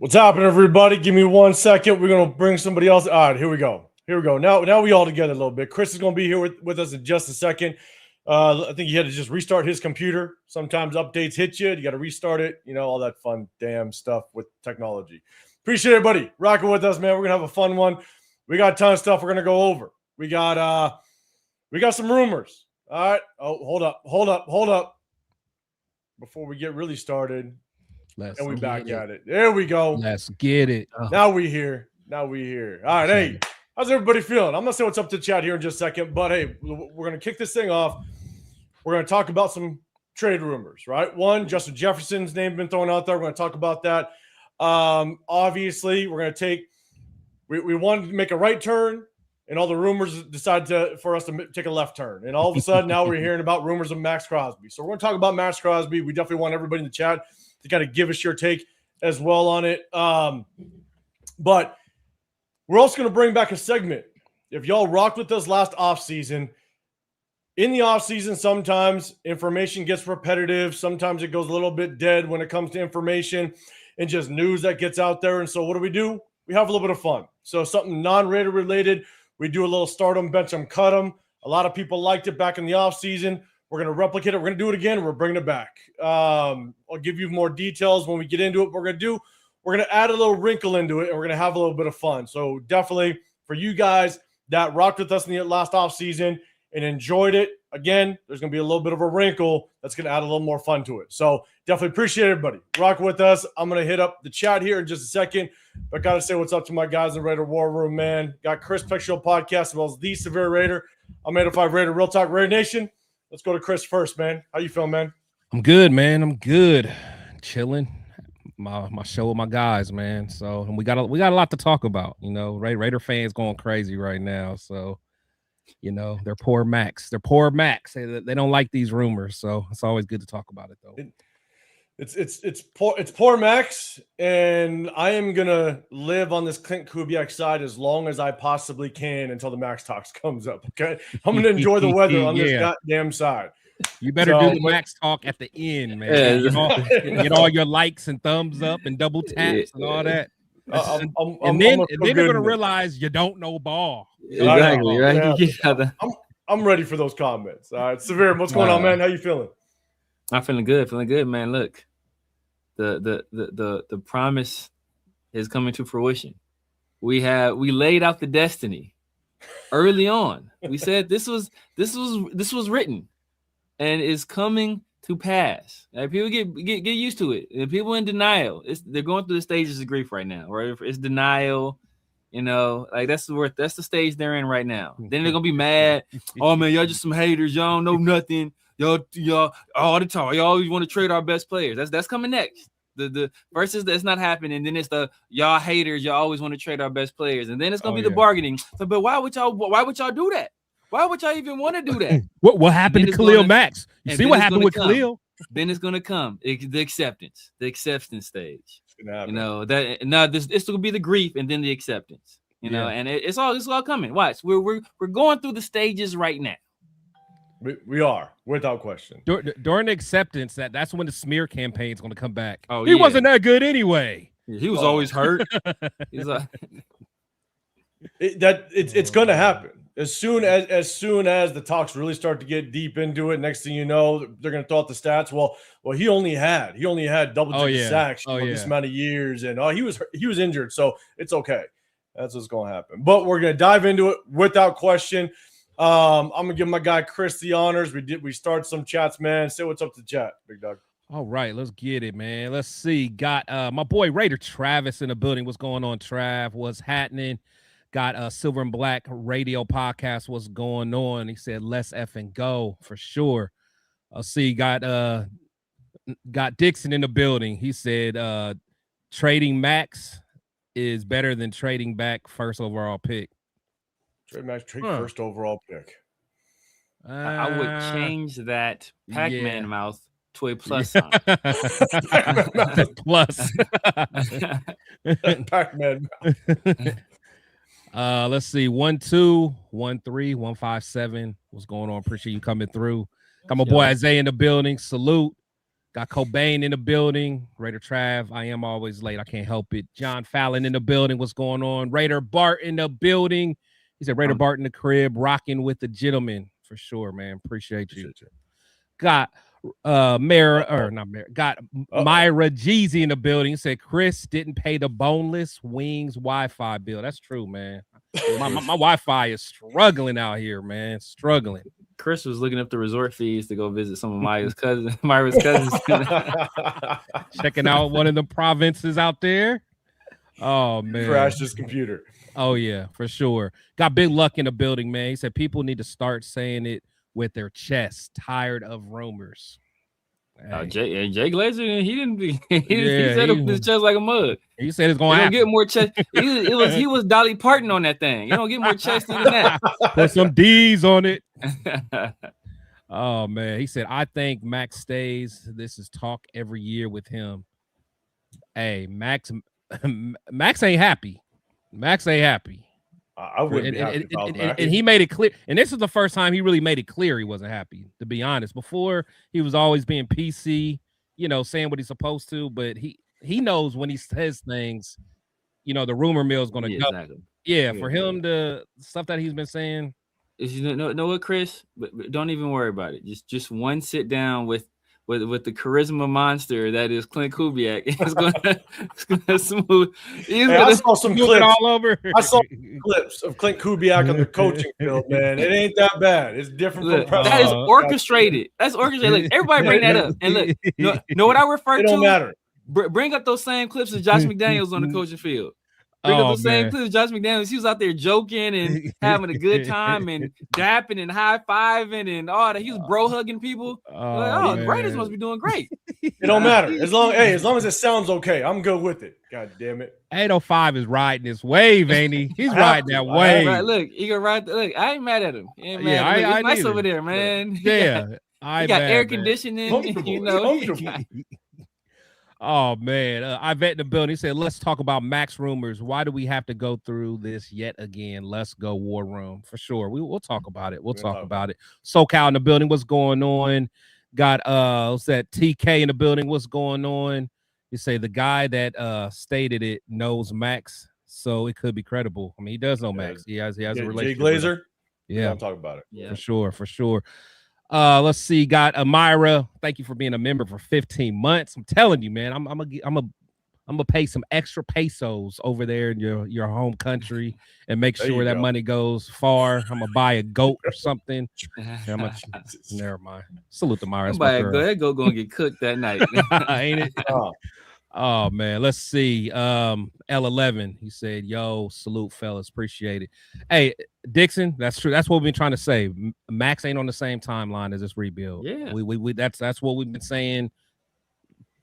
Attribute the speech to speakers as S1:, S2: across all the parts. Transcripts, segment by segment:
S1: What's happening, everybody? Give me 1 second. We're gonna bring somebody else. All right, here we go. Now we all together a little bit. Chris is gonna be here with us in just a second. I think he had to just restart his computer. Sometimes updates hit you. You got to restart it. You know, all that fun damn stuff with technology. Appreciate everybody rocking with us, man. We're gonna have a fun one. We got a ton of stuff we're gonna go over. We got some rumors. All right. Oh, hold up. Before we get really started. And we back at it. There we go.
S2: Let's get it.
S1: Now we here. All right. Hey, how's everybody feeling? I'm going to say what's up to the chat here in just a second. But, hey, we're going to kick this thing off. We're going to talk about some trade rumors, right? One, Justin Jefferson's name been thrown out there. We're going to talk about that. Obviously, we're going to take we wanted to make a right turn, and all the rumors decided for us to take a left turn. And all of a sudden, now we're hearing about rumors of Maxx Crosby. So we're going to talk about Maxx Crosby. We definitely want everybody in the chat to kind of give us your take as well on it. But we're also going to bring back a segment. If y'all rocked with us last offseason, in the offseason, sometimes information gets repetitive. Sometimes it goes a little bit dead when it comes to information and just news that gets out there. And so what do? We have a little bit of fun. So something non-Raider related, we do a little start 'em, bench 'em, cut 'em. A lot of people liked it back in the offseason. We're going to replicate it. We're going to do it again. We're bringing it back. I'll give you more details when we get into it. We're going to add a little wrinkle into it, and we're going to have a little bit of fun. So definitely for you guys that rocked with us in the last offseason and enjoyed it, again, there's going to be a little bit of a wrinkle that's going to add a little more fun to it. So definitely appreciate everybody rocking with us. I'm going to hit up the chat here in just a second. But got to say what's up to my guys in the Raider War Room, man. Got Chris Peck Show Podcast as well as The Severe Raider. I'm 805 Raider Real Talk Raider Nation. Let's go to Chris first, man. How you feeling, man?
S2: I'm good, man. I'm good. Chilling. My show with my guys, man. So and we got a lot to talk about. You know, Raider fans going crazy right now. So, you know, they're poor Max. They don't like these rumors. So it's always good to talk about it, though.
S1: It's poor Max, and I am gonna live on this Clint Kubiak side as long as I possibly can until the Max Talks comes up. Okay, I'm gonna enjoy the weather on this goddamn side.
S2: You better do the Max Talk at the end, man. Get all your likes and thumbs up and double taps and all that. And then they're gonna realize you don't know ball.
S3: Exactly, right?
S1: Yeah. I'm ready for those comments. All right, Severe, what's going on, man? How you feeling?
S3: I'm feeling good, man. Look. The promise is coming to fruition. We laid out the destiny early on. We said this was written and is coming to pass. Like, people get used to it. And people in denial. They're going through the stages of grief right now, right? It's denial, you know, like that's the stage they're in right now. Then they're gonna be mad. Oh man, y'all just some haters, y'all don't know nothing. Y'all all the time. Y'all always want to trade our best players. That's coming next. The first is that's not happening, and then it's the y'all haters. Y'all always want to trade our best players, and then it's gonna be the bargaining. So, but why would y'all do that? Why would y'all even want to do that?
S2: What happened to Khalil Max? You see what happened with Khalil?
S3: Then it's gonna come the acceptance stage. You know that now this will be the grief and then the acceptance. You know, and it's all coming. Watch, we're going through the stages right now.
S1: We are, without question.
S2: During the acceptance, that's when the smear campaign is going to come back. Oh, he wasn't that good anyway.
S3: He was always hurt. He's like,
S1: it's going to happen as soon as the talks really start to get deep into it. Next thing you know, they're going to throw out the stats. Well, he only had double-digit sacks for this amount of years, and he was injured, so it's okay. That's what's going to happen. But we're going to dive into it without question. I'm gonna give my guy Chris the honors. We start some chats, man. Say what's up to chat, big dog.
S2: All right, let's get it, man. Let's see. Got my boy Raider Travis in the building. What's going on, Trav? What's happening? Got Silver and Black radio podcast. What's going on? He said let's effing go for sure. I'll see. Got Dixon in the building. He said trading Max is better than trading back first overall pick.
S1: Trade first overall pick.
S3: I would change that Pac-Man mouth to a plus sign.
S2: Plus.
S1: Pac-Man
S2: mouth. Let's see. 1213157. What's going on? Appreciate you coming through. Got my boy Isaiah in the building. Salute. Got Cobain in the building. Raider Trav, I am always late. I can't help it. John Fallon in the building. What's going on? Raider Bart in the building. He said Raider Bart in the crib, rocking with the gentleman for sure, man. Appreciate you. Got got Myra Jeezy in the building. He said Chris didn't pay the boneless wings Wi-Fi bill. That's true, man. My Wi-Fi is struggling out here, man. Struggling.
S3: Chris was looking up the resort fees to go visit some of Myra's cousins.
S2: Checking out one of the provinces out there. Oh man,
S1: crashed his computer.
S2: Oh yeah, for sure. Got Big Luck in the building, man. He said people need to start saying it with their chest. Tired of rumors. Hey.
S3: Jay Glazer, he said it with his chest like a mug.
S2: He said it's going to
S3: get more chest. He was Dolly Parton on that thing. You don't get more chesty than that.
S2: Put some D's on it. Oh man, he said I think Max stays. This is talk every year with him. Hey, Max ain't happy. Max ain't happy.
S1: I wouldn't be happy about that.
S2: And he made it clear. And this is the first time he really made it clear he wasn't happy, to be honest. Before, he was always being PC, saying what he's supposed to. But he knows when he says things, the rumor mill is going to go.
S3: Exactly.
S2: Yeah, for him, the stuff that he's been saying.
S3: You know what, Chris? But don't even worry about it. Just one sit down with the charisma monster that is Clint Kubiak. It's gonna smooth.
S1: I saw some clips
S2: all over.
S1: I saw clips of Clint Kubiak on the coaching field, man. It ain't that bad. It's different from
S3: that is orchestrated. That's orchestrated. Look, everybody bring that up. And look, know what I refer to?
S1: It don't matter.
S3: Bring up those same clips of Josh McDaniels on the coaching field. Bring up the same clips of Josh McDaniels. He was out there joking and having a good time and dapping and high-fiving and all that. He was bro-hugging people. The Raiders must be doing great.
S1: It don't matter. As long as it sounds okay, I'm good with it. God damn it.
S2: 805 is riding this wave, ain't he? He's riding that wave.
S3: Right, look, he can ride. Look, I ain't mad at him. He's nice over there, man.
S2: Yeah.
S3: He got air conditioning.
S2: Oh man, Ivette in the building. He said, "Let's talk about Max rumors. Why do we have to go through this yet again? Let's go war room for sure. We'll talk about it. We'll talk about it. SoCal in the building. What's going on? Got what's that? TK in the building. What's going on? You say the guy that stated it knows Max, so it could be credible. I mean, he does know Max. He has a relationship.
S1: Jay Glazer.
S2: Yeah,
S1: I'm talking about it.
S3: Yeah,
S2: for sure. Let's see. Got Amira. Thank you for being a member for 15 months. I'm telling you, man. I'm gonna pay some extra pesos over there in your home country and make sure that money goes far. I'm gonna buy a goat or something. Never mind. Salute to Amira.
S3: That goat gonna get cooked that night,
S2: ain't it? Oh man, let's see. L11. He said, "Yo, salute, fellas. Appreciate it." Hey, Dixon, that's true. That's what we've been trying to say. Max ain't on the same timeline as this rebuild.
S3: Yeah,
S2: we that's what we've been saying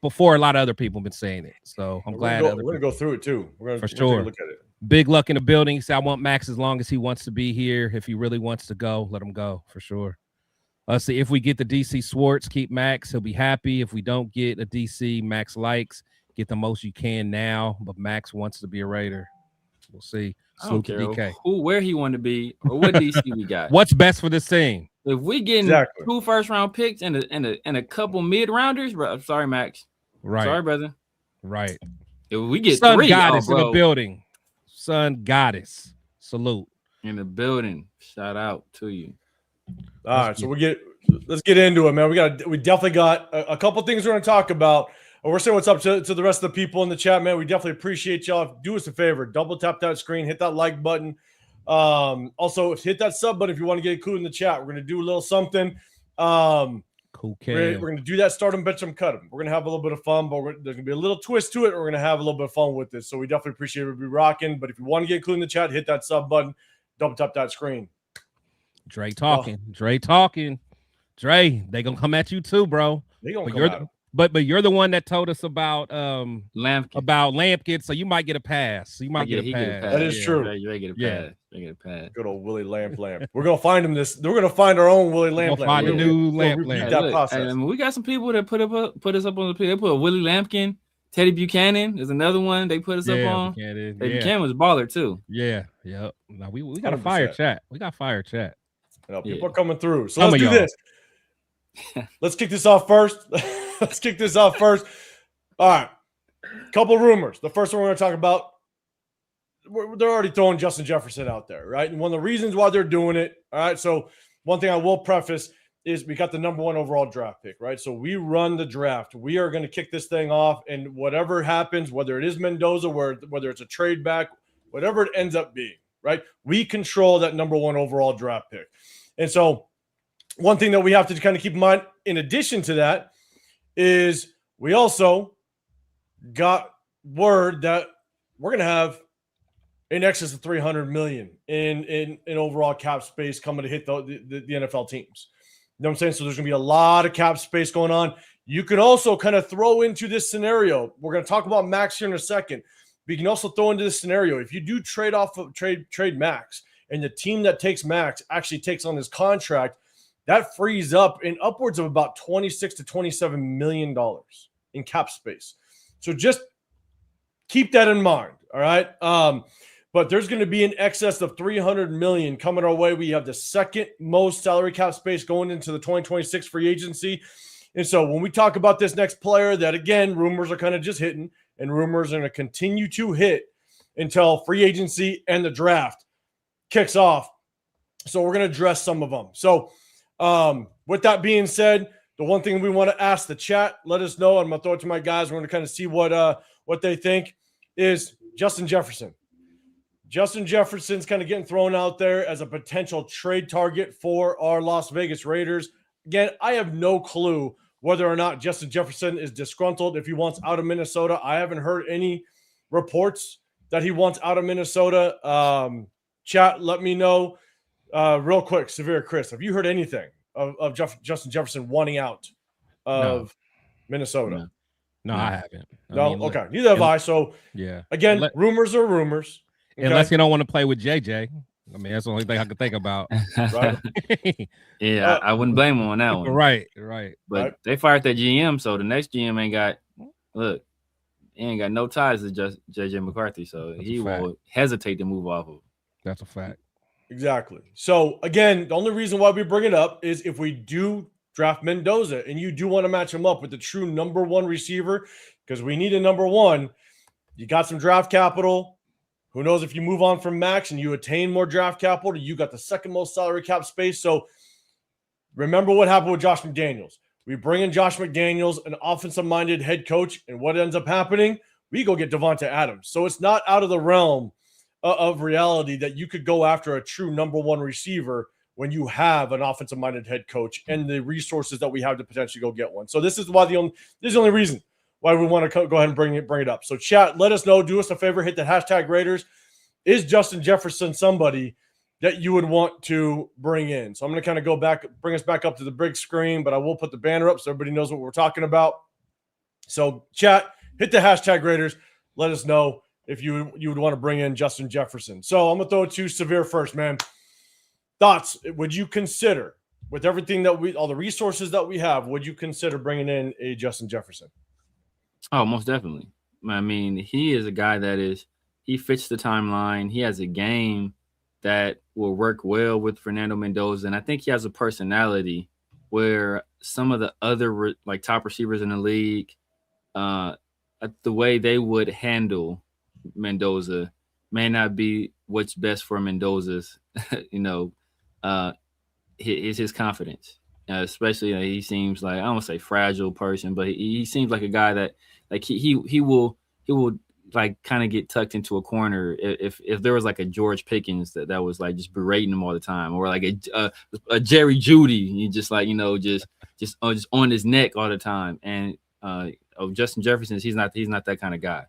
S2: before. A lot of other people have been saying it. So I'm glad
S1: we're gonna go through it too. We're gonna take a look at it.
S2: Big Luck in the building. He said, "I want Max as long as he wants to be here. If he really wants to go, let him go for sure." Let's see. If we get the DC Swartz, keep Max. He'll be happy. If we don't get a DC, Max likes. Get the most you can now, but Max wants to be a Raider. We'll see.
S3: I don't care where he want to be or what DC we got.
S2: What's best for this team?
S3: If we getting 2 first-round picks and a couple mid-rounders, bro, I'm sorry, Max.
S2: Right.
S3: Sorry, brother.
S2: Right.
S3: If we get
S2: Sun
S3: 3,
S2: Goddess in the building. Sun Goddess. Salute.
S3: In the building. Shout out to you.
S1: All right, so let's get into it, man. We definitely got a couple things we're going to talk about. We're saying what's up to the rest of the people in the chat, man. We definitely appreciate y'all. Do us a favor. Double tap that screen. Hit that like button. Also, hit that sub button if you want to get included in the chat. We're going to do a little something.
S2: Cool.
S1: We're going to do that. Start them, bench them, cut them. We're going to have a little bit of fun, but there's going to be a little twist to it. We're going to have a little bit of fun with this. So we definitely appreciate it. We'll be rocking. But if you want to get included in the chat, hit that sub button. Double tap that screen.
S2: Dre talking. Dre, they going to come at you too, bro.
S1: They going to come at him.
S2: But you're the one that told us about
S3: Lampkin,
S2: so you might get a pass. You might get a pass.
S1: That is true.
S3: You get a pass.
S1: Good old Willie Lamp. We're gonna find him We're gonna find our own Willie Lamp.
S2: Find a new Lamp.
S3: We got some people that put us up on the page. They put Willie Lampkin, Teddy Buchanan is another one they put us up on. Buchanan was a baller too.
S2: Yeah. Yep. Now we got a fire chat.
S1: People are coming through. So let's do this. Let's kick this off first. let's kick this off first. All right. Couple rumors. The first one we're going to talk about, they're already throwing Justin Jefferson out there, right? And one of the reasons why they're doing it, all right, so one thing I will preface is we got the number 1 overall draft pick, right? So we run the draft. We are going to kick this thing off, and whatever happens, whether it is Mendoza, whether it's a trade back, whatever it ends up being, right? We control that number 1 overall draft pick. And so one thing that we have to kind of keep in mind in addition to that is we also got word that we're going to have in excess of $300 million in overall cap space coming to hit the NFL teams. You know what I'm saying? So there's going to be a lot of cap space going on. You can also kind of throw into this scenario. We're going to talk about Maxx here in a second. But you can also throw into this scenario. If you do trade Maxx and the team that takes Maxx actually takes on this contract, that frees up in upwards of about $26 to $27 million in cap space. So just keep that in mind. All right. But there's going to be an excess of $300 million coming our way. We have the second most salary cap space going into the 2026 free agency. And so when we talk about this next player that, again, rumors are kind of just hitting, and rumors are going to continue to hit until free agency and the draft kicks off. So we're going to address some of them. So with that being said, the one thing we want to ask the chat, let us know. I'm going to throw it to my guys. We're going to kind of see what they think is Justin Jefferson. Justin Jefferson's kind of getting thrown out there as a potential trade target for our Las Vegas Raiders. Again, I have no clue whether or not Justin Jefferson is disgruntled if he wants out of Minnesota. I haven't heard any reports that he wants out of Minnesota. Chat, let me know real quick. Severe Chris, have you heard anything of Justin Jefferson wanting out of Minnesota?
S2: No, I haven't.
S1: Okay. Neither have I. So,
S2: yeah.
S1: Again, rumors are rumors. Okay.
S2: Unless you don't want to play with JJ. I mean, that's the only thing I can think about.
S1: Right.
S3: Yeah, I wouldn't blame him on that one.
S2: Right.
S3: But they fired that GM, so the next GM he ain't got no ties to just JJ McCarthy, so he will hesitate to move off of.
S2: That's a fact.
S1: Exactly. So, again, the only reason why we bring it up is if we do draft Mendoza and you do want to match him up with the true number 1 receiver, because we need a number 1, you got some draft capital. Who knows if you move on from Maxx and you attain more draft capital, you got the second most salary cap space. So remember what happened with Josh McDaniels. We bring in Josh McDaniels, an offensive-minded head coach, and what ends up happening? We go get Devonta Adams. So it's not out of the realm of reality that you could go after a true number 1 receiver when you have an offensive-minded head coach and the resources that we have to potentially go get one. So this is the only reason why we want to go ahead and bring it up. So chat, let us know. Do us a favor. Hit the hashtag Raiders. Is Justin Jefferson somebody that you would want to bring in? So I'm going to kind of bring us back up to the big screen, but I will put the banner up so everybody knows what we're talking about. So chat, hit the hashtag Raiders. Let us know if you would want to bring in Justin Jefferson. So I'm going to throw it to Severe first, man. Thoughts? Would you consider, with everything all the resources that we have, would you consider bringing in a Justin Jefferson?
S3: Oh, most definitely. I mean, he is a guy he fits the timeline. He has a game that will work well with Fernando Mendoza. And I think he has a personality where some of the other top receivers in the league, the way they would handle Mendoza may not be what's best for Mendoza's, his confidence. Especially he seems like, I don't want to say fragile person, but he seems like a guy that he will kind of get tucked into a corner if there was like a George Pickens that was like just berating him all the time, or like a Jerry Jeudy, just on his neck all the time. And Justin Jefferson, he's not that kind of guy.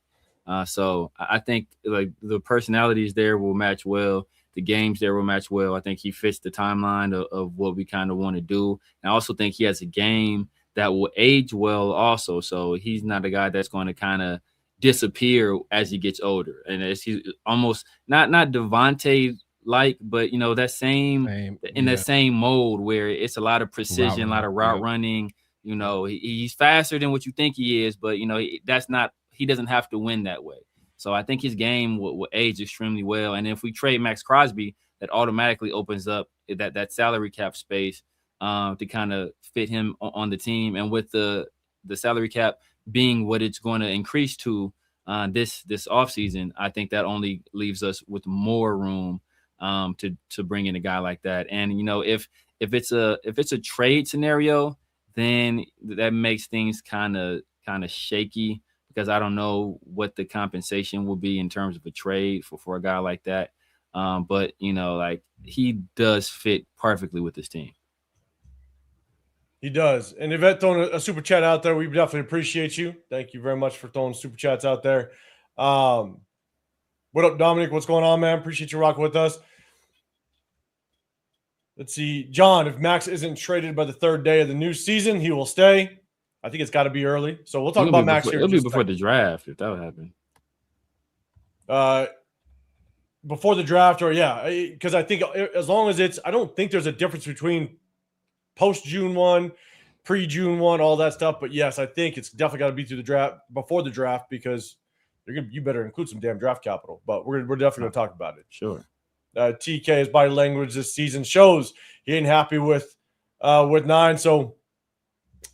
S3: So I think like the personalities there will match well. The games there will match well. I think he fits the timeline of what we kind of want to do. And I also think he has a game that will age well also. So he's not a guy that's going to kind of disappear as he gets older. And as he's almost not Devontae-like, but, that same mold where it's a lot of precision, a lot of route running. He's faster than what you think he is, but, he doesn't have to win that way. So I think his game will age extremely well. And if we trade Maxx Crosby, that automatically opens up that salary cap space to kind of fit him on the team. And with the the salary cap being what it's going to increase to this offseason, I think that only leaves us with more room to bring in a guy like that. And if it's a trade scenario, then that makes things kind of shaky, because I don't know what the compensation will be in terms of a trade for a guy like that. But like, he does fit perfectly with this team.
S1: He does. And Yvette throwing a super chat out there. We definitely appreciate you. Thank you very much for throwing super chats out there. What up, Dominic? What's going on, man? Appreciate you rocking with us. Let's see. John, if Max isn't traded by the third day of the new season, he will stay. I think it's got to be early. So we'll talk about Max here.
S3: It'll be before the draft, if that would happen.
S1: Before the draft, or because I think as long as I don't think there's a difference between post June 1, pre June 1, all that stuff. But yes, I think it's definitely got to be through the draft, before the draft, because you better include some damn draft capital. But we're definitely going to talk about it.
S3: Sure.
S1: TK's body language this season shows he ain't happy with 9. So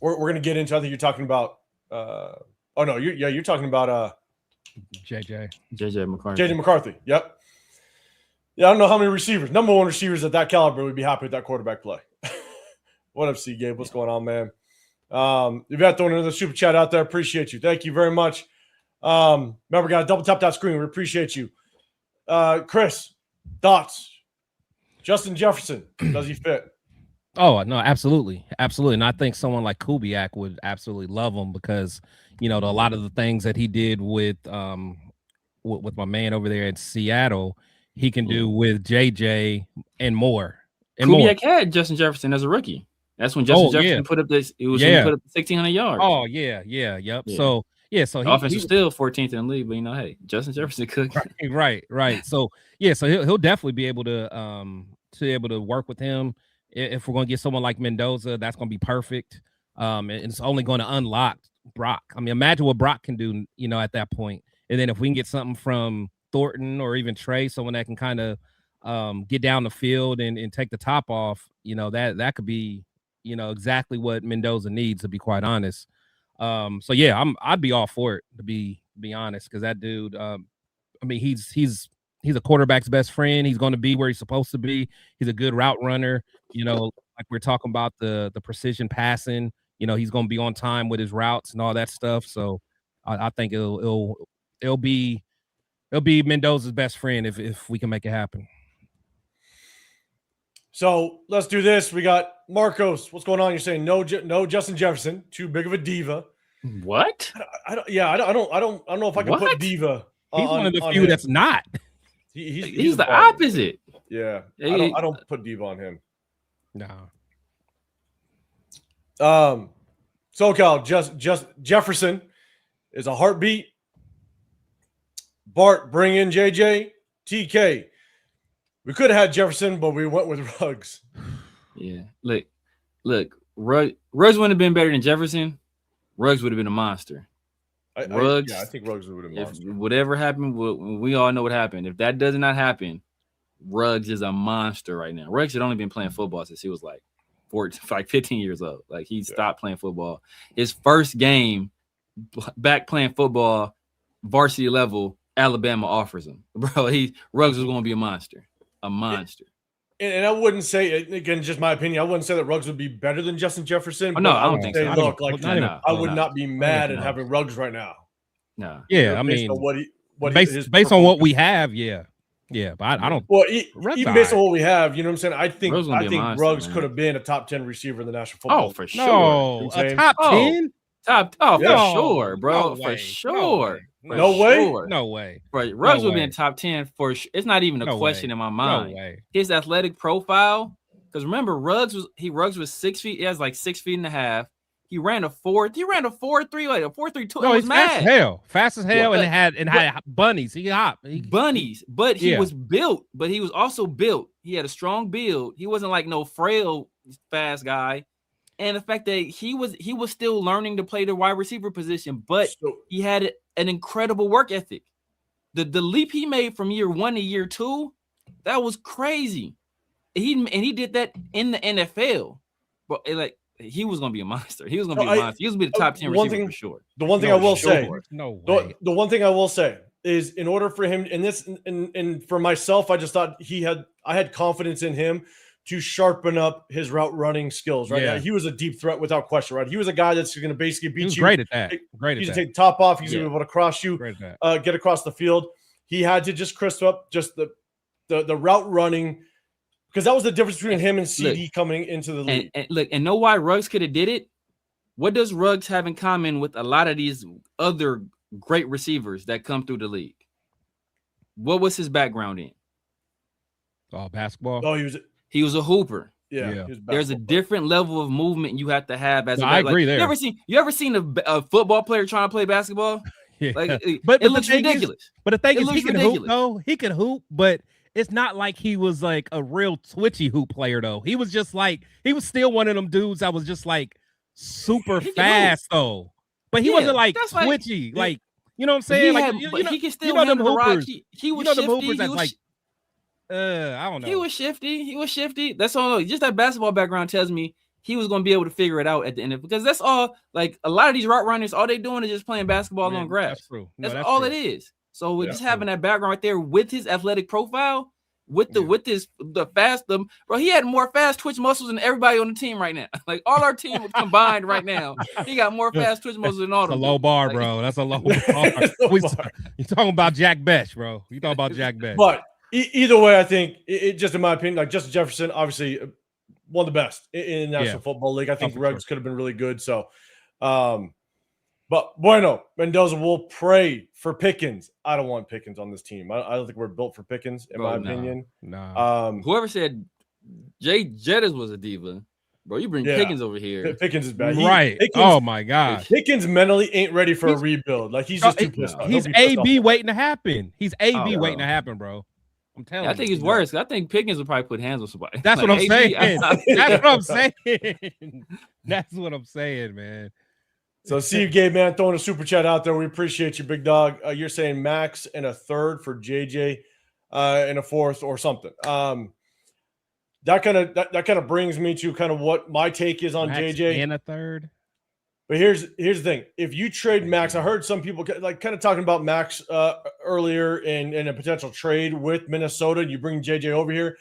S1: we're going to get into. I think you're talking about. You're talking about
S2: JJ
S3: McCarthy.
S1: JJ McCarthy. Yep. Yeah, I don't know how many receivers, number one receivers at that caliber, would be happy with that quarterback play. What up, C. Gabe? What's going on, man? You've got throwing another super chat out there. Appreciate you. Thank you very much. Remember, got to double tap that screen. We appreciate you. Chris, thoughts? Justin Jefferson, does he fit?
S2: Oh, no, absolutely. Absolutely. And I think someone like Kubiak would absolutely love him, because, a lot of the things that he did with my man over there in Seattle, he can do with JJ and more. And
S3: Kubiak had Justin Jefferson as a rookie. That's when Justin Jefferson put up this. It was when he put up 1,600 yards.
S2: Oh, yep. Yeah. So
S3: the offense was still 14th in the league, but hey, Justin Jefferson could.
S2: Right. So he'll definitely be able to work with him. If we're going to get someone like Mendoza, that's going to be perfect. And it's only going to unlock Brock. I mean, imagine what Brock can do, at that point. And then if we can get something from Thornton or even Trey, someone that can kind of get down the field and take the top off, that could be, exactly what Mendoza needs, to be quite honest. I'd be all for it, to be honest, because that dude, he's a quarterback's best friend. He's going to be where he's supposed to be. He's a good route runner. Like we're talking about the precision passing. He's going to be on time with his routes and all that stuff. So I think it'll be Mendoza's best friend if we can make it happen.
S1: So let's do this. We got Marcos. What's going on? You're saying no Justin Jefferson, too big of a diva.
S3: What?
S1: I don't know if I can put diva.
S2: He's one of the few that's not.
S3: He's the opposite.
S1: Yeah, I don't put diva on him.
S2: No.
S1: SoCal, just Jefferson is a heartbeat. Bart, bring in JJ. TK, we could have had Jefferson, but we went with Ruggs.
S3: Yeah, look, Ruggs wouldn't have been better than Jefferson. Ruggs would have been a monster.
S1: I think Ruggs would have been a monster.
S3: If whatever happened, we all know what happened. If that does not happen, Ruggs is a monster right now. Ruggs had only been playing football since he was like 15 years old. Like, he stopped playing football. His first game back playing football, varsity level, Alabama offers him. Bro, Ruggs was going to be a monster. A monster.
S1: And I wouldn't say, again, just my opinion, I wouldn't say that Ruggs would be better than Justin Jefferson.
S3: No, I don't think so.
S1: Look, I would not be mad at having Ruggs right now.
S3: No.
S2: Yeah,
S1: based on
S2: based on what we have, yeah. Yeah, but I don't.
S1: Well, even based on what we have, you know what I'm saying? I think Ruggs could have been a top 10 receiver in the National Football.
S3: Oh, for sure.
S2: No, a top 10?
S3: For sure, bro. For sure.
S1: No
S2: way.
S3: Right. Ruggs would be in top 10 for sure. It's not even a question in my mind.
S2: No way.
S3: His athletic profile, because remember, Ruggs was 6 feet. He has like 6 feet and a half. He ran a 4.3, like a 4.32.
S2: No, he's fast as hell, and had bunnies. He hopped.
S3: Bunnies, but he was built. But he was also built. He had a strong build. He wasn't like no frail, fast guy. And the fact that he was still learning to play the wide receiver position, but he had an incredible work ethic. The leap he made from year 1 to year 2, that was crazy. He did that in the NFL. But he was going to be a monster. He was going to be a monster. He was going to be the top 10 receiver for sure.
S1: The one thing I will say,
S2: the
S1: one thing I will say is, in order for him, and for myself, I just thought I had confidence in him to sharpen up his route running skills. Right now, he was a deep threat without question. Right, he was a guy that's going to basically beat you.
S2: Great at that.
S1: He's going to take the top off. He's going to be able to cross you, get across the field. He had to just crisp up just the route running, because that was the difference between him and CD coming into the league.
S3: And know why Ruggs could have did it? What does Ruggs have in common with a lot of these other great receivers that come through the league? What was his background in?
S2: Basketball.
S1: Oh,
S3: he was a hooper.
S1: Yeah.
S3: There's a different level of movement you have to have as
S2: I agree there.
S3: You ever seen a football player trying to play basketball?
S2: Yeah.
S3: But it looks ridiculous.
S2: But the thing is, he can hoop, though. He can hoop, but it's not like he was like a real twitchy hoop player, though. He was just like, he was still one of them dudes that was just like super fast, though. But he wasn't like twitchy, like, you know what I'm saying?
S3: He can still handle the rock. He was shifty.
S2: The hoopers that's like, I don't know.
S3: He was shifty. That's all. Just that basketball background tells me he was going to be able to figure it out at the end of it, because that's all. Like, a lot of these route runners, all they doing is just playing basketball on grass.
S2: That's true.
S3: That's all it is. So just having that background right there with his athletic profile, with the fast, bro, he had more fast twitch muscles than everybody on the team right now. Like, all our team combined right now, he got more fast twitch muscles than all of them.
S2: That's a low bar, bro. That's a low bar. You talking about Jack Besh, bro. You talking about Jack Besh.
S1: But either way, I think it just, in my opinion, like Justin Jefferson, obviously one of the best in the National Football League. I think Ruggs could have been really good. So, but bueno, Mendoza, will pray for Pickens. I don't want Pickens on this team. I don't think we're built for Pickens, in my opinion.
S2: No.
S3: Whoever said Jay Jettis was a diva, bro, you bring Pickens over here.
S1: Pickens is bad.
S2: Right. Oh, my God.
S1: Pickens mentally ain't ready for a rebuild. Like, he's just too pissed off.
S2: He's AB waiting to happen. He's AB waiting to happen, bro. I'm telling you.
S3: I think it's worse. I think Pickens would probably put hands on somebody.
S2: That's what I'm saying. That's what I'm saying. That's what I'm saying, man.
S1: So, Steve Gay, man, throwing a super chat out there. We appreciate you, big dog. You're saying Max and a third for JJ and a fourth or something. That kind of brings me to kind of what my take is on
S2: Max
S1: JJ
S2: and a third.
S1: But here's the thing: if you trade Max, I heard some people like kind of talking about Max earlier in a potential trade with Minnesota, and you bring JJ over here.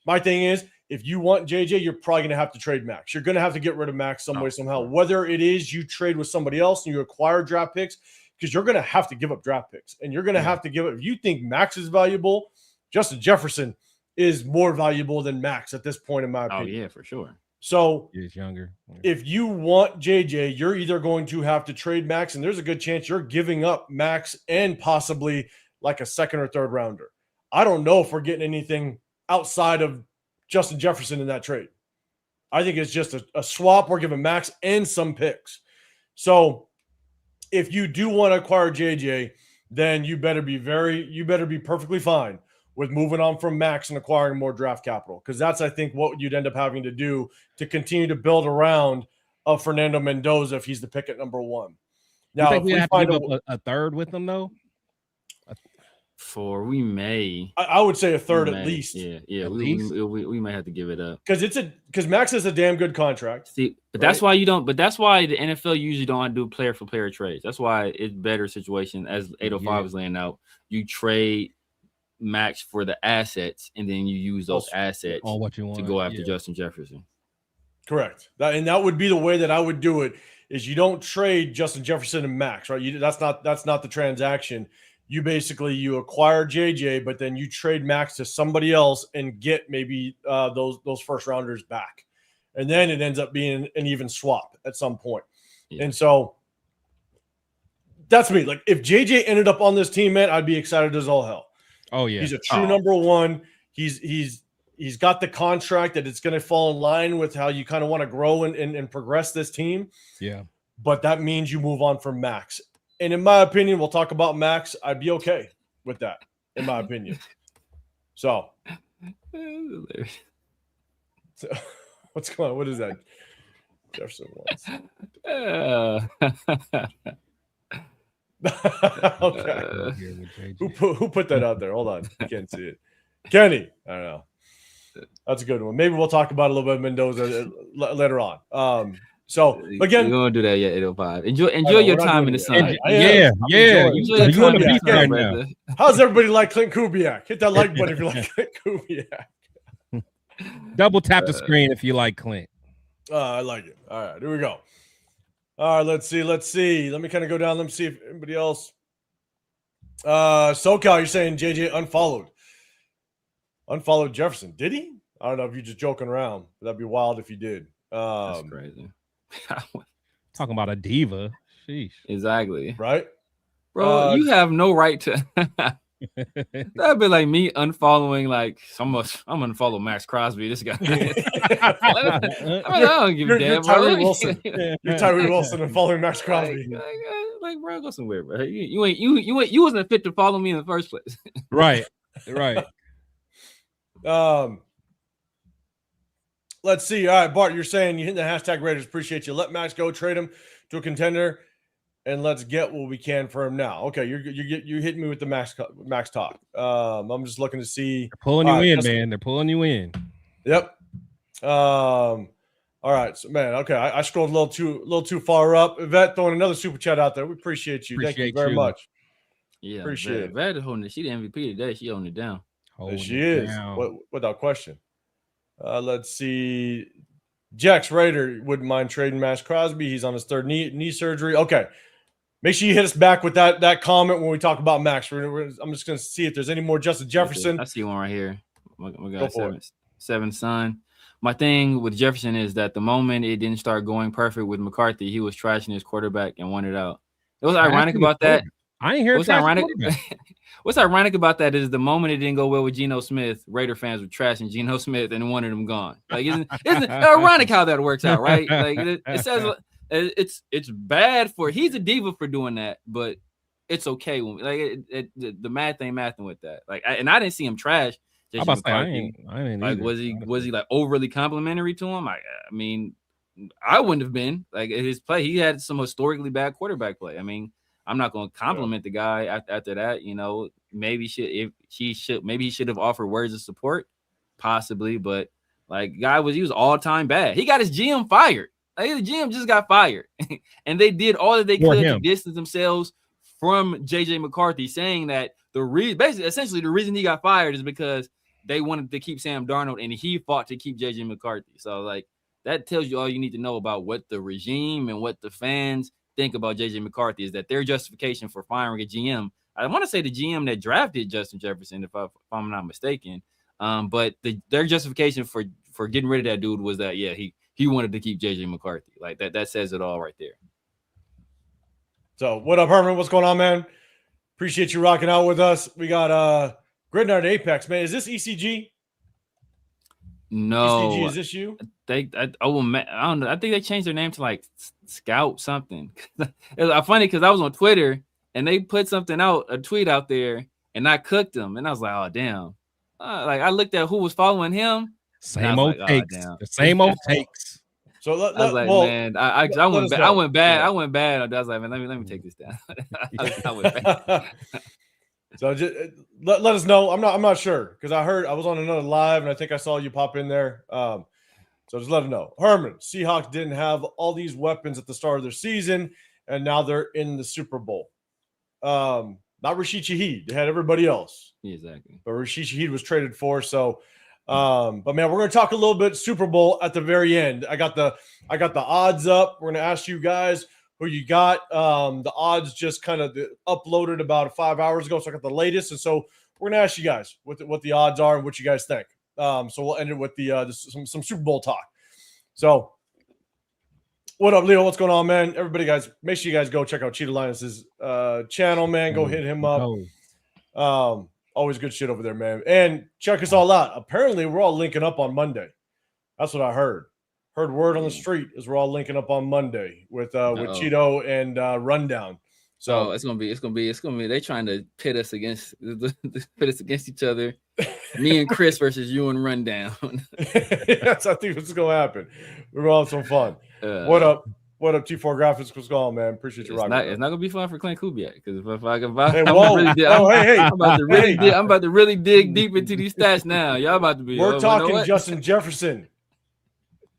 S1: My thing is, if you want JJ, you're probably going to have to trade Max. You're going to have to get rid of Max some way, somehow. Whether it is you trade with somebody else and you acquire draft picks, because you're going to have to give up draft picks, and you're going to have to give up. If you think Max is valuable, Justin Jefferson is more valuable than Max at this point, in my opinion.
S3: Oh yeah, for sure.
S1: So
S2: he's younger.
S1: If you want JJ, you're either going to have to trade Max, and there's a good chance you're giving up Max and possibly like a second or third rounder. I don't know if we're getting anything outside of Justin Jefferson in that trade. I think it's just a swap. We're giving Max and some picks. So if you do want to acquire JJ, then you better be perfectly fine with moving on from Max and acquiring more draft capital, because that's, I think, what you'd end up having to do to continue to build around of Fernando Mendoza if he's the pick at number one.
S2: Now, if we have to give up a third with him, though?
S3: We may.
S1: I would say a third at least.
S3: Yeah. We might have to give it up
S1: because Max has a damn good contract.
S3: See, but that's why you don't. But that's why the NFL usually don't do player for player trades. That's why it's better situation, as 805 is laying out. You trade Max for the assets, and then you use those assets
S2: what you want
S3: to go after Justin Jefferson.
S1: Correct. That would be the way that I would do it. Is you don't trade Justin Jefferson and Max, right? That's not the transaction. You basically acquire JJ, but then you trade Max to somebody else and get maybe those first rounders back, and then it ends up being an even swap at some point. Yeah. And so that's me. Like, if JJ ended up on this team, man, I'd be excited as all hell.
S2: Oh yeah,
S1: he's a true number one. He's got the contract that it's going to fall in line with how you kind of want to grow and progress this team.
S2: Yeah,
S1: but that means you move on from Max. And in my opinion, we'll talk about Max. I'd be okay with that, in my opinion. So what's going on? What is that? Jefferson wants. Okay. Who put that out there? Hold on. I can't see it. Kenny. I don't know. That's a good one. Maybe we'll talk about a little bit of Mendoza later on. So again,
S3: we're gonna do that. Yeah, 805. Enjoy your time in the sun.
S2: Yeah.
S3: Enjoy your time in the sun,
S2: right
S3: brother.
S1: How's everybody like Clint Kubiak? Hit that like button if you like Clint Kubiak.
S2: Double tap the screen if you like Clint.
S1: I like it. All right, here we go. All right, let's see. Let me kind of go down. Let me see if anybody else. SoCal, you're saying JJ unfollowed Jefferson. Did he? I don't know if you're just joking around. But that'd be wild if you did.
S3: That's crazy.
S2: Talking about a diva. Sheesh.
S3: Exactly.
S1: Right?
S3: Bro, you have no right to. That'd be like me unfollowing, like, I'm gonna follow Maxx Crosby. This guy. I don't give a damn.
S1: You're Tyree Wilson. You're Tyree Wilson and following Maxx Crosby.
S3: Like, bro, go somewhere, bro. You wasn't fit to follow me in the first place.
S2: Right.
S1: Let's see. All right, Bart, you're saying you hit the hashtag Raiders. Appreciate you. Let Max go, trade him to a contender, and let's get what we can for him now. Okay, you hit me with the Max talk. I'm just looking to see.
S2: They're pulling you in, man. They're pulling you in.
S1: Yep. All right, so man. Okay, I scrolled a little too far up. Yvette throwing another super chat out there. We appreciate you. Thank you very much.
S3: Yeah,
S1: appreciate it.
S3: Yvette is holding it. She the MVP today. She holding it down.
S1: She is without question. Let's see. Jax Raider wouldn't mind trading Maxx Crosby. He's on his third knee surgery. Okay. Make sure you hit us back with that comment when we talk about Max. I'm just going to see if there's any more Justin Jefferson.
S3: I see one right here. We got seven son. My thing with Jefferson is that the moment it didn't start going perfect with McCarthy, he was trashing his quarterback and wanted out. It was ironic about that.
S2: I ain't hear
S3: what's ironic. What's ironic about that is the moment it didn't go well with Geno Smith, Raider fans were trashing Geno Smith and wanted him gone. Like, isn't ironic how that works out, right? Like it says it's bad for he's a diva for doing that, but it's okay when the math ain't mathing with that. Like, I didn't see him trash.
S2: I didn't
S3: like, was he like overly complimentary to him? I mean, I wouldn't have been. Like, his play, he had some historically bad quarterback play. I mean, I'm not going to compliment the guy after that. You know, maybe he should have offered words of support, possibly. But like, he was all time bad. He got his GM fired. Like, the GM just got fired, and they did all that they could to distance themselves from JJ McCarthy, saying that essentially the reason he got fired is because they wanted to keep Sam Darnold, and he fought to keep JJ McCarthy. So like, that tells you all you need to know about what the regime and what the fans think about JJ McCarthy is that their justification for firing a GM. I want to say the GM that drafted Justin Jefferson, if I'm not mistaken. But their justification for getting rid of that dude was that he wanted to keep JJ McCarthy. Like that says it all right there.
S1: So what up, Herman? What's going on, man? Appreciate you rocking out with us. We got Gridnard Apex, man. Is this ECG?
S3: No.
S1: ECG, is this you?
S3: I don't know. I think they changed their name to like Scout something. It was funny because I was on Twitter and they put a tweet out there, and I cooked them, and I was like, oh damn. Like, I looked at who was following him.
S2: Same old takes. The same old takes.
S1: So
S3: I was like, man, I went bad. I went bad. I was like, man, let me take this down. I went bad.
S1: So just let us know. I'm not sure, because I was on another live and I think I saw you pop in there. So just let them know. Herman, Seahawks didn't have all these weapons at the start of their season, and now they're in the Super Bowl. Not Rashid Shaheed. They had everybody else.
S3: Exactly.
S1: But Rashid Shaheed was traded for. So, but man, we're going to talk a little bit Super Bowl at the very end. I got the odds up. We're going to ask you guys who you got. The odds just kind of uploaded about 5 hours ago, so I got the latest. And so we're going to ask you guys what the odds are and what you guys think. So we'll end it with some Super Bowl talk. So what up, Leo? What's going on, man? Everybody, guys, make sure you guys go check out Cheetah Linus's channel, man. Go hit him up. Always good shit over there, man. And check us all out. Apparently, we're all linking up on Monday. That's what I heard. Heard word on the street is we're all linking up on Monday with Cheeto and Rundown. So
S3: it's gonna be. They trying to pit us against each other. Me and Chris versus you and Rundown.
S1: Yes, I think it's gonna happen. We're gonna have some fun. What up, T4 Graphics? What's going on, man? Appreciate you rocking.
S3: It's not gonna be fun for Clint Kubiak, because I'm about to really dig deep into these stats now. Y'all about to be.
S1: We're talking Justin Jefferson.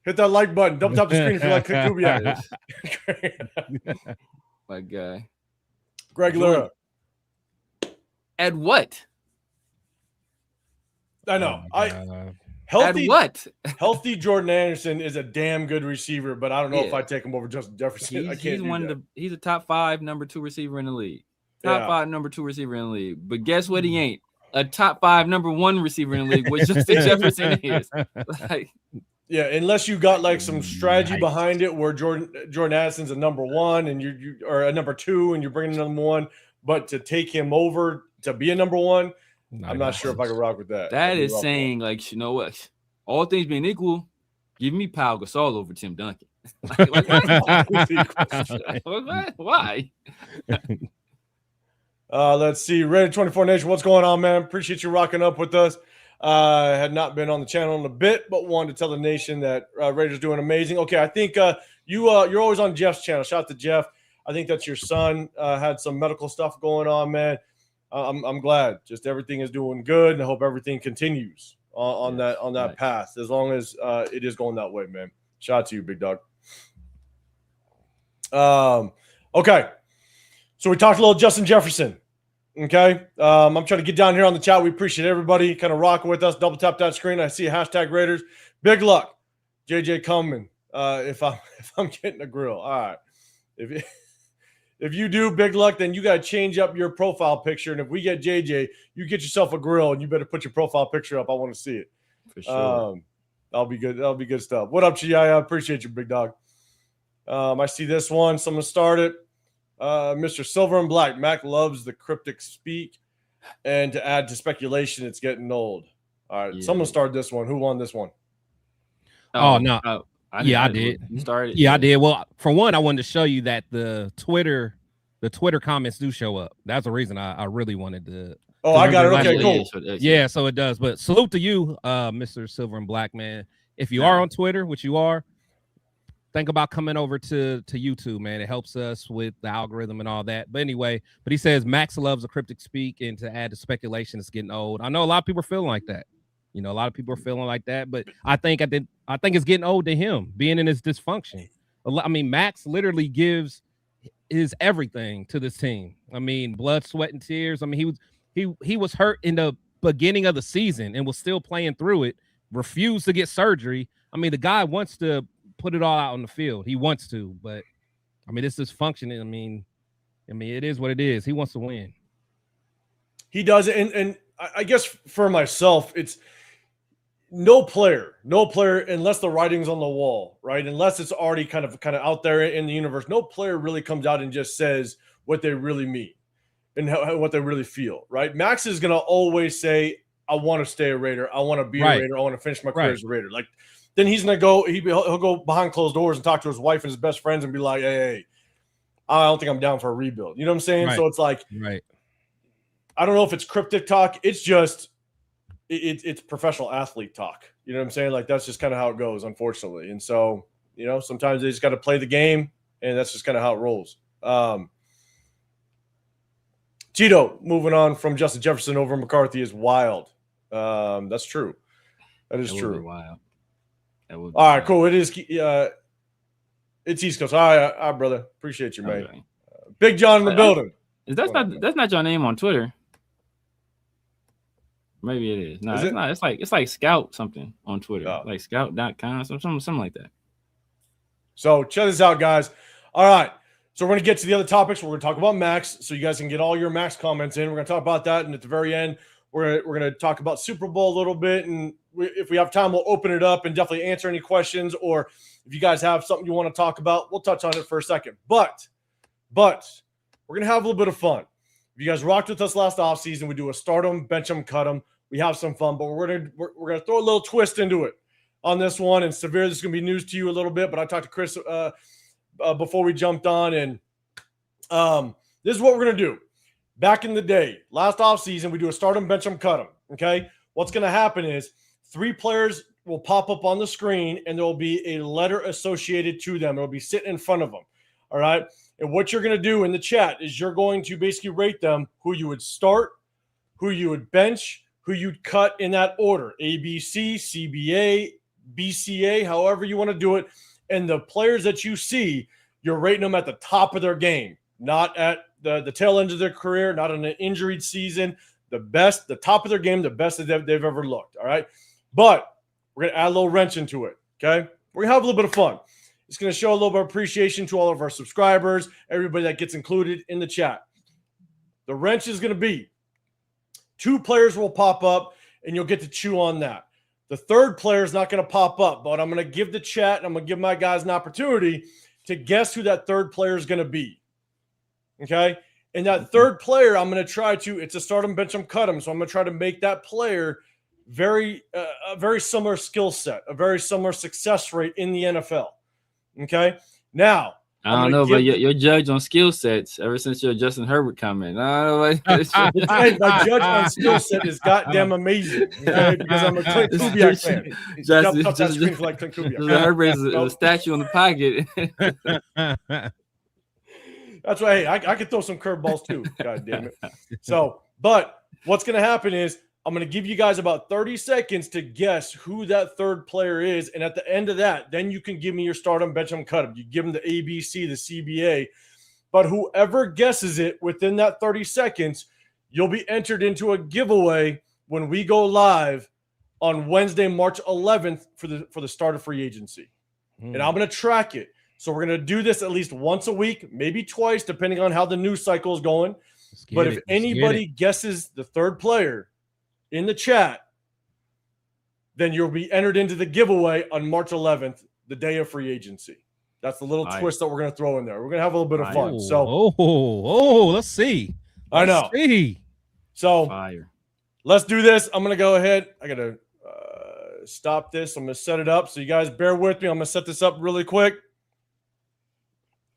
S1: Hit that like button. Double tap the screen if you like Kubiak.
S3: My guy.
S1: Greg Lura.
S3: At what?
S1: I know.
S2: Oh,
S3: At what?
S1: Healthy Jordan Anderson is a damn good receiver, but I don't know if I'd take him over Justin Jefferson.
S3: He's a top 5 number 2 receiver in the league. Top 5 number 2 receiver in the league. But guess what? He ain't a top 5 number 1 receiver in the league, which Justin Jefferson is. Like,
S1: yeah, unless you got like some strategy behind it, where Jordan Addison's a number 1 and you are a number 2 and you're bringing a number 1, but to take him over to be a number 1. I'm not sure if I can rock with that.
S3: That is saying, like, you know what? All things being equal, give me Pau Gasol over Tim Duncan. Why?
S1: Let's see. Raider 24 Nation, what's going on, man? Appreciate you rocking up with us. Had not been on the channel in a bit, but wanted to tell the nation that Raiders doing amazing. Okay, I think you're always on Jeff's channel. Shout out to Jeff. I think that's your son. Had some medical stuff going on, man. I'm glad. Just everything is doing good, and I hope everything continues on that path, as long as it is going that way, man. Shout out to you, big dog. Okay, so we talked a little Justin Jefferson. Okay, I'm trying to get down here on the chat. We appreciate everybody kind of rocking with us. Double tap that screen. I see hashtag Raiders. Big luck, JJ Cumming. If I'm getting a grill, all right. If you do, big luck, then you got to change up your profile picture. And if we get JJ, you get yourself a grill, and you better put your profile picture up. I want to see it.
S3: For sure.
S1: That'll be good. That'll be good stuff. What up, Chi? I appreciate you, big dog. I see this one. Someone started. Mr. Silver and Black. Mac loves the cryptic speak. And to add to speculation, it's getting old. All right. Someone started this one. Who won this one?
S2: Oh, no. I did.
S3: You started?
S2: Yeah, I did. Well, for one, I wanted to show you that the Twitter comments do show up. That's the reason I really wanted to.
S1: Oh, I got it. Okay, cool.
S2: Yeah, so it does. But salute to you, Mr. Silver and Black, man. If you are on Twitter, which you are, think about coming over to YouTube, man. It helps us with the algorithm and all that. But anyway, he says Max loves a cryptic speak, and to add to speculation, it's getting old. I know a lot of people are feeling like that. You know, a lot of people are feeling like that, but I think it's getting old to him being in his dysfunction. I mean, Max literally gives his everything to this team. I mean, blood, sweat, and tears. I mean, he was hurt in the beginning of the season and was still playing through it. Refused to get surgery. I mean, the guy wants to put it all out on the field. He wants to, but I mean, it's dysfunction. I mean, it is what it is. He wants to win.
S1: He does, and I guess for myself, it's. No player, unless the writing's on the wall, right? Unless it's already kind of out there in the universe, no player really comes out and just says what they really mean and what they really feel, right? Max is going to always say, I want to stay a Raider. I want to be a Raider. I want to finish my career as a Raider. Like, then he's going to go, he'll go behind closed doors and talk to his wife and his best friends and be like, hey, I don't think I'm down for a rebuild. You know what I'm saying? So it's like, I don't know if it's cryptic talk. It's just, it's professional athlete talk. You know what I'm saying? Like, that's just kind of how it goes, unfortunately. And so, you know, sometimes they just got to play the game, and that's just kind of how it rolls. Tito, moving on from Justin Jefferson over McCarthy is wild. That's true. That is true.
S3: Wild.
S1: All right, cool. It is. It's East Coast. All right, brother. Appreciate you, man. Okay. Big John in the building.
S3: That's not your name on Twitter. Maybe it is. No, it's not. It's like Scout something on Twitter. Like scout.com, something like that.
S1: So check this out, guys. All right. So we're going to get to the other topics. We're going to talk about Max, so you guys can get all your Max comments in. We're going to talk about that, and at the very end, we're going to talk about Super Bowl a little bit, and if we have time, we'll open it up and definitely answer any questions, or if you guys have something you want to talk about, we'll touch on it for a second. But we're going to have a little bit of fun. If you guys rocked with us last offseason, we do a start them, bench them, cut them. We have some fun, but we're gonna throw a little twist into it on this one. And Severe, this is gonna be news to you a little bit, but I talked to Chris before we jumped on, and this is what we're gonna do. Back in the day, last offseason, we do a start them, bench them, cut them. Okay, what's gonna happen is 3 players will pop up on the screen, and there will be a letter associated to them. It'll be sitting in front of them. All right, and what you're gonna do in the chat is you're going to basically rate them, who you would start, who you would bench, who you'd cut in that order, ABC, CBA, BCA, however you want to do it. And the players that you see, you're rating them at the top of their game, not at the tail end of their career, not in an injured season. The best, the top of their game, the best that they've ever looked. All right. But we're going to add a little wrench into it. Okay. We're going to have a little bit of fun. It's going to show a little bit of appreciation to all of our subscribers, everybody that gets included in the chat. The wrench is going to be 2 players will pop up, and you'll get to chew on that. The third player is not going to pop up, but I'm going to give the chat and I'm going to give my guys an opportunity to guess who that third player is going to be. Okay? And that third player, I'm going to try to, it's a start 'em, bench 'em, cut 'em. So I'm going to try to make that player a very similar skill set, a very similar success rate in the NFL. Okay? Now,
S3: I don't know, but your judge on skill sets ever since your Justin Herbert comment. My
S1: judge on skill set is goddamn amazing. Okay? Because I'm a Clint Kubiak fan.
S3: Justin Herbert is a statue in the pocket.
S1: That's right. Hey, I could throw some curveballs too. God damn it. So, but what's going to happen is I'm going to give you guys about 30 seconds to guess who that third player is. And at the end of that, then you can give me your start 'em, bench 'em, cut 'em. You give them the ABC, the CBA. But whoever guesses it within that 30 seconds, you'll be entered into a giveaway when we go live on Wednesday, March 11th for the start of free agency. And I'm going to track it. So we're going to do this at least once a week, maybe twice, depending on how the news cycle is going. But if anybody guesses the third player in the chat, then you'll be entered into the giveaway on March 11th, the day of free agency. That's the little twist that we're going to throw in there. We're going to have a little bit of fun.
S2: Let's see.
S1: I know. So let's do this. I'm going to go ahead. I got to stop this. I'm going to set it up. So you guys bear with me. I'm going to set this up really quick.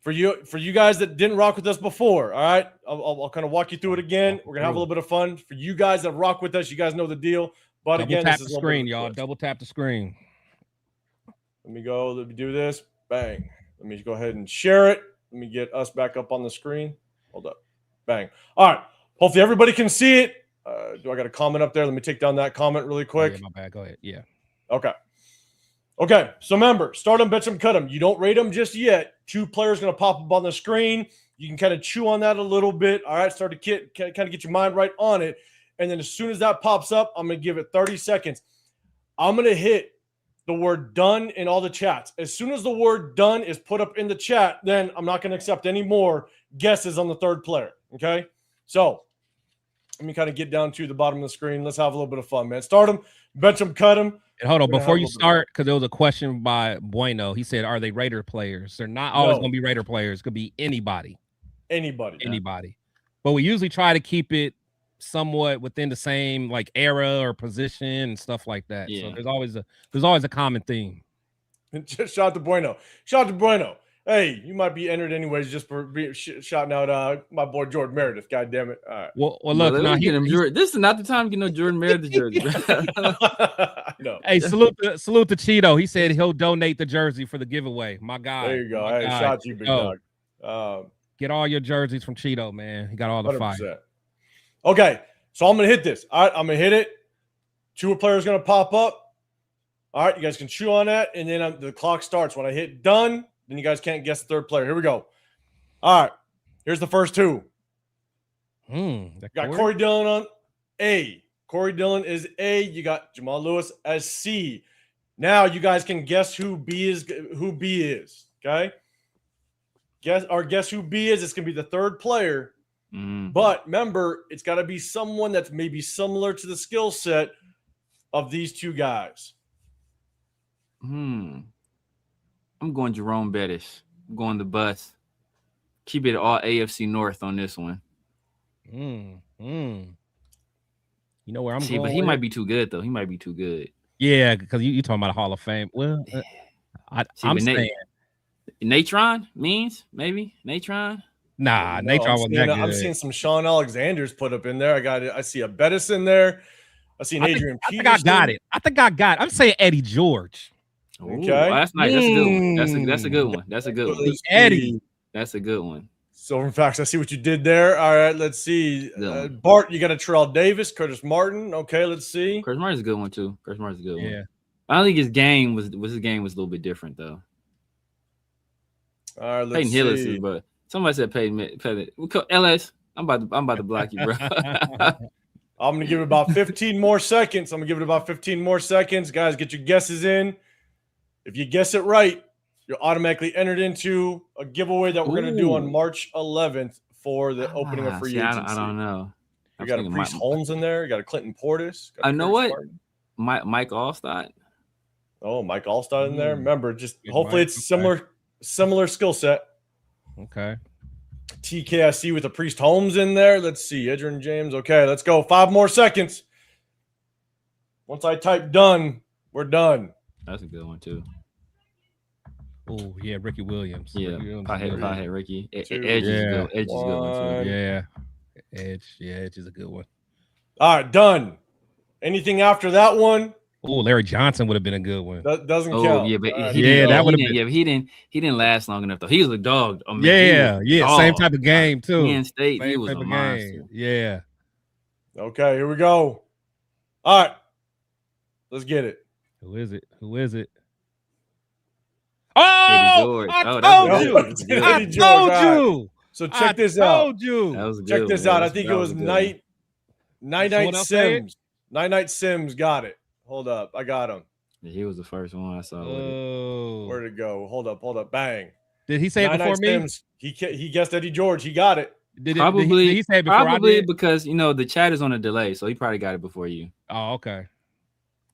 S1: For you guys that didn't rock with us before, all right? I'll kind of walk you through it again. We're going to have a little bit of fun. For you guys that rock with us, you guys know the deal. But
S2: double
S1: again,
S2: tap the screen, y'all. Double tap the screen.
S1: Let me go. Let me do this. Bang. Let me go ahead and share it. Let me get us back up on the screen. Hold up. Bang. All right. Hopefully everybody can see it. Do I got a comment up there? Let me take down that comment really quick.
S2: Yeah, my bad. Go ahead. Yeah.
S1: Okay. So remember, start them, bench them, cut them. You don't rate them just yet. 2 players going to pop up on the screen. You can kind of chew on that a little bit. All right. Start to kind of get your mind right on it. And then as soon as that pops up, I'm going to give it 30 seconds. I'm going to hit the word done in all the chats. As soon as the word done is put up in the chat, then I'm not going to accept any more guesses on the third player. Okay. So let me kind of get down to the bottom of the screen. Let's have a little bit of fun, man. Start them, bench them, cut them.
S2: And hold on, before you start, because there was a question by Bueno. He said, "Are they Raider players?" They're not always going to be Raider players. It could be anybody. But we usually try to keep it somewhat within the same like era or position and stuff like that. Yeah. So there's always a common theme.
S1: Shout out to Bueno. Hey, you might be entered anyways just for shouting out my boy Jordan Meredith. God damn it. All right.
S2: Well look, now
S3: this is not the time to get no Jordan Meredith jersey.
S2: No. Hey, salute to Cheeto. He said he'll donate the jersey for the giveaway. My guy.
S1: There you go. Hey, shout out to you, big dog.
S2: Get all your jerseys from Cheeto, man. He got all the 100%. Fire.
S1: Okay, so I'm going to hit this. All right, I'm going to hit it. 2 players going to pop up. All right, you guys can chew on that, and then the clock starts. When I hit done, then you guys can't guess the third player. Here we go. All right, here's the first 2. Got Corey Dillon on A. Corey Dillon is A. You got Jamal Lewis as C. Now you guys can guess who B is. Okay? Guess who B is. It's going to be the third player. But remember, it's got to be someone that's maybe similar to the skill set of these 2 guys.
S3: I'm going Jerome Bettis. I'm going the bus. Keep it all AFC North on this one.
S2: You know where I'm going?
S3: But he might be too good, though. He might be too good.
S2: Yeah, because you talking about a Hall of Fame. Well, I'm saying
S3: Natron means maybe Natron.
S2: Nah, Natron wasn't that good.
S1: I'm seeing some Sean Alexander's put up in there. I see a Bettis in there. I see an Adrian Peterson.
S2: I think I got it. I'm saying Eddie George.
S1: Okay.
S3: That's nice. That's a good one. That's a good one. That's a good one.
S2: Eddie.
S3: That's a good one.
S1: Silver Facts, I see what you did there. All right, let's see. Bart, you got a Terrell Davis, Curtis Martin. Okay, let's see.
S3: Curtis Martin's a good one, too. Curtis Martin's a good one.
S2: Yeah.
S3: I don't think his game was a little bit different though.
S1: All right, let's
S3: Peyton Hillis
S1: see.
S3: is, but somebody said Peyton. LS. I'm about to block you, bro.
S1: I'm going to give it about 15 more seconds. Guys, get your guesses in. If you guess it right, you're automatically entered into a giveaway that we're going to do on March 11th for the opening of free agency.
S3: I don't know.
S1: You got a Priest Holmes in there. You got a Clinton Portis.
S3: I know what. Mike Allstott.
S1: Oh, Mike Allstott in there. Remember, just hopefully it's similar skill set.
S2: Okay.
S1: TKIC with a Priest Holmes in there. Let's see. Adrian James. Okay, let's go. 5 more seconds. Once I type done, we're done.
S3: That's a good one, too.
S2: Oh, yeah, Ricky Williams.
S3: Yeah, Pothead Ricky. Edge is good. Edge is good
S2: one, too. Yeah. Edge is a good one.
S1: All right, done. Anything after that one?
S2: Oh, Larry Johnson would have been a good one.
S1: That doesn't count.
S3: Yeah, but
S1: right.
S3: he didn't last long enough though. He was a dog. I mean,
S2: same type of game too.
S3: Penn State,
S2: same
S3: he was a monster.
S2: Yeah.
S1: Okay, here we go. All right, let's get it.
S2: Who is it?
S3: Oh,
S2: I told you.
S1: So check this out.
S3: That was
S1: check this out. I think it was Night Sims. Night Sims got it. Hold up. I got him.
S3: Yeah, he was the first one I saw.
S1: Where'd it go? Hold up. Bang.
S2: Did he say it before me?
S1: Sims. He guessed Eddie George. He got it.
S2: Did he say it before
S3: probably
S2: I did?
S3: Because the chat is on a delay, so he probably got it before you.
S2: Oh, okay.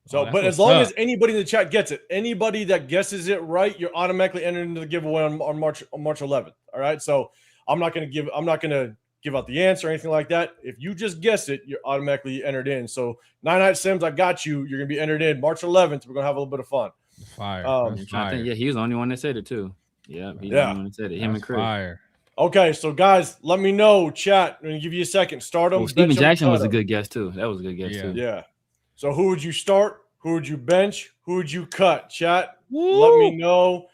S1: So, but as long as anybody in the chat gets it, anybody that guesses it right, you're automatically entered into the giveaway on March 11th. All right. So I'm not gonna give out the answer or anything like that. If you just guess it, you're automatically entered in. So Night Sims, I got you. You're gonna be entered in March 11th. We're gonna have a little bit of fun.
S2: Fire.
S3: I think he was the only one that said it too. Yeah, he's the only one that said it. Him and Chris.
S2: Fire.
S1: Okay, so guys, let me know. Chat. I'm gonna give you a second. Start them.
S3: Steven Jackson was a good guess too. That was a good guess too.
S1: Yeah. So who would you start? Who would you bench? Who would you cut? Chat.
S2: Woo!
S1: Let me know.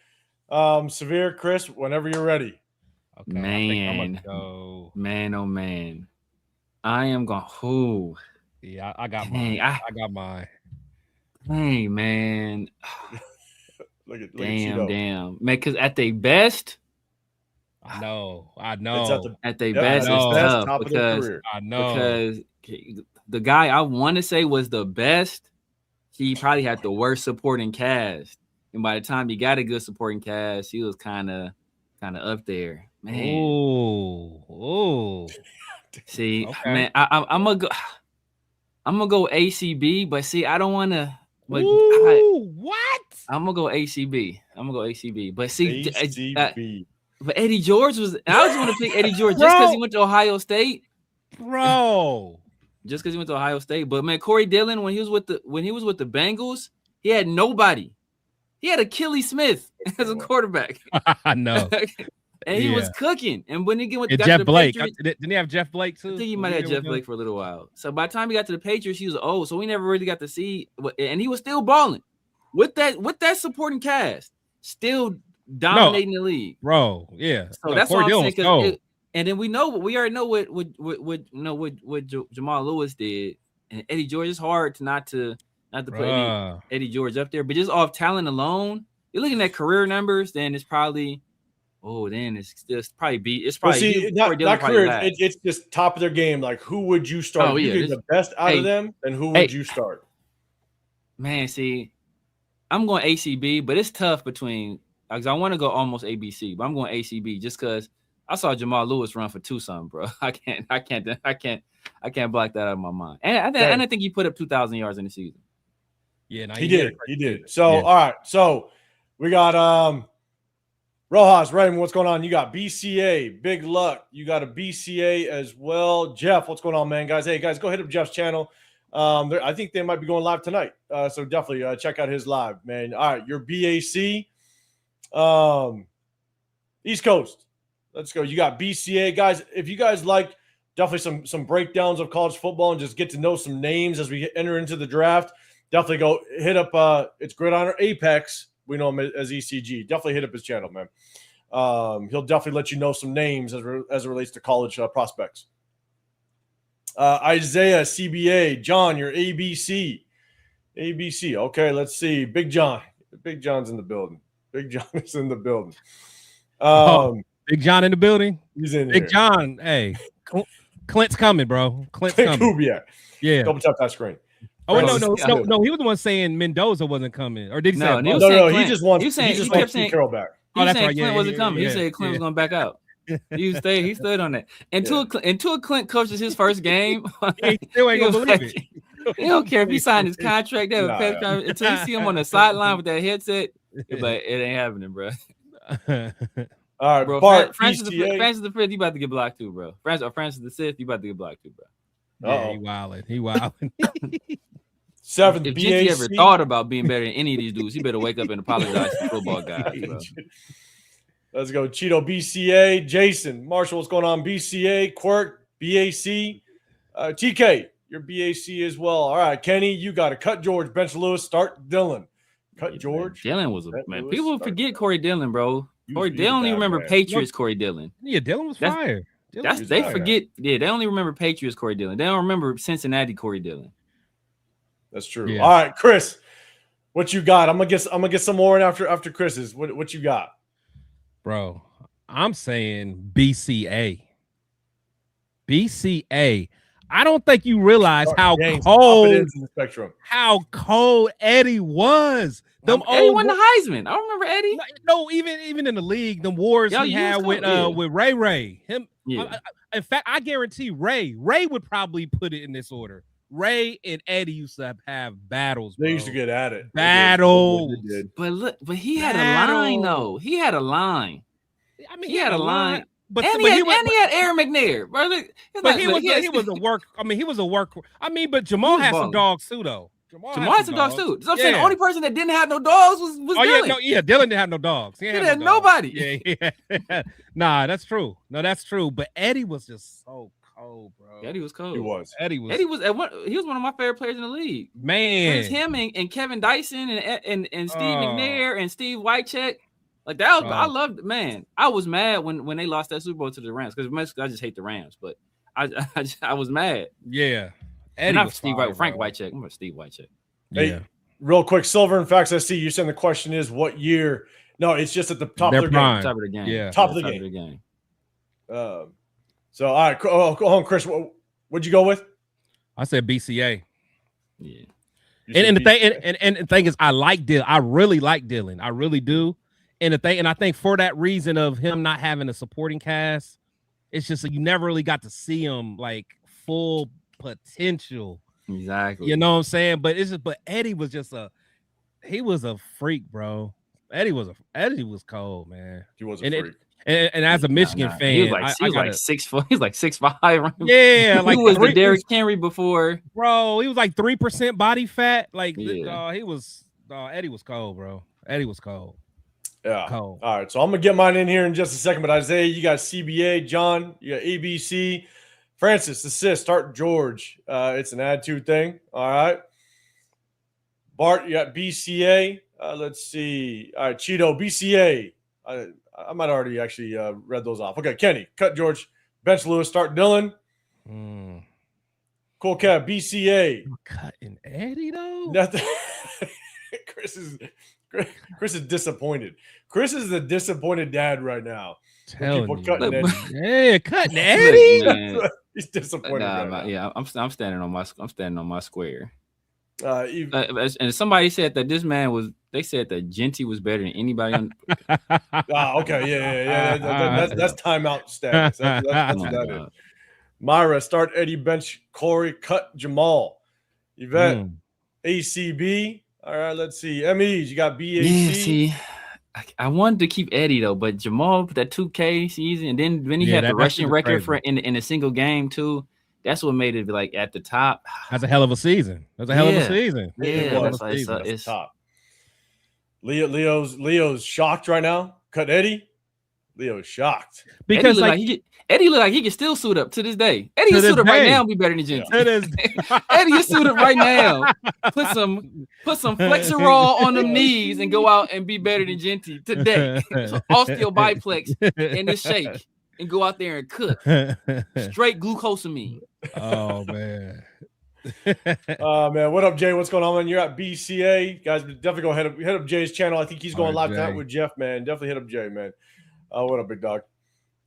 S1: Severe, Chris, whenever you're ready.
S2: Okay,
S3: man, oh man, I am going. Who?
S2: Yeah, I got mine. I got mine.
S3: Hey man, damn, man. Because at their best,
S2: I know.
S3: At their best, it's tough because
S2: I know
S3: because the guy I want to say was the best. He probably had the worst supporting cast, and by the time he got a good supporting cast, he was kind of up there, man.
S2: Oh.
S3: See, okay. Man, I'm gonna go ACB, but see, I don't want to.
S2: What?
S3: I'm gonna go ACB. But see,
S1: ACB.
S3: But Eddie George was. I was going to pick Eddie George just because he went to Ohio State,
S2: bro.
S3: Just because he went to Ohio State, but man, Corey Dillon when he was with the Bengals, he had nobody. He had Achilles Smith as a quarterback.
S2: I know.
S3: And he was cooking. And when he got
S2: Jeff
S3: to the
S2: Blake,
S3: Patriots,
S2: didn't he have Jeff Blake too?
S3: I think he might have Jeff Blake for a little while. So by the time he got to the Patriots, he was old. So we never really got to see. And he was still balling with that supporting cast, still dominating the league,
S2: bro. Yeah.
S3: So that's what I'm saying. And then we already know what Jamal Lewis did, and Eddie George. It's hard not to put Eddie George up there, but just off talent alone, you're looking at career numbers. Then it's probably. Oh, then it's probably
S1: not career. It's just top of their game. Like, who would you start?
S3: Oh, yeah,
S1: you get the best out of them, and who would you start?
S3: Man, see, I'm going ACB, but it's tough between because I want to go almost ABC, but I'm going ACB just because I saw Jamal Lewis run for Tucson, bro. I can't block that out of my mind. And I think he put up 2,000 yards in the season.
S1: Yeah, he did. So all right, so we got Rojas, Raymond, what's going on? You got BCA, Big Luck. You got a BCA as well. Jeff, what's going on, man, guys? Hey, guys, go hit up Jeff's channel. I think they might be going live tonight. So definitely check out his live, man. All right, your BAC, East Coast. Let's go. You got BCA, guys. If you guys like definitely some breakdowns of college football and just get to know some names as we enter into the draft, definitely go hit up. It's Gridiron Apex. We know him as ECG. Definitely hit up his channel, man. He'll definitely let you know some names as it relates to college prospects. Isaiah, CBA. John, your ABC. ABC. Okay, let's see. Big John. Big John's in the building. Big John is in the building.
S2: Big John in the building.
S1: He's in
S2: Big
S1: here.
S2: John. Hey, Clint's coming, bro. Clint's coming.
S1: Kubiak.
S2: Yeah.
S1: Double tap that screen.
S2: Oh no. He was the one saying Mendoza wasn't coming, or did he say?
S1: No. He just wants. He kept saying Carroll back.
S3: Oh, that's right. Clint wasn't coming. He said Clint was going to back out. He stood on that. Until Clint coaches his first game,
S2: he still ain't gonna believe it.
S3: He don't care if he signed his contract until you see him on the sideline with that headset. But it ain't happening, bro.
S1: All right,
S3: bro.
S1: Bart,
S3: Francis the Fifth, you about to get blocked too, bro. Francis the Sixth, you about to get blocked too, bro.
S2: Yeah, he wilding.
S1: 7th
S3: If
S1: BAC.
S3: Jinty ever thought about being better than any of these dudes, he better wake up and apologize to football guys, bro.
S1: Let's go. Cheeto BCA. Jason Marshall, what's going on? BCA. Quirk BAC. TK, your BAC as well. All right, Kenny, you got to cut George, bench Lewis, start Dylan. Cut George.
S3: Dillon was a man. People forget Corey Dillon, bro. They only remember Patriots Corey Dillon.
S2: Yeah, Dillon was fire.
S3: They forget. Yeah, they only remember Patriots Corey Dillon. They don't remember Cincinnati Corey Dillon.
S1: That's true.
S3: Yeah.
S1: All right, Chris, what you got? I'm gonna get some more in after Chris's. What you got?
S2: Bro, I'm saying BCA. BCA. I don't think you realize how cold Eddie was.
S3: Eddie won the Heisman. I remember Eddie.
S2: No, even in the league, the wars he had with Ray. Him.
S3: Yeah.
S2: In fact, I guarantee Ray would probably put it in this order. Ray and Eddie used to have battles. Bro.
S1: They used to get at it.
S2: Battles.
S3: But he had a line though. He had a line.
S2: I mean,
S3: he had a line.
S2: But
S3: he had Aaron McNair, bro.
S2: He was a work. I mean, he was a work. I mean, but Jamal had some dogs too, though.
S3: Jamal had some dogs too. So I'm saying the only person that didn't have no dogs was Dylan.
S2: Dylan didn't have no dogs. He
S3: had nobody.
S2: Yeah. Nah, that's true. No, that's true. But Eddie was just so cold, bro.
S3: Eddie was cold.
S1: He was.
S3: He was one of my favorite players in the league.
S2: Man,
S3: it was him and Kevin Dyson and Steve McNair and Steve Wycheck. Like that was, I loved it, man. I was mad when they lost that Super Bowl to the Rams because I just hate the Rams, but I was mad.
S2: Yeah.
S3: And not Steve Frank Wycheck. I'm Steve Wycheck.
S1: Hey, real quick, Silver and Facts. I see you saying the question is what year? No, it's just at the top of their game.
S3: Top of the game.
S2: Yeah.
S1: Top of the game. So all right, go on, Chris. What'd you go with?
S2: I said BCA.
S3: Yeah.
S2: And the thing is, I like Dylan. I really like Dylan. I really do. And I think for that reason of him not having a supporting cast, it's just you never really got to see him like full potential.
S3: Exactly.
S2: You know what I'm saying? But Eddie was just he was a freak, bro. Eddie was cold, man.
S1: He was a freak.
S2: And as a Michigan fan,
S3: he was like 6'4". He was like 6'5".
S2: Yeah, like
S3: he was the Derrick Henry before.
S2: Bro, he was like 3% body fat. Like Eddie was cold, bro. Eddie was cold.
S1: Yeah. Cold. All right. So I'm gonna get mine in here in just a second. But Isaiah, you got CBA, John, you got ABC, Francis, assist, start George. It's an add to thing. All right. Bart, you got BCA. Let's see. All right, Cheeto, BCA. I might already actually read those off. Okay, Kenny, cut George, bench Lewis, start Dylan. Cool cat, BCA.
S2: You're cutting Eddie though.
S1: Nothing. Chris is disappointed. Chris is the disappointed dad right now.
S2: Cutting
S1: Eddie.
S2: Yeah, cutting Eddie.
S1: He's disappointed.
S3: I'm standing on my square.
S1: And
S3: somebody said that this man they said that Jinty was better than anybody on.
S1: Okay, yeah. That's timeout status. That's what that is. Myra, start Eddie, bench Corey, cut Jamal. Yvette, ACB. All right, let's see. MEs, you got BAC.
S3: Yeah, see, I wanted to keep Eddie though, but Jamal that 2K season, and then he had the rushing record for in a single game too. That's what made it like at the top.
S2: That's a hell of a season. That's a hell of a season.
S3: Yeah,
S1: that's top. Leo's shocked right now. Cut Eddie. Leo's shocked
S3: because Eddie look like he can still suit up to this day. Eddie can suit up right now and be better than Jinty. Eddie can suit up right now. Put some Flexerol on them knees and go out and be better than Jinty today. So osteo biplex in this shake and go out there and cook straight glucosamine.
S2: Oh man.
S1: Man, what up, Jay? What's going on, man? You're at BCA, guys. Definitely go hit up Jay's channel. I think he's going live tonight with Jeff, man. Definitely hit up Jay, man. What up, big dog?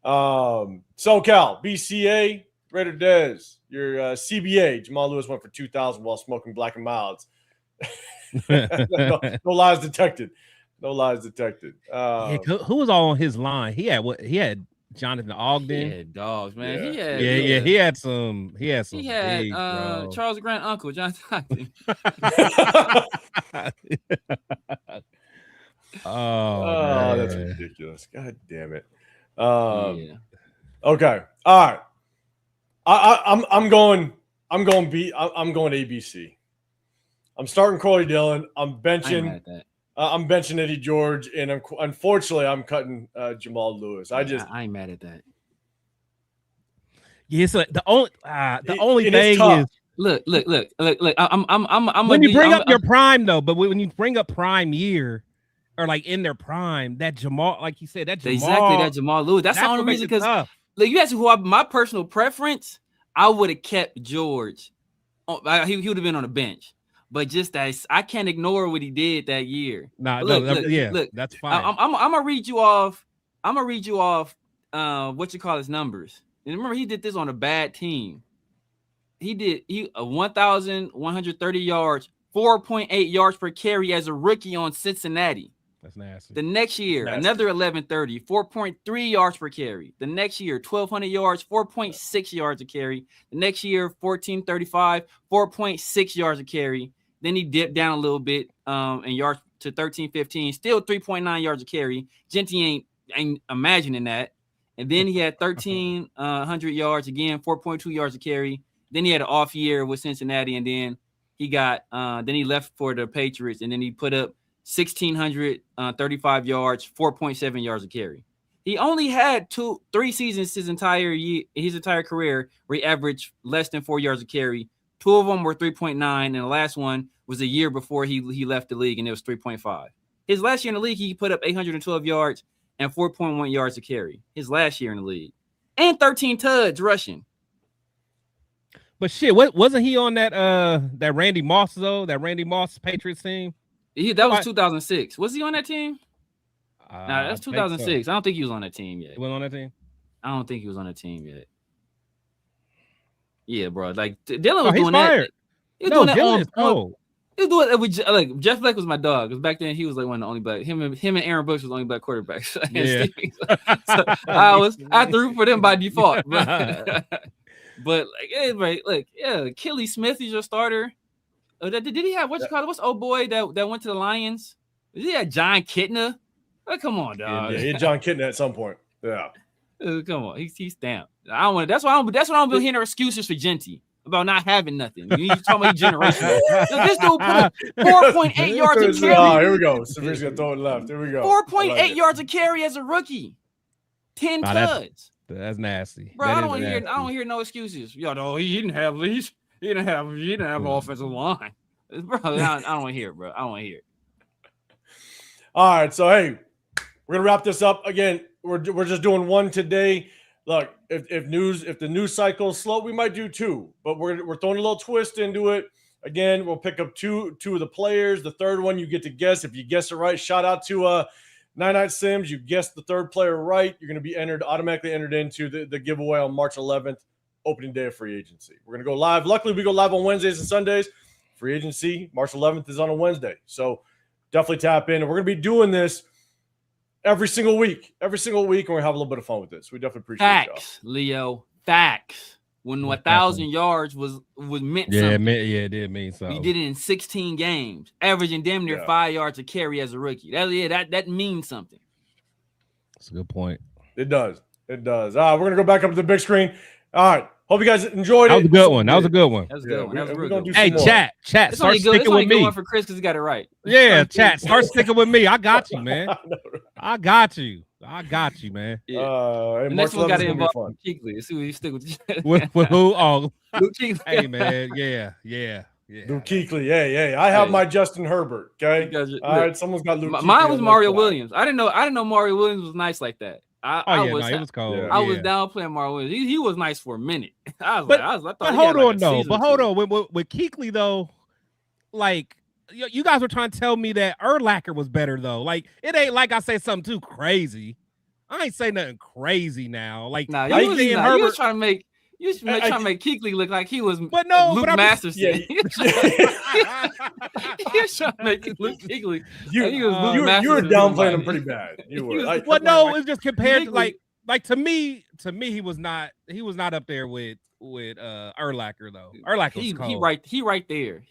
S1: SoCal, BCA, Raider Dez. Your CBA, Jamal Lewis went for 2,000 while smoking Black and Milds. no lies detected. No lies detected.
S2: Who was all on his line? He had Jonathan Ogden.
S3: He had dogs, man.
S2: Yeah. He had some. He had
S3: Charles Grant uncle, Jonathan Ogden.
S1: Oh, that's ridiculous. God damn it. Okay. All right. I'm going ABC. I'm starting Corey Dillon. I'm benching Eddie George, and unfortunately I'm cutting Jamal Lewis. I
S3: ain't mad at that.
S2: Yeah, so the only thing is
S3: look. I'm
S2: when you bring up your prime though, but when you bring up prime year or like in their prime, that Jamal, like you said, that
S3: Jamal Lewis. That's the only reason, because like you asked who my personal preference, I would have kept George. He would have been on the bench. But just that I can't ignore what he did that year.
S2: Look, that's fine.
S3: I'm gonna read you off. What you call his numbers. And remember, he did this on a bad team. He 1,130 yards, 4.8 yards per carry as a rookie on Cincinnati.
S2: That's nasty.
S3: The next year, another 1,130, 4.3 yards per carry. The next year, 1,200 yards, 4.6 yards a carry. The next year, 1,435, 4.6 yards a carry. Then he dipped down a little bit in yards to 1,315, still 3.9 yards a carry. Genty ain't imagining that. And then he had 1,300 yards again, 4.2 yards a carry. Then he had an off year with Cincinnati, and then he got then he left for the Patriots, and then he put up 1,635 yards, 4.7 yards a carry. He only had 3 seasons his entire career where he averaged less than 4 yards a carry. 2 of them were 3.9, and the last one was a year before he left the league, and it was 3.5. His last year in the league, he put up 812 yards and 4.1 yards a carry. His last year in the league, and 13 tuds rushing.
S2: But shit, what wasn't he on that Randy Moss though? That Randy Moss Patriots team?
S3: That was 2006. Was he on that team? Nah, that's 2006. So. I don't think he was on that team yet.
S2: He wasn't on that team?
S3: I don't think he was on that team yet. Yeah, bro. Like Dylan was doing
S2: fired.
S3: that. He was doing that
S2: Dylan is cold.
S3: He was doing it with, like, Jeff Black was my dog. Because back then he was like one of the only black. Him and Aaron Brooks was the only black quarterbacks.
S2: Yeah.
S3: So I had to root for them by default. But like, anyway, look, yeah, Kelly Smith is your starter. Did he have what's old boy that went to the Lions? Did he have John Kitna? Oh, come on, dog.
S1: Yeah, he had John Kitna at some point. Yeah.
S3: Come on, he's stamped. I don't want. That's why I don't be hearing excuses for Genty about not having nothing. You talking about generational. This dude put up 4.8 yards a carry.
S1: Oh, here we go. Samir's gonna throw it left. Here we go.
S3: 4.8 yards a carry as a rookie. 10 tuds.
S2: That's nasty.
S3: Bro, I don't hear no excuses. Yo, no, he didn't have leash. He didn't have offensive line. Bro, I don't want to hear it, bro. I don't want to hear it.
S1: All right, so hey, we're gonna wrap this up again. We're just doing one today. Look, if the news cycle is slow, we might do 2, but we're throwing a little twist into it. Again, we'll pick up two of the players. The third one you get to guess. If you guess it right, shout out to 99 Sims. You guessed the third player right. You're going to be automatically entered into the giveaway on March 11th, opening day of free agency. We're going to go live. Luckily, we go live on Wednesdays and Sundays. Free agency, March 11th is on a Wednesday. So definitely tap in. And we're going to be doing this every single week, and we're going to have a little bit of fun with this. We definitely appreciate it.
S3: Facts, Leo. Facts. When 1,000 yards was meant something.
S2: It did mean something.
S3: He did it in 16 games, averaging damn near 5 yards a carry as a rookie. That means something.
S2: That's a good point.
S1: It does. We're going to go back up to the big screen. All right. Hope you guys enjoyed it.
S2: That was a good one. That was a good one. Hey, chat, start sticking with me.
S3: For Chris because he got it right.
S2: Yeah, chat, start sticking with me. I got you, man. I got you, man.
S3: The next one got to involve Kuechly. Let's see what you stick with.
S2: With who? Oh,
S3: Luke Kuechly.
S2: Hey, man. Yeah.
S1: Luke Kuechly. Yeah. I have my Justin Herbert. Okay. All right. Someone's got Luke.
S3: Mine was Mario Williams. I didn't know Mario Williams was nice like that.
S2: it was cold.
S1: Yeah.
S3: I was down playing Marlon Williams. He was nice for a minute. I thought
S2: but hold on with Kuechly though, like you guys were trying to tell me that Urlacher was better though. Like it ain't like I say something too crazy. I ain't say nothing crazy now. Like
S3: you was trying to make trying to make Kuechly look like he was Luke Masterson. He was trying to make Luke Kuechly. You
S1: were downplaying him pretty bad. You were.
S2: It's just compared to like to me he was not up there with Urlacher though. Urlacher was cold.
S3: He right there.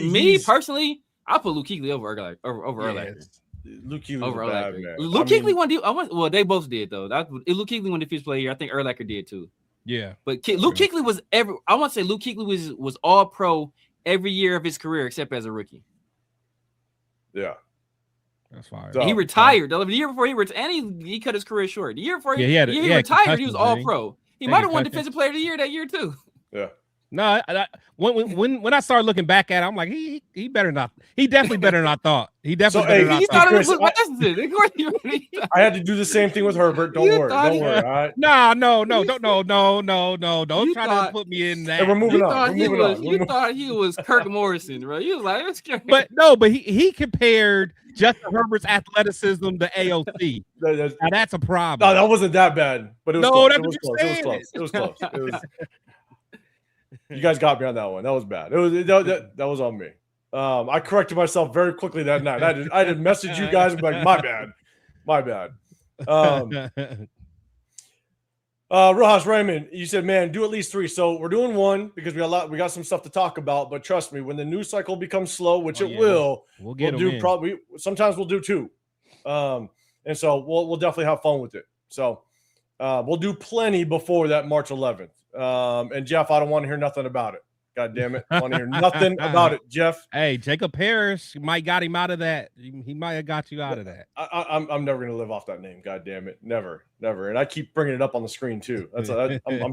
S3: Me personally, I put Luke Kuechly over Urlacher. Urlacher.
S1: Luke Kuechly was bad, man.
S3: Luke Kuechly won. They both did though. Luke Kuechly won Defensive Player of the Year. I think Urlacher did too.
S2: Yeah,
S3: but Luke Kuechly was I want to say Luke Kuechly was all pro every year of his career except as a rookie.
S1: Yeah,
S2: that's fine.
S3: He retired the year before he retired, and he cut his career short. The year before he retired, he was all pro. He might have won Defensive Player of the Year that year too.
S1: Yeah.
S2: No, when I started looking back at it, I'm like, he better not. He definitely better than I thought. He definitely better not.
S1: Chris, I had to do the same thing with Herbert. Don't worry. All right.
S2: No. Don't try to put me in that.
S1: And we're moving on.
S3: You thought he was Kirk Morrison, right? You was like, that's crazy.
S2: But he compared Justin Herbert's athleticism to AOC. Now that's a problem.
S1: No, that wasn't that bad. But it was close. It was close. You guys got me on that one. That was bad. That was on me. I corrected myself very quickly that night. I did message you guys and be like, my bad. Rojas Raymond, you said, man, do at least 3. So we're doing 1 because we got some stuff to talk about. But trust me, when the news cycle becomes slow, which will, we'll do probably. Sometimes we'll do 2, and so we'll definitely have fun with it. So we'll do plenty before that March 11th. And Jeff, I don't want to hear nothing about it. God damn it. I want to hear nothing about it, Jeff.
S2: Hey, Jacob Parrish might got him out of that. He might have got you out of that.
S1: I'm never going to live off that name. God damn it. Never. And I keep bringing it up on the screen too. I'm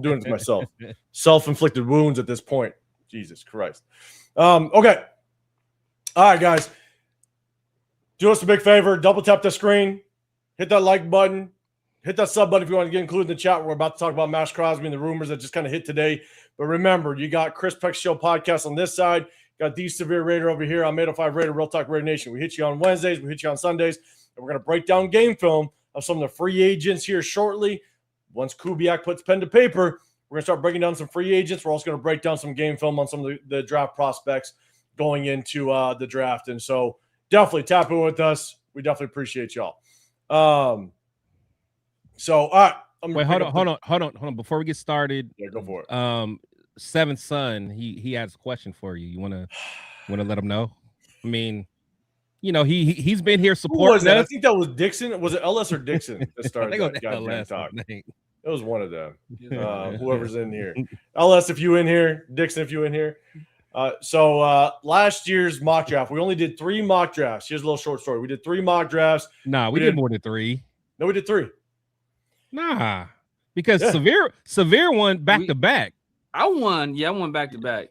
S1: doing it to myself. Self-inflicted wounds at this point. Jesus Christ. Okay. All right, guys. Do us a big favor. Double tap the screen. Hit that like button. Hit that sub button if you want to get included in the chat. We're about to talk about Maxx Crosby and the rumors that just kind of hit today. But remember, you got Chris Peck's Show podcast on this side. Got the Severe Raider over here. I'm 805 Raider, Real Talk Raider Nation. We hit you on Wednesdays. We hit you on Sundays. And we're going to break down game film of some of the free agents here shortly. Once Kubiak puts pen to paper, we're going to start breaking down some free agents. We're also going to break down some game film on some of the draft prospects going into the draft. And so definitely tap in with us. We definitely appreciate y'all. So, all right.
S2: Hold on. Before we get started,
S1: go for it.
S2: Seventh Son, he has a question for you. You wanna let him know? I mean, he's been here supporting us.
S1: I think that was Dixon. Was it LS or Dixon that started that goddamn talk? It was one of them. Whoever's in here. LS, if you in here. Dixon, if you in here. So last year's mock draft, we only did 3 mock drafts. Here's a little short story. We did 3 mock drafts.
S2: Nah, we did more than 3.
S1: No, we did 3.
S2: Nah, because Severe won back to back.
S3: I won back to back.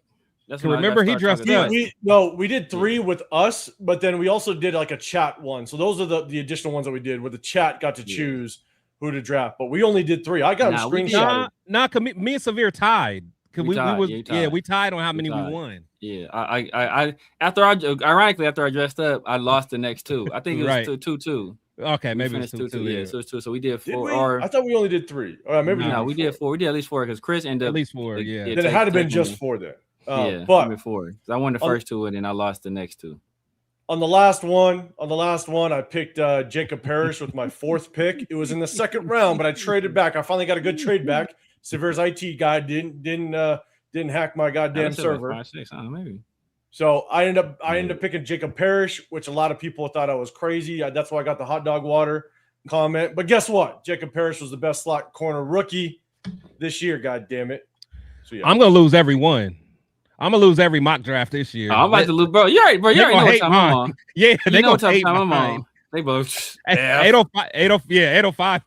S3: That's when
S2: remember he dressed up.
S1: We did 3 with us, but then we also did like a chat one. So those are the additional ones that we did where the chat got to choose who to draft. But we only did 3. I got them screenshotted.
S2: Me and Severe tied. We tied on how many we won.
S3: Yeah, I ironically after I dressed up, I lost the next 2. I think it was 2-2.
S2: Okay, maybe it's 2-2.
S3: Yeah, so it's 2. So we did 4.
S1: I thought we only did 3.
S3: We did 4. We did at least 4 because Chris ended up
S2: at least 4. Yeah,
S1: then it had to been just 4 then.
S3: But 4. I won the first 2 and then I lost the next 2.
S1: On the last one, I picked Jacob Parrish with my 4th pick. It was in the 2nd round, but I traded back. I finally got a good trade back. Severe's IT guy didn't hack my goddamn server.
S3: Like 5-6, maybe.
S1: So I ended up picking Jacob Parrish, which a lot of people thought I was crazy. That's why I got the hot dog water comment. But guess what? Jacob Parrish was the best slot corner rookie this year. God damn it! So yeah.
S2: I'm gonna lose every one. I'm gonna lose every mock draft this year.
S3: I'm about to lose, bro. You're right, bro. You already know what time I'm on.
S2: Yeah, they know what time
S3: I'm on. They both
S2: 805.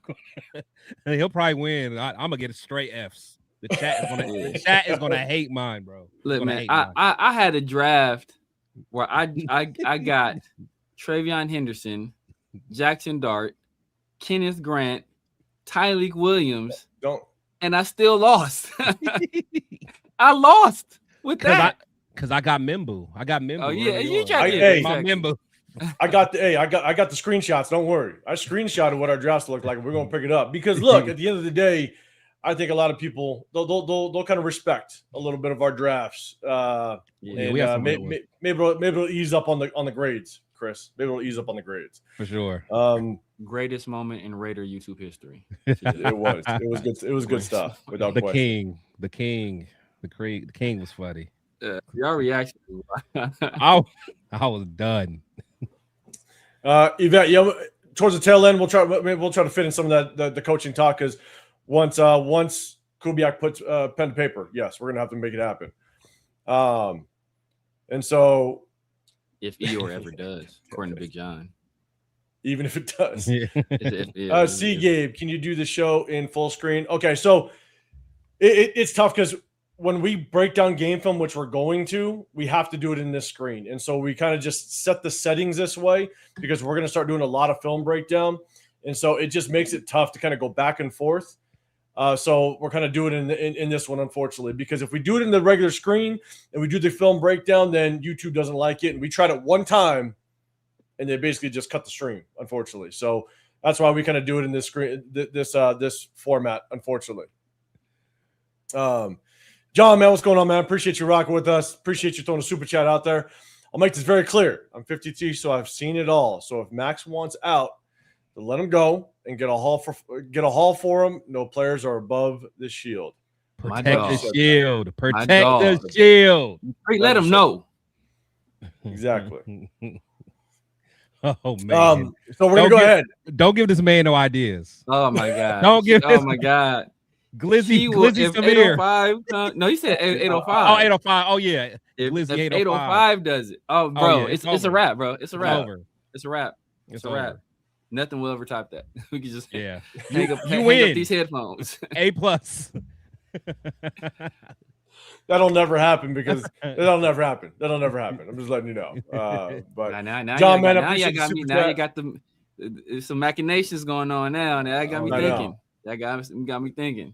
S2: He'll probably win. I'm gonna get straight Fs. The chat is gonna hate mine, bro.
S3: Look, man, I had a draft where I got Travion Henderson, Jackson Dart, Kenneth Grant, Tyreek Williams,
S1: Don't.
S3: and I still lost. I lost with that.
S2: Because I got Mimbu. I got Mimbu.
S3: Oh yeah,
S2: early
S3: you
S2: on.
S3: tried to
S1: Hey,
S2: my Mimbu.
S1: I got the screenshots. Don't worry. I screenshotted what our drafts look like. We're gonna pick it up because look, at the end of the day, I think a lot of people they'll kind of respect a little bit of our drafts. And
S2: we have some
S1: maybe it'll ease up on the grades, Chris. Maybe it'll ease up on the grades
S2: for sure.
S3: Greatest moment in Raider YouTube history.
S1: It was good. It was good stuff. Without question.
S2: The king was funny.
S3: Your reaction.
S2: I was done.
S1: Yvette, yeah, towards the tail end, we'll try to fit in some of the coaching talk because once Kubiak puts pen to paper, yes, we're gonna have to make it happen. And so
S3: if Eeyore ever does, according to Big John.
S1: Even if it does.
S3: See,
S1: Gabe, can you do the show in full screen? Okay, so it's tough because when we break down game film, which we're going to, we have to do it in this screen. And so we kind of just set the settings this way because we're going to start doing a lot of film breakdown. And so it just makes it tough to kind of go back and forth. So we're kind of doing it in this one, unfortunately, because if we do it in the regular screen and we do the film breakdown, then YouTube doesn't like it. And we tried it one time and they basically just cut the stream, unfortunately. So that's why we kind of do it in this screen, this format, unfortunately. John, man, what's going on, man? Appreciate you rocking with us. Appreciate you throwing a super chat out there. I'll make this very clear. I'm 52, so I've seen it all. So if Max wants out, to let him go and get a haul for him. No players are above the shield.
S2: Protect the shield. Protect the shield.
S3: Let him know.
S1: Exactly.
S2: Oh man.
S1: So we're gonna go ahead.
S2: Don't give this man no ideas.
S3: Oh my god.
S2: Don't give.
S3: Oh my god.
S2: Glizzy
S3: Samir. 805, no, you said 805.
S2: Oh, 805. Oh yeah.
S3: If 805 does it. Oh, bro, it's a wrap, bro. It's a wrap. It's a wrap. It's a wrap. Nothing will ever top that. We can just
S2: hang up
S3: these headphones.
S2: A+.
S3: That'll
S1: never happen because that'll never happen. I'm just letting you know. But
S3: now
S1: John, man,
S3: now you got me. Now you got some machinations going on now. Now that got me thinking. That got me thinking.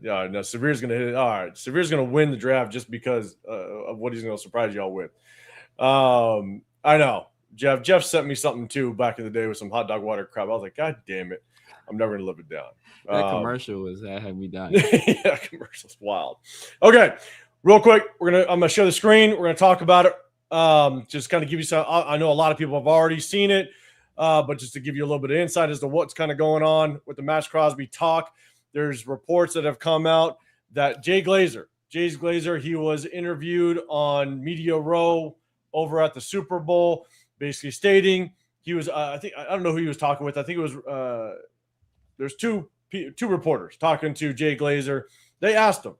S1: Yeah, no, Severe's gonna hit it. All right, Severe's gonna win the draft just because of what he's gonna surprise y'all with. I know. Jeff sent me something too back in the day with some hot dog water crap. I was like, God damn it, I'm never gonna live it down.
S3: That commercial had me dying.
S1: Yeah, commercial's wild. Okay, real quick, I'm gonna show the screen. We're gonna talk about it. Just kind of give you some. I know a lot of people have already seen it, but just to give you a little bit of insight as to what's kind of going on with the Maxx Crosby talk. There's reports that have come out that Jay Glazer, he was interviewed on Media Row over at the Super Bowl, basically stating he was. I don't know who he was talking with. I think it was. There's two reporters talking to Jay Glazer. They asked him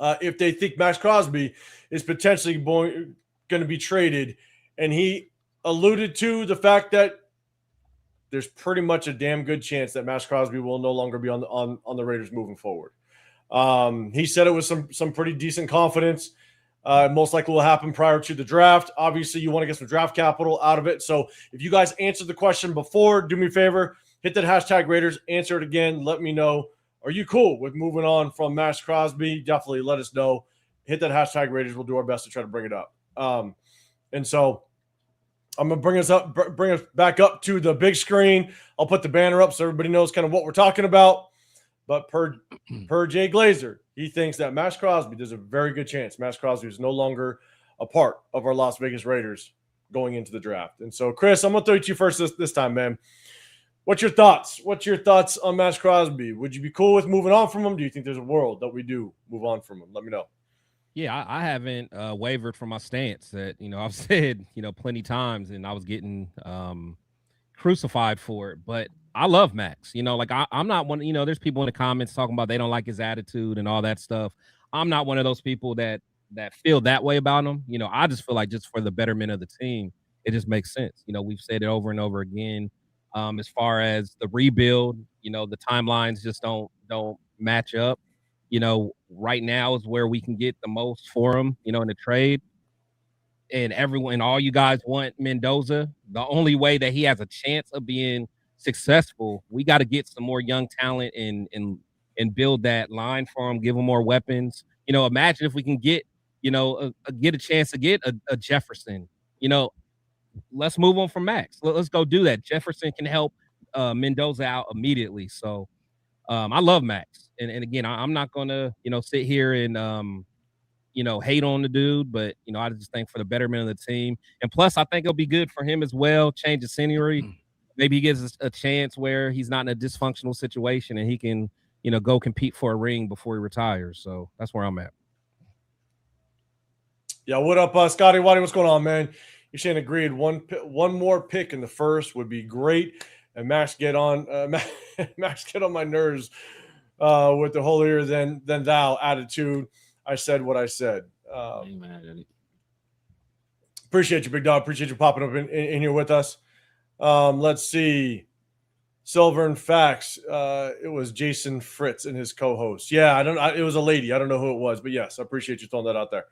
S1: if they think Maxx Crosby is potentially going to be traded, and he alluded to the fact that there's pretty much a damn good chance that Maxx Crosby will no longer be on the Raiders moving forward. He said it with some pretty decent confidence. Most likely will happen prior to the draft. Obviously, you want to get some draft capital out of it. So if you guys answered the question before, do me a favor, hit that hashtag Raiders, answer it again. Let me know. Are you cool with moving on from Maxx Crosby? Definitely let us know. Hit that hashtag Raiders. We'll do our best to try to bring it up. And so I'm going to bring us back up to the big screen. I'll put the banner up so everybody knows kind of what we're talking about. But per Jay Glazer, he thinks that Maxx Crosby, there's a very good chance Maxx Crosby is no longer a part of our Las Vegas Raiders going into the draft. And so, Chris, I'm going to throw it to you first this time, man. What's your thoughts? What's your thoughts on Maxx Crosby? Would you be cool with moving on from him? Do you think there's a world that we do move on from him? Let me know.
S2: Yeah, I haven't wavered from my stance that, I've said, plenty times, and I was getting crucified for it. But I love Max. I'm not one, there's people in the comments talking about they don't like his attitude and all that stuff. I'm not one of those people that feel that way about him. I just feel like just for the betterment of the team, it just makes sense. We've said it over and over again. As far as the rebuild, the timelines just don't match up. Right now is where we can get the most for him, in the trade. And all you guys want Mendoza. The only way that he has a chance of being successful, we got to get some more young talent and build that line for them, give them more weapons. You know, imagine if we can get, you know, get a chance to get a Jefferson. You know, let's move on from Maxx. Let's go do that. Jefferson can help Mendoza out immediately. So I love Maxx. And again, I'm not going to, you know, sit here and, you know, hate on the dude, but, you know, I just think for the betterment of the team. And plus, I think it'll be good for him as well. Change the scenery. Maybe he gets a chance where he's not in a dysfunctional situation and he can, you know, go compete for a ring before he retires. So that's where I'm at.
S1: Yeah, what up, Scotty Waddy? What's going on, man? You're saying agreed. One more pick in the first would be great, and Maxx get on Maxx get on my nerves with the holier than thou attitude. I said what I said. Appreciate you, big dog. Appreciate you popping up in here with us. Let's see. Silver and Facts. It was Jason Fritz and his co-host. Yeah, it was a lady. I don't know who it was, but yes, I appreciate you throwing that out there.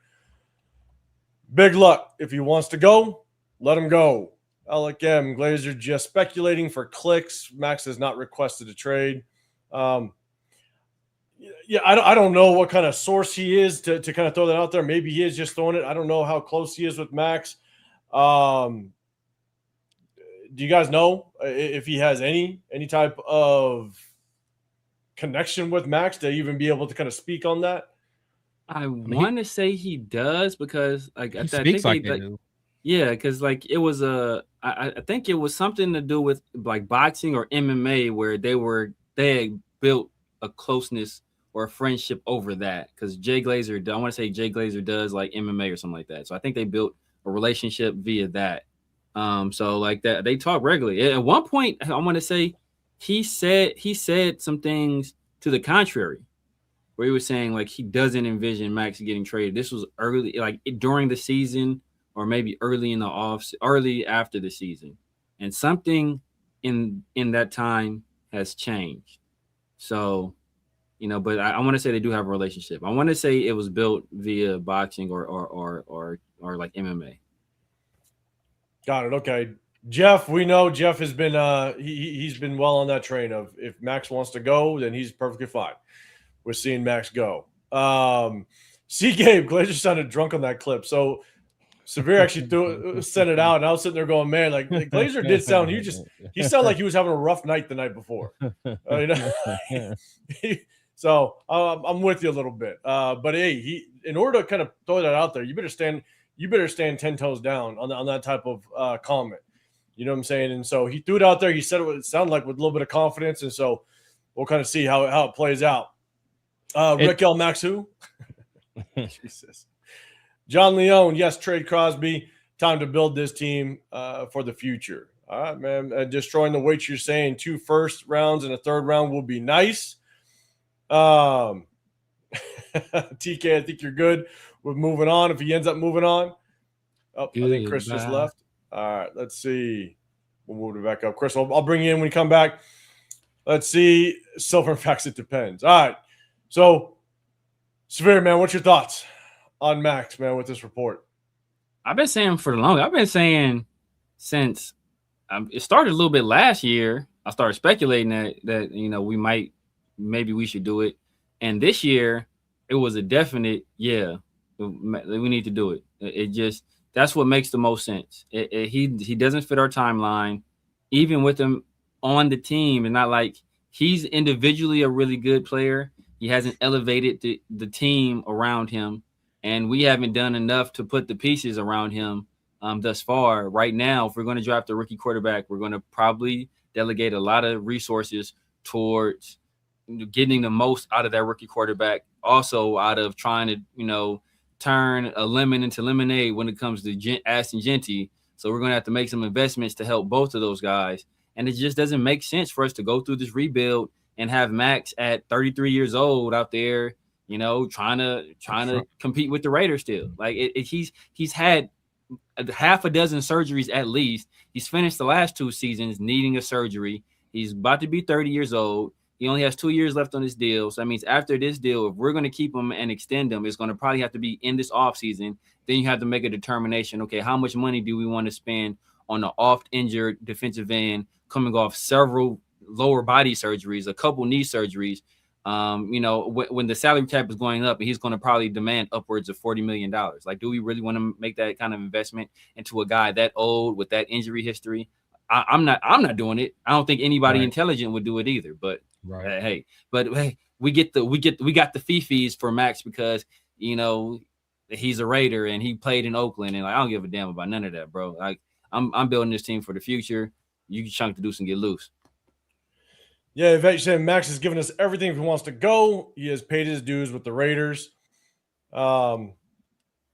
S1: Big luck. If he wants to go, let him go. Alec M. Glazer just speculating for clicks. Maxx has not requested a trade. Yeah, I don't know what kind of source he is to kind of throw that out there. Maybe he is just throwing it. I don't know how close he is with Maxx. Do you guys know if he has any type of connection with Maxx to even be able to kind of speak on that?
S3: I want to say he does because like
S2: he speaks like they do.
S3: Yeah, because like it was I think it was something to do with like boxing or MMA where they had built a closeness or a friendship over that. Because I want to say Jay Glazer does like MMA or something like that. So I think they built a relationship via that. So like that they talk regularly. At one point, I want to say he said some things to the contrary, where he was saying like he doesn't envision Maxx getting traded. This was early, like during the season, or maybe early after the season, and something in that time has changed. So, you know, but I want to say they do have a relationship. I want to say it was built via boxing or like MMA.
S1: Got it. Okay, Jeff. We know Jeff has been he's been well on that train of if Maxx wants to go, then he's perfectly fine. We're seeing Maxx go. See, Gabe, Glazer sounded drunk on that clip. So Severe actually sent it out, and I was sitting there going, man, like Glazer did sound. He sounded like he was having a rough night the night before. You know? So I'm with you a little bit. But hey, in order to kind of throw that out there, you better stand 10 toes down on that type of comment. You know what I'm saying? And so he threw it out there. He said it sounded like with a little bit of confidence, and so we'll kind of see how it plays out. Raquel Max who? Jesus. John Leone, yes, trade Crosby. Time to build this team for the future. All right, man. Destroying the weight you're saying 2 first rounds and a third round will be nice. TK, I think you're good with moving on. If he ends up moving on. Oh, I think Chris just left. All right, let's see. We'll move it back up. Chris, I'll bring you in when you come back. Let's see. Silver and Facts, it depends. All right. So, Severe, man, what's your thoughts on Maxx, man, with this report?
S3: I've been saying for the longest. I've been saying since it started a little bit last year. I started speculating that you know maybe we should do it, and this year it was a definite we need to do it. It just that's what makes the most sense. He doesn't fit our timeline, even with him on the team. And not like he's individually a really good player. He hasn't elevated the team around him, and we haven't done enough to put the pieces around him thus far. Right now, if we're going to draft a rookie quarterback, we're going to probably delegate a lot of resources towards getting the most out of that rookie quarterback. Also, out of trying to, you know, turn a lemon into lemonade when it comes to Aston Genty. So we're going to have to make some investments to help both of those guys. And it just doesn't make sense for us to go through this rebuild and have Maxx at 33 years old out there, you know, trying to compete with the Raiders still. Like he's had half a dozen surgeries at least. He's finished the last 2 seasons needing a surgery. He's about to be 30 years old. He only has 2 years left on his deal. So that means after this deal, if we're going to keep him and extend him, it's going to probably have to be in this offseason. Then you have to make a determination, okay, how much money do we want to spend on an oft injured defensive end, coming off several lower body surgeries, a couple knee surgeries. You know, when the salary cap is going up, and he's going to probably demand upwards of $40 million. Like, do we really want to make that kind of investment into a guy that old with that injury history? I'm not doing it. I don't think anybody intelligent would do it either. But hey, we got the fee-fees for Maxx because, you know, he's a Raider and he played in Oakland, and like, I don't give a damn about none of that, bro. Like, I'm building this team for the future. You can chunk the deuce and get loose.
S1: Yeah, Yvette, you said Maxx has given us everything if he wants to go. He has paid his dues with the Raiders. LS,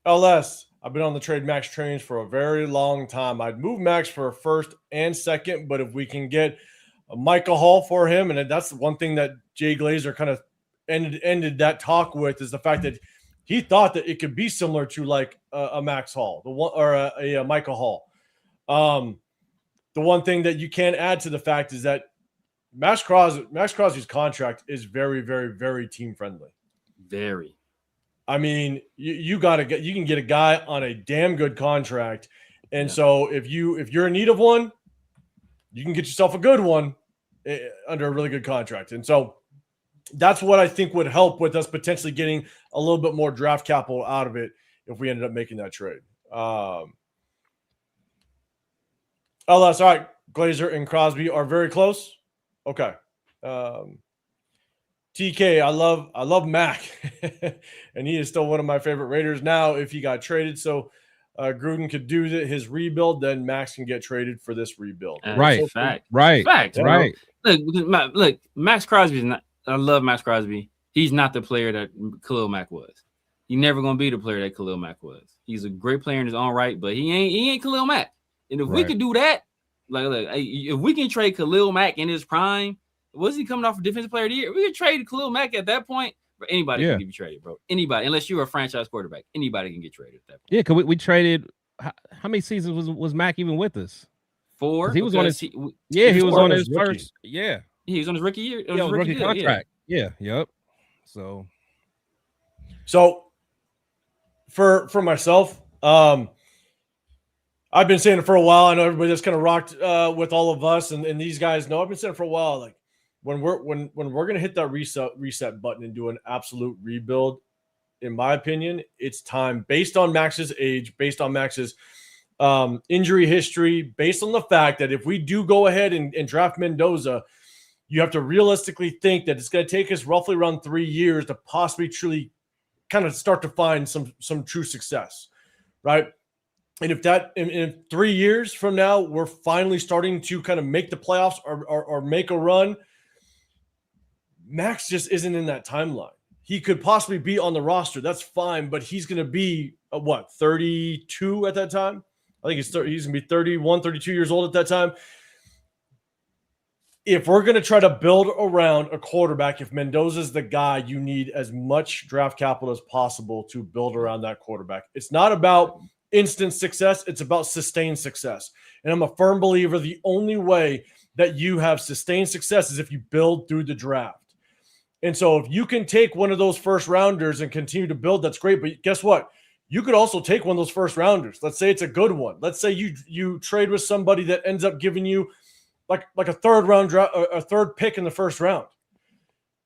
S1: I've been on the trade Maxx trains for a very long time. I'd move Maxx for a first and second, but if we can get a Micah Hall for him, and that's one thing that Jay Glazer kind of ended that talk with, is the fact that he thought that it could be similar to like a Maxx Hall, the one, or a Micah Hall. The one thing that you can add to the fact is that Maxx Crosby's contract is very, very, very team friendly.
S3: Very.
S1: I mean, you can get a guy on a damn good contract, and so if you're in need of one, you can get yourself a good one under a really good contract. And so that's what I think would help with us potentially getting a little bit more draft capital out of it if we ended up making that trade. LS, all right, Glazer and Crosby are very close. Okay. TK, I love Mac, and he is still one of my favorite Raiders now. If he got traded, so Gruden could do his rebuild, then Maxx can get traded for this rebuild.
S2: Right.
S3: Fact.
S2: Yeah.
S3: Right. Look, Maxx Crosby is not. I love Maxx Crosby. He's not the player that Khalil Mack was. He's never gonna be the player that Khalil Mack was. He's a great player in his own right, but he ain't Khalil Mack. And if we could do that, if we can trade Khalil Mack in his prime, was he coming off a defensive player of the year? We could trade Khalil Mack at that point. But anybody can be traded, bro. Anybody, unless you're a franchise quarterback, anybody can get traded at that point.
S2: Yeah, because we traded. How many seasons was Mack even with us?
S3: 4.
S2: He was on his. He was on his first. Yeah,
S3: he was on his rookie year.
S2: It was rookie contract. Yeah. Yep. So
S1: for myself, I've been saying it for a while. I know everybody that's kind of rocked with all of us, and these guys know I've been saying it for a while. Like when we're gonna hit that reset button and do an absolute rebuild, in my opinion, it's time, based on Max's age, based on Max's injury history, based on the fact that if we do go ahead and draft Mendoza, you have to realistically think that it's going to take us roughly around 3 years to possibly truly kind of start to find some true success, right? And if that in 3 years from now, we're finally starting to kind of make the playoffs or make a run, Maxx just isn't in that timeline. He could possibly be on the roster. That's fine, but he's going to be 32 at that time? I think he's going to be 31, 32 years old at that time. If we're going to try to build around a quarterback, if Mendoza's the guy, you need as much draft capital as possible to build around that quarterback. It's not about instant success. It's about sustained success. And I'm a firm believer the only way that you have sustained success is if you build through the draft. And so if you can take one of those first rounders and continue to build, that's great. But guess what? You could also take one of those first rounders. Let's say it's a good one. Let's say you trade with somebody that ends up giving you like a third round draft, a third pick in the first round.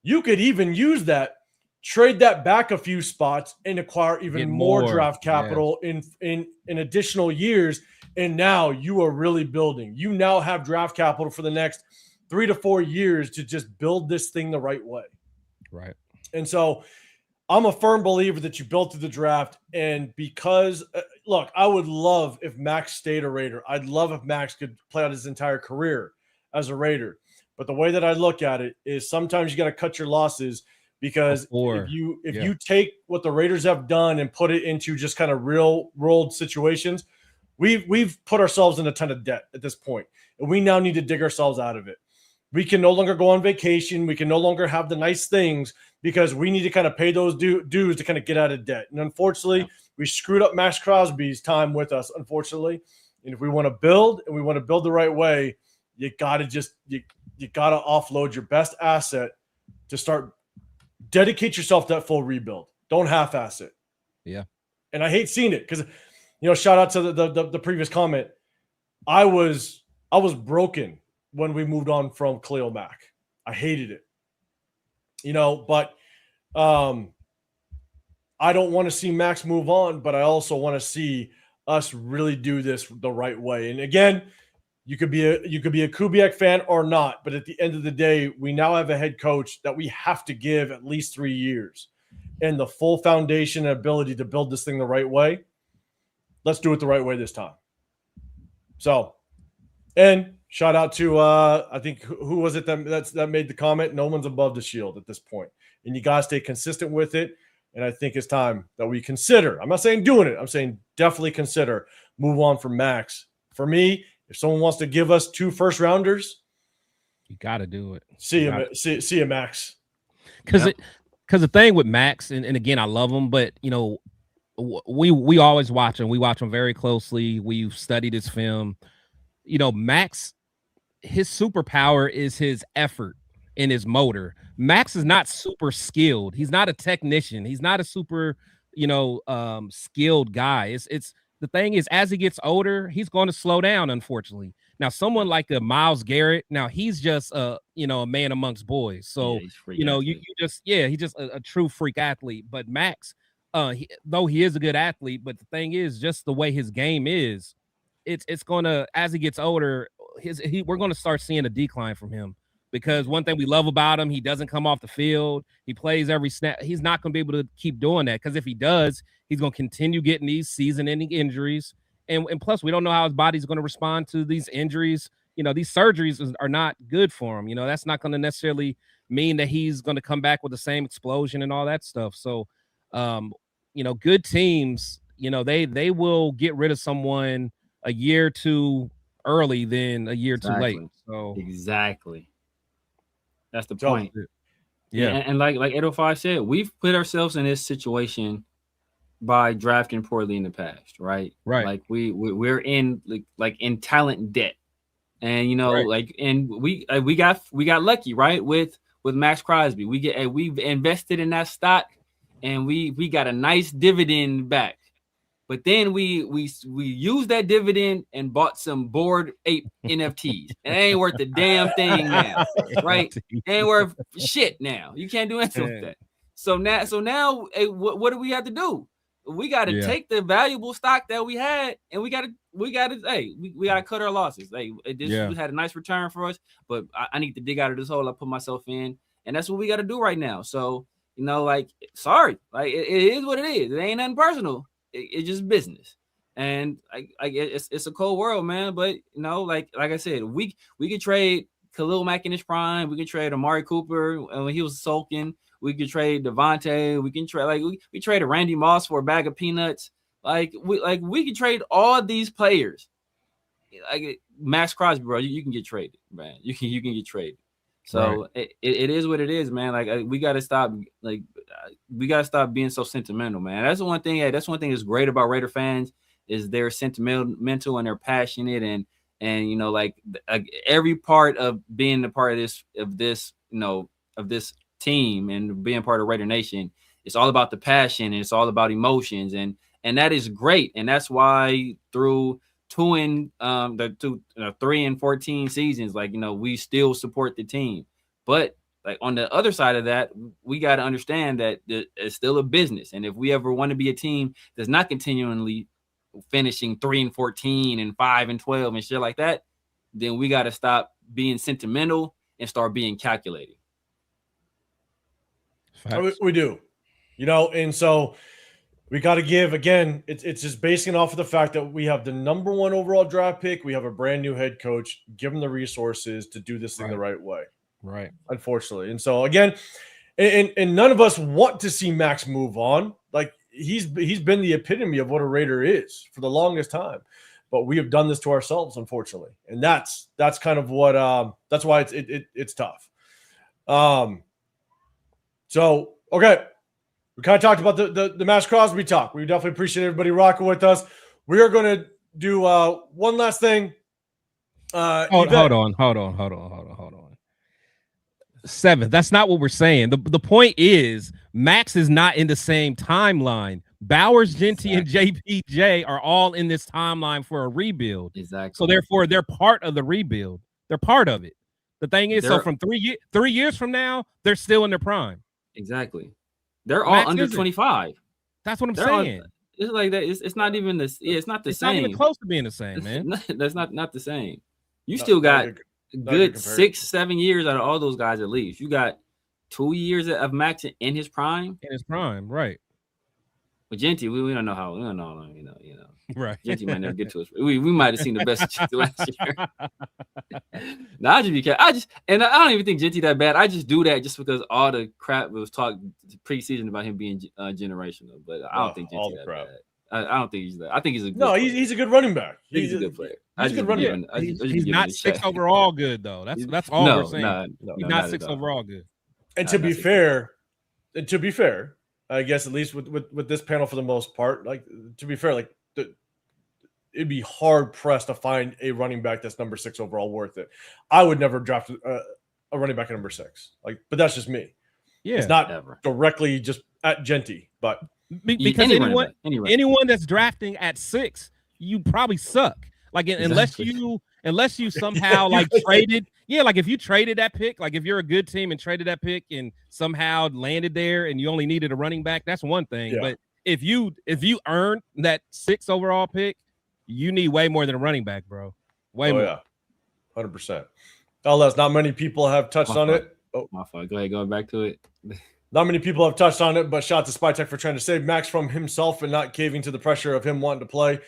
S1: You could even use that, trade that back a few spots, and acquire even more draft capital in additional years. And now you are really building. You now have draft capital for the next 3 to 4 years to just build this thing the right way.
S2: Right.
S1: And so I'm a firm believer that you built through the draft. And because, look, I would love if Maxx stayed a Raider. I'd love if Maxx could play out his entire career as a Raider. But the way that I look at it is sometimes you got to cut your losses, because if you take what the Raiders have done and put it into just kind of real world situations, we've put ourselves in a ton of debt at this point, and we now need to dig ourselves out of it. We can no longer go on vacation. We can no longer have the nice things because we need to kind of pay those dues to kind of get out of debt. And unfortunately, we screwed up Maxx Crosby's time with us, unfortunately. And if we want to build, and we want to build the right way, you got to you got to offload your best asset to start dedicate yourself to that full rebuild. Don't half-ass it.
S2: Yeah.
S1: And I hate seeing it because, shout out to the previous comment. I was broken when we moved on from Khalil Mack. I hated it. But I don't want to see Max move on, but I also want to see us really do this the right way. And again, you could be a Kubiak fan or not, but at the end of the day, we now have a head coach that we have to give at least 3 years and the full foundation and ability to build this thing the right way. Let's do it the right way this time. So, and shout out to I think who was it that made the comment? No one's above the shield at this point, and you gotta stay consistent with it. And I think it's time that we consider. I'm not saying doing it. I'm saying definitely consider move on from Max. For me, if someone wants to give us 2 first rounders,
S2: you got to do it.
S1: See you, Max.
S2: Because the thing with Max, and again, I love him, but we always watch him. We watch him very closely. We've studied his film. Max, his superpower is his effort in his motor. Max is not super skilled. He's not a technician. He's not a super, skilled guy. It's the thing is, as he gets older, he's going to slow down, unfortunately. Now, someone like a Myles Garrett, now he's just a man amongst boys. So, he's just a true freak athlete. But Max, though he is a good athlete, but the thing is, just the way his game is, it's gonna, as he gets older, we're gonna start seeing a decline from him. Because one thing we love about him, he doesn't come off the field. He plays every snap. He's not going to be able to keep doing that, because if he does, he's going to continue getting these season-ending injuries. And plus, we don't know how his body's going to respond to these injuries. These surgeries are not good for him. That's not going to necessarily mean that he's going to come back with the same explosion and all that stuff. So, good teams, they will get rid of someone a year too early than a year too late. So
S3: exactly. That's the point.
S2: Yeah.
S3: And like 805 said, we've put ourselves in this situation by drafting poorly in the past, right?
S2: Right.
S3: Like we're in like in talent debt. And
S2: right.
S3: and we got lucky, right? With Maxx Crosby. We've invested in that stock, and we got a nice dividend back. But then we used that dividend and bought some Bored Ape NFTs. It ain't worth a damn thing now, right? It ain't worth shit now. You can't do anything with that. So now, hey, what do we have to do? We got to take the valuable stock that we had, and we got to cut our losses. Hey, we had a nice return for us, but I need to dig out of this hole I put myself in, and that's what we got to do right now. So sorry, it is what it is. It ain't nothing personal. It's just business, and it's a cold world, man. But like I said, we could trade Khalil Mack in his prime. We could trade Amari Cooper when he was sulking. We could trade Devontae. We can trade we traded Randy Moss for a bag of peanuts. We could trade all these players. Like Maxx Crosby, bro, you can get traded, man. You can get traded. So right. it is what it is, man. We gotta stop. We gotta stop being so sentimental, man. That's the one thing. That's one thing that's great about Raider fans is they're sentimental and they're passionate, and every part of being a part of this team and being part of Raider Nation, it's all about the passion and it's all about emotions, and that is great, and that's why through 3 and 14 seasons, we still support the team. But on the other side of that, we got to understand that it's still a business. And if we ever want to be a team that's not continually finishing 3 and 14 and 5 and 12 and shit like that, then we got to stop being sentimental and start being calculated.
S1: We do, and so we got to give, again, it's just basing off of the fact that we have the number 1 overall draft pick. We have a brand new head coach. Give him the resources to do this thing the right way.
S2: Right.
S1: Unfortunately. And so, again, and none of us want to see Max move on. Like, he's been the epitome of what a Raider is for the longest time. But we have done this to ourselves, unfortunately. And that's kind of what that's why it's tough. So, okay. We kind of talked about the Maxx Crosby talk. We definitely appreciate everybody rocking with us. We are going to do one last thing.
S2: Hold on. 7th. That's not what we're saying. The point is Max is not in the same timeline. Bowers, Genty, and JPJ are all in this timeline for a rebuild.
S3: Exactly.
S2: So therefore, they're part of the rebuild. They're part of it. The thing is, so from 3 years from now, they're still in their prime.
S3: Exactly. They're all under 25.
S2: That's what I'm saying.
S3: It's like that. It's not even this. Yeah, it's not the same.
S2: It's not even close to being the same, man.
S3: That's not the same. You still got good 6-7 years out of all those guys at least. You got 2 years of Max in his prime.
S2: In his prime, right?
S3: But Genty, we don't know how. We don't know how long. You know.
S2: Right.
S3: Genty might never get to us. We might have seen the best of Genty last year. No, I just be careful. I don't even think Genty that bad. I just do that just because all the crap was talked preseason about him being generational. But I don't think Genty that bad. I don't think he's that. I think he's a good
S1: he's a good running back.
S3: He's a good player.
S1: He's a good running back.
S2: He's not 6 overall good though. That's all we're saying. He's not 6 overall good.
S1: And to be fair, I guess at least with this panel for the most part, like to be fair, like it'd be hard pressed to find a running back that's number 6 overall worth it. I would never draft a running back at number 6. Like, but that's just me.
S2: Yeah,
S1: it's not directly just at Genty, but
S2: because anyone that's drafting at 6, you probably suck. Like unless you somehow like traded. Yeah, like if you traded that pick, like if you're a good team and traded that pick and somehow landed there and you only needed a running back, that's one thing. Yeah. But if you earned that 6 overall pick, you need way more than a running back, bro. Way more. Yeah,
S1: 100%. LS, not many people have touched on it.
S3: Oh, my fault. Go ahead, going back to it.
S1: Not many people have touched on it, but shout out to SpyTech for trying to save Max from himself and not caving to the pressure of him wanting to play.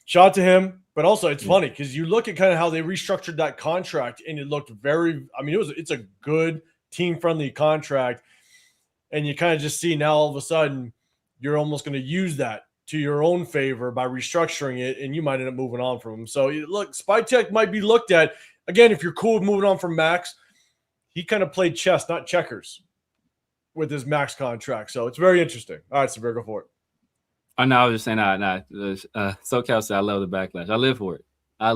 S1: Shout out to him. But also, it's funny because you look at kind of how they restructured that contract, and it looked it's a good team-friendly contract, and you kind of just see now all of a sudden you're almost going to use that to your own favor by restructuring it, and you might end up moving on from him. So look, SpyTech might be looked at again if you're cool with moving on from Max. He kind of played chess, not checkers, with his Max contract. So it's very interesting. All right, Severe, go for it.
S3: Oh, no, I was just saying, SoCal said, I love the backlash. I live for it.
S1: Yeah,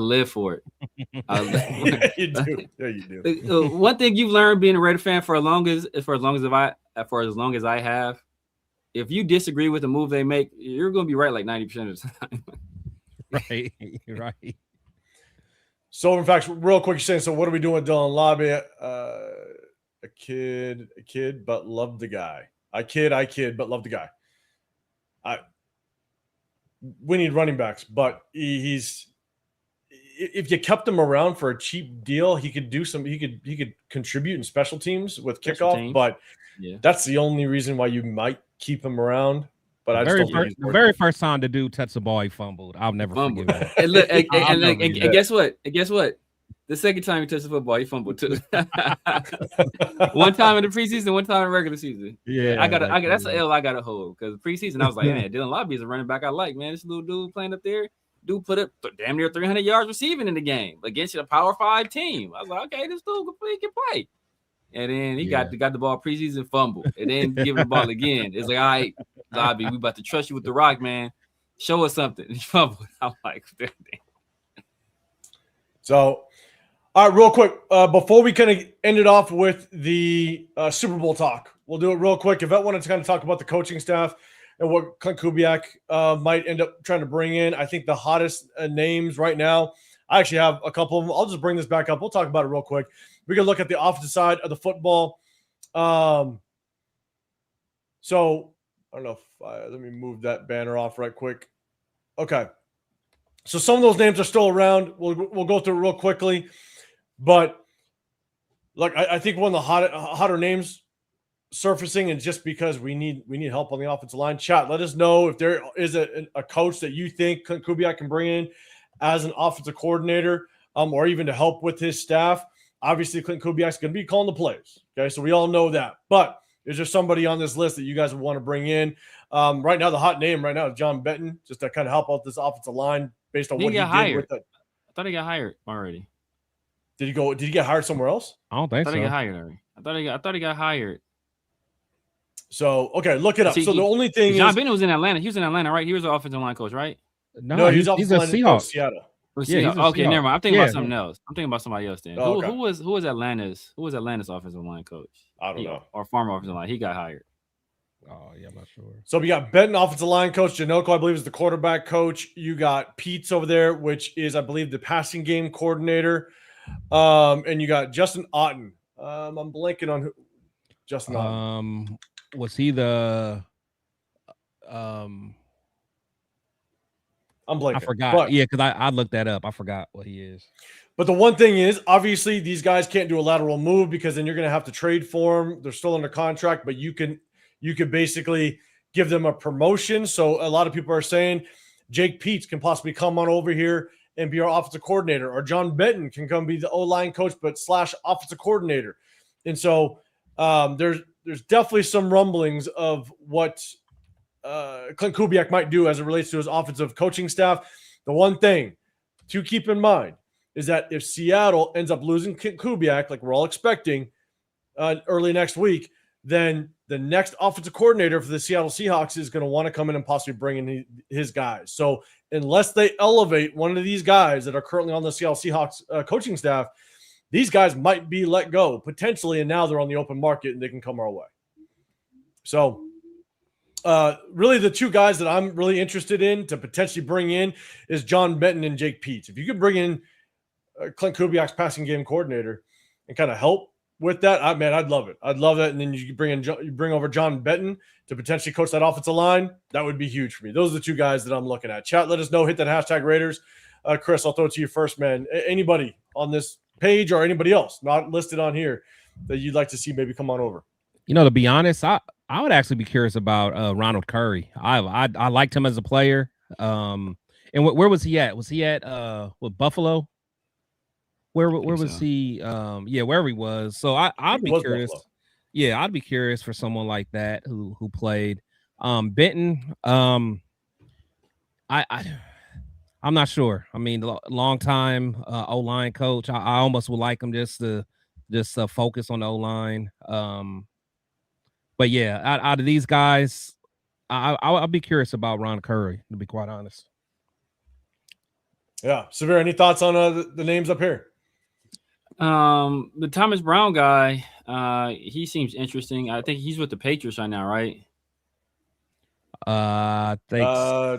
S1: you do. Yeah, you do.
S3: One thing you've learned being a Raider fan for as long as I have, if you disagree with the move they make, you're going to be right like 90% of the
S2: time. Right.
S1: So, in fact, real quick, you're saying, so what are we doing with Dylan Lobby? A kid, but love the guy. I kid, but love the guy. We need running backs, but he's if you kept him around for a cheap deal, he could do some. He could contribute in special teams with kickoff, but that's the only reason why you might keep him around. But
S2: the very first time the dude touched the ball, he fumbled. I'll never forgive him.
S3: And look, and guess what? The second time he touched the football, he fumbled too. One time in the preseason, one time in regular season.
S2: Yeah,
S3: that's an L I gotta hold because preseason I was like, man, Dylan Lobby is a running back I like, man. This little dude playing up there, put up damn near 300 yards receiving in the game against a Power 5 team. I was like, okay, this dude can play. And then he got the ball preseason, fumble, and then give him the ball again. It's like, all right, Lobby, we about to trust you with the rock, man. Show us something. He fumbled. I'm like, damn.
S1: So. All right, real quick, before we kind of end it off with the Super Bowl talk, we'll do it real quick. Yvette wanted to kind of talk about the coaching staff and what Clint Kubiak might end up trying to bring in. I think the hottest names right now, I actually have a couple of them. I'll just bring this back up. We'll talk about it real quick. We can look at the offensive side of the football. So I don't know if let me move that banner off right quick. Okay. So some of those names are still around. We'll go through it real quickly. But look, I think one of the hotter names surfacing, and just because we need help on the offensive line. Chat, let us know if there is a coach that you think Clint Kubiak can bring in as an offensive coordinator, or even to help with his staff. Obviously, Clint Kubiak's going to be calling the plays. Okay, so we all know that. But is there somebody on this list that you guys would want to bring in? Right now, the hot name right now is John Benton, just to kind of help out this offensive line based on what he did with it.
S3: I thought he got hired already.
S1: Did he get hired somewhere else?
S2: I don't think so.
S3: I thought he got hired already. I thought he got hired.
S1: So, okay, look it up. So the only thing
S3: John Benton was in Atlanta. He was in Atlanta, right? He was the offensive line coach, right?
S1: No, he's a Seahawks.
S3: Seattle. Yeah, okay, never mind. I'm thinking about something else. I'm thinking about somebody else then. Oh, who was Atlanta's offensive line coach?
S1: I don't know.
S3: Or former offensive line. He got hired.
S2: Oh yeah, I'm not sure.
S1: So we got Benton, offensive line coach. Janoko, I believe, is the quarterback coach. You got Pete's over there, which is, I believe, the passing game coordinator. And you got Justin Otten. I'm blanking on who. Justin Otten.
S2: Was he the?
S1: I'm blanking.
S2: I forgot. Yeah, because I looked that up. I forgot what he is.
S1: But the one thing is, obviously, these guys can't do a lateral move because then you're going to have to trade for them. They're still under contract, but you can basically give them a promotion. So a lot of people are saying Jake Peets can possibly come on over here and be our offensive coordinator, or John Benton can come be the O-line coach, but / offensive coordinator. And so there's definitely some rumblings of what Clint Kubiak might do as it relates to his offensive coaching staff. The one thing to keep in mind is that if Seattle ends up losing Clint Kubiak, like we're all expecting early next week, then the next offensive coordinator for the Seattle Seahawks is going to want to come in and possibly bring in his guys. So unless they elevate one of these guys that are currently on the Seattle Seahawks coaching staff, these guys might be let go potentially, and now they're on the open market and they can come our way. So really the two guys that I'm really interested in to potentially bring in is John Benton and Jake Peets. If you could bring in Clint Kubiak's passing game coordinator and kind of help with that, I'd love it. I'd love that. And then you bring over John Benton to potentially coach that offensive line. That would be huge for me. Those are the two guys that I'm looking at. Chat, let us know. Hit that hashtag Raiders. Chris, I'll throw it to you first, man. Anybody on this page or anybody else not listed on here that you'd like to see maybe come on over?
S2: You know, to be honest, I would actually be curious about Ronald Curry. I liked him as a player. And where was he at? Was he at with Buffalo? Where was he? Yeah, wherever he was. So I'd be curious. Buffalo. Yeah, I'd be curious for someone like that who played. Benton. I'm not sure. I mean, long time O-line coach. I almost would like him just to focus on the O-line. But yeah, out of these guys, I'll be curious about Ron Curry, to be quite honest.
S1: Yeah, Severe, any thoughts on the names up here?
S3: The Thomas Brown guy, he seems interesting. I think he's with the Patriots right now, right?
S2: I think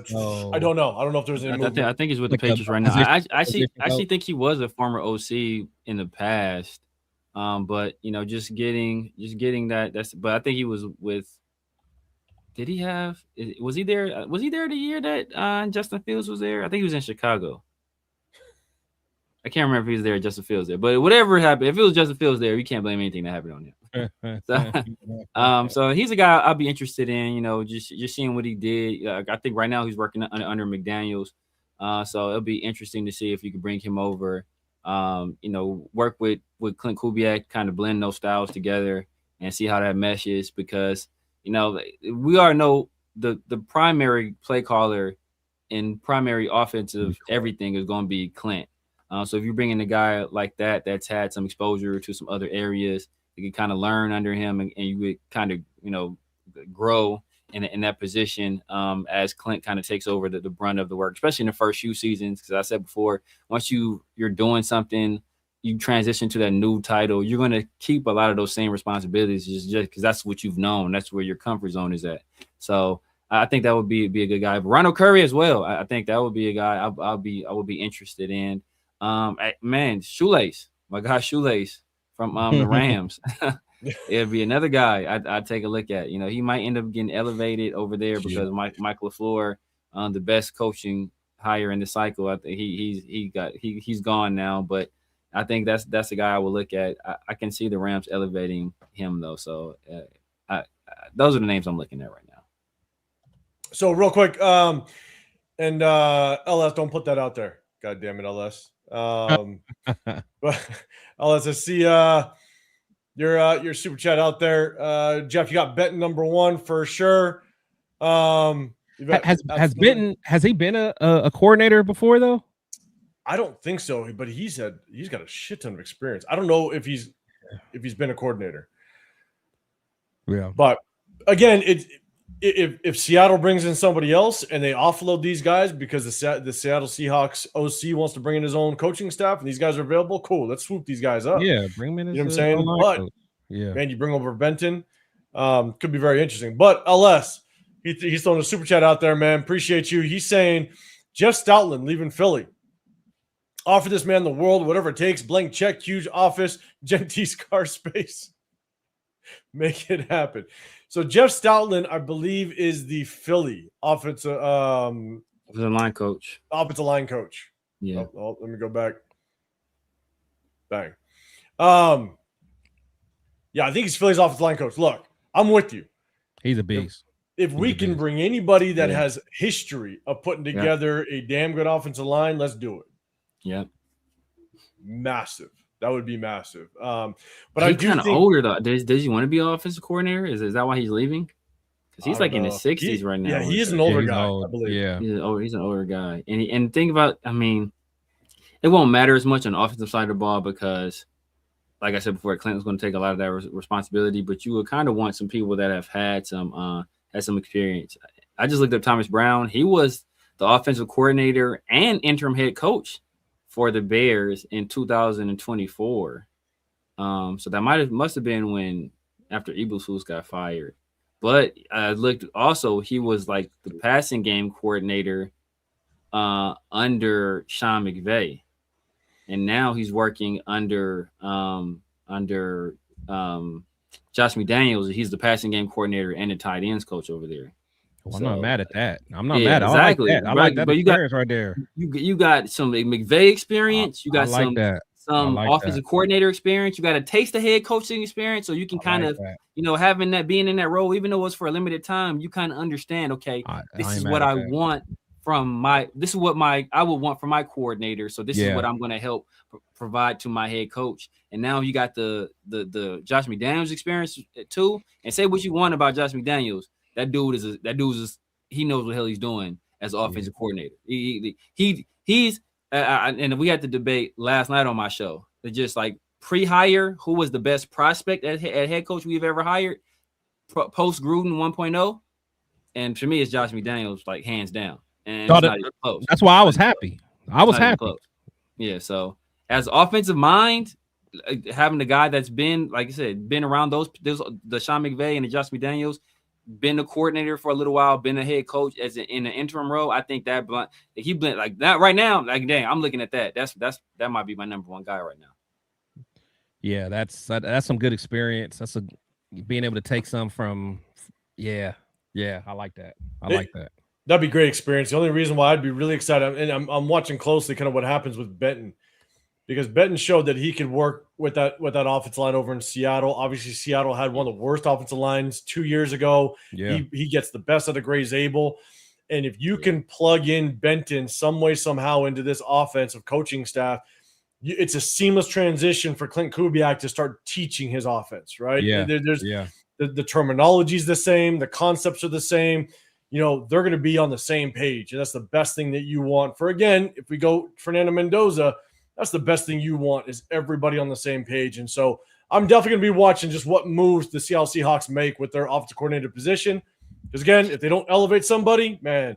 S2: so.
S1: I don't know. I don't know if there's any movement.
S3: I think he's with the Patriots right now. I actually think he was a former OC in the past. But you know, just getting that. But I think he was with. Did he have? Was he there? Was he there the year that Justin Fields was there? I think he was in Chicago. I can't remember if he was there or Justin Fields there. But whatever happened, if it was Justin Fields there, you can't blame anything that happened on him. So he's a guy I'll be interested in. You know, just seeing what he did. I think right now he's working under McDaniels. So it'll be interesting to see if you can bring him over. You know, work with Clint Kubiak, kind of blend those styles together and see how that meshes, because, you know, we already know the primary play caller and primary offensive everything is going to be Clint. So if you bring in a guy like that that's had some exposure to some other areas, you can kind of learn under him and you would kind of, you know, grow in that position as Clint kind of takes over the brunt of the work, especially in the first few seasons. Because I said before, once you're doing something, you transition to that new title, you're going to keep a lot of those same responsibilities just because that's what you've known. That's where your comfort zone is at. So I think that would be a good guy. But Ronald Curry as well. I think that would be a guy I would be interested in. Man, Shoelace, my guy Shoelace from the Rams. It'd be another guy I'd take a look at. You know, he might end up getting elevated over there because Mike LaFleur, the best coaching hire in the cycle. I think he's gone now, but I think that's the guy I would look at. I can see the Rams elevating him though. So those are the names I'm looking at right now.
S1: So real quick, LS, don't put that out there. God damn it, LS. But LS, I see your super chat out there. Jeff, you got Benton number one for sure.
S2: Has he been a coordinator before though?
S1: I don't think so, but he's got a shit ton of experience. I don't know if he's been a coordinator.
S2: Yeah.
S1: But again, if Seattle brings in somebody else and they offload these guys because the Seattle Seahawks OC wants to bring in his own coaching staff and these guys are available, cool. Let's swoop these guys up.
S2: Yeah, bring them in.
S1: You know what I'm saying? But
S2: yeah,
S1: man, you bring over Benton, Could be very interesting. But LS, he's throwing a super chat out there, man. Appreciate you. He's saying Jeff Stoutland leaving Philly. Offer this man the world, whatever it takes. Blank check, huge office, Gentie's car space. Make it happen. So Jeff Stoutland, I believe, is the Philly offensive
S3: line coach.
S1: Offensive line coach.
S3: Yeah.
S1: Let me go back. Bang. Yeah, I think he's Philly's offensive line coach. Look, I'm with you.
S2: He's a beast.
S1: If we can bring anybody that has history of putting together a damn good offensive line, let's do it.
S3: Yeah.
S1: Massive. That would be massive. But
S3: he's kind of older though. Does he want to be an offensive coordinator? Is that why he's leaving? Because he's like in his 60s right now.
S1: Yeah, he is an older guy, I believe.
S2: Yeah.
S3: He's an older guy. And think about, I mean, it won't matter as much on the offensive side of the ball because, like I said before, Clinton's going to take a lot of that responsibility. But you would kind of want some people that have had some experience. I just looked up Thomas Brown. He was the offensive coordinator and interim head coach for the Bears in 2024. So that must have been when after Eberflus got fired. But I looked also, he was like the passing game coordinator under Sean McVay. And now he's working under Josh McDaniels. He's the passing game coordinator and the tight ends coach over there.
S2: Well, I'm not mad at that. I'm not mad.
S3: Exactly.
S2: I like that.
S3: But you got
S2: right there.
S3: You got some McVay experience. You got some offensive coordinator experience. You got a taste of head coaching experience, so you can kind of, being in that role, even though it's for a limited time, you kind of understand. Okay, this is what I want from I would want from my coordinator. So this is what I'm going to help provide to my head coach. And now you got the Josh McDaniels experience too. And say what you want about Josh McDaniels. That dude is he knows what the hell he's doing as an offensive coordinator. He's and we had the debate last night on my show. It's just like pre-hire, who was the best prospect at head coach we've ever hired, post Gruden 1.0, and to me, it's Josh McDaniels, like hands down. And it's not even close.
S2: That's why I was happy. I was happy.
S3: Yeah. So as offensive mind, having the guy that's been, like I said, been around the Sean McVay and the Josh McDaniels, been a coordinator for a little while, been a head coach in an interim role. I think that he blend like that right now. Like, dang, I'm looking at that. That might be my number one guy right now.
S2: Yeah, that's some good experience. That's being able to take some from. Yeah, I like that.
S1: That'd be great experience. The only reason why I'd be really excited, and I'm watching closely kind of what happens with Benton, because Benton showed that he could work with that offensive line over in Seattle. Obviously, Seattle had one of the worst offensive lines 2 years ago.
S2: Yeah.
S1: He gets the best out of Gray's able. And if you can plug in Benton some way, somehow into this offensive coaching staff, it's a seamless transition for Clint Kubiak to start teaching his offense, right?
S2: Yeah.
S1: The terminology is the same. The concepts are the same. They're going to be on the same page. And that's the best thing that you want for, again, if we go Fernando Mendoza, that's the best thing you want is everybody on the same page. And so I'm definitely going to be watching just what moves the Seattle Seahawks make with their offensive coordinator position. Because, again, if they don't elevate somebody, man,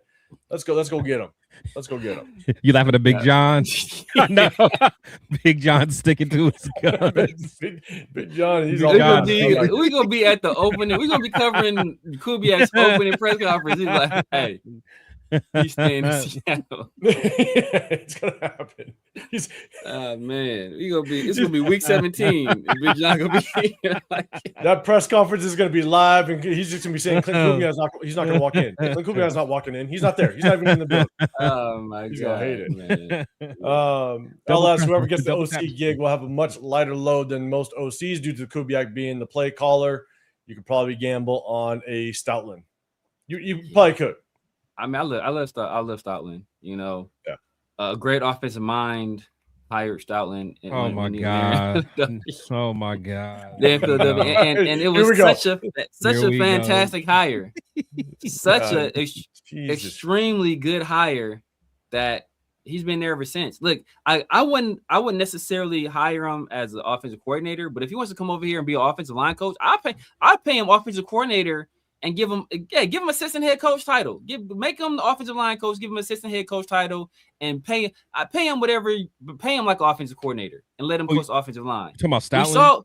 S1: let's go get them. Let's go get them.
S2: You laughing at Big John? No, Big John sticking to his guns.
S1: Big John, he's
S3: we're gonna be at the opening. We're gonna be covering Kubiak's opening press conference. He's like, "Hey, he's staying in Seattle."
S1: It's gonna happen.
S3: Man, it's gonna be week 17. And Big John gonna be
S1: that press conference is gonna be live, and he's just gonna be saying Clint Kubiak he's not gonna walk in. Clint Kubiak's not walking in. He's not there. He's not even in the building.
S3: Oh my
S1: he's
S3: God,
S1: gonna hate it,
S3: man.
S1: LS, whoever gets the OC gig will have a much lighter load than most OCs due to Kubiak being the play caller. You could probably gamble on a Stoutland. You probably could.
S3: I mean, I love Stoutland. A great offensive mind. Hired Stoutland.
S2: Oh my God! Oh my God!
S3: And it was such a fantastic hire. Such a extremely good hire that he's been there ever since. Look, I wouldn't necessarily hire him as an offensive coordinator, but if he wants to come over here and be an offensive line coach, I'd pay him offensive coordinator and give him assistant head coach title. Make him the offensive line coach, give him assistant head coach title, and pay him whatever, pay him like offensive coordinator and let him coach offensive line.
S2: You talking about Stoutland?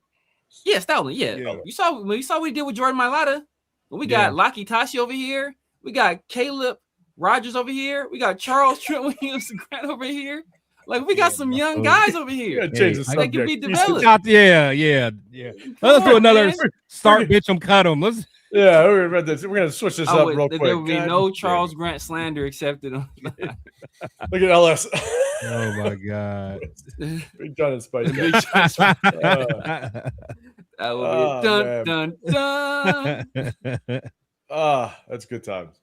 S3: Yeah, Stoutland. Yeah. You saw what he did with Jordan Mailata. We got Laki Tashi over here. We got Caleb Rogers over here. We got Charles Trent Williams Grant over here. Like we got some young guys over here.
S1: Change the
S3: They can be developed.
S2: Let's do another start, bitch 'em, cut 'em. Let's.
S1: Yeah, we're gonna switch this up real quick.
S3: There will be no Charles Grant slander accepted.
S1: Look at LS.
S2: Oh my God.
S1: Big John and Spike.
S3: That will be dun dun.
S1: That's good times.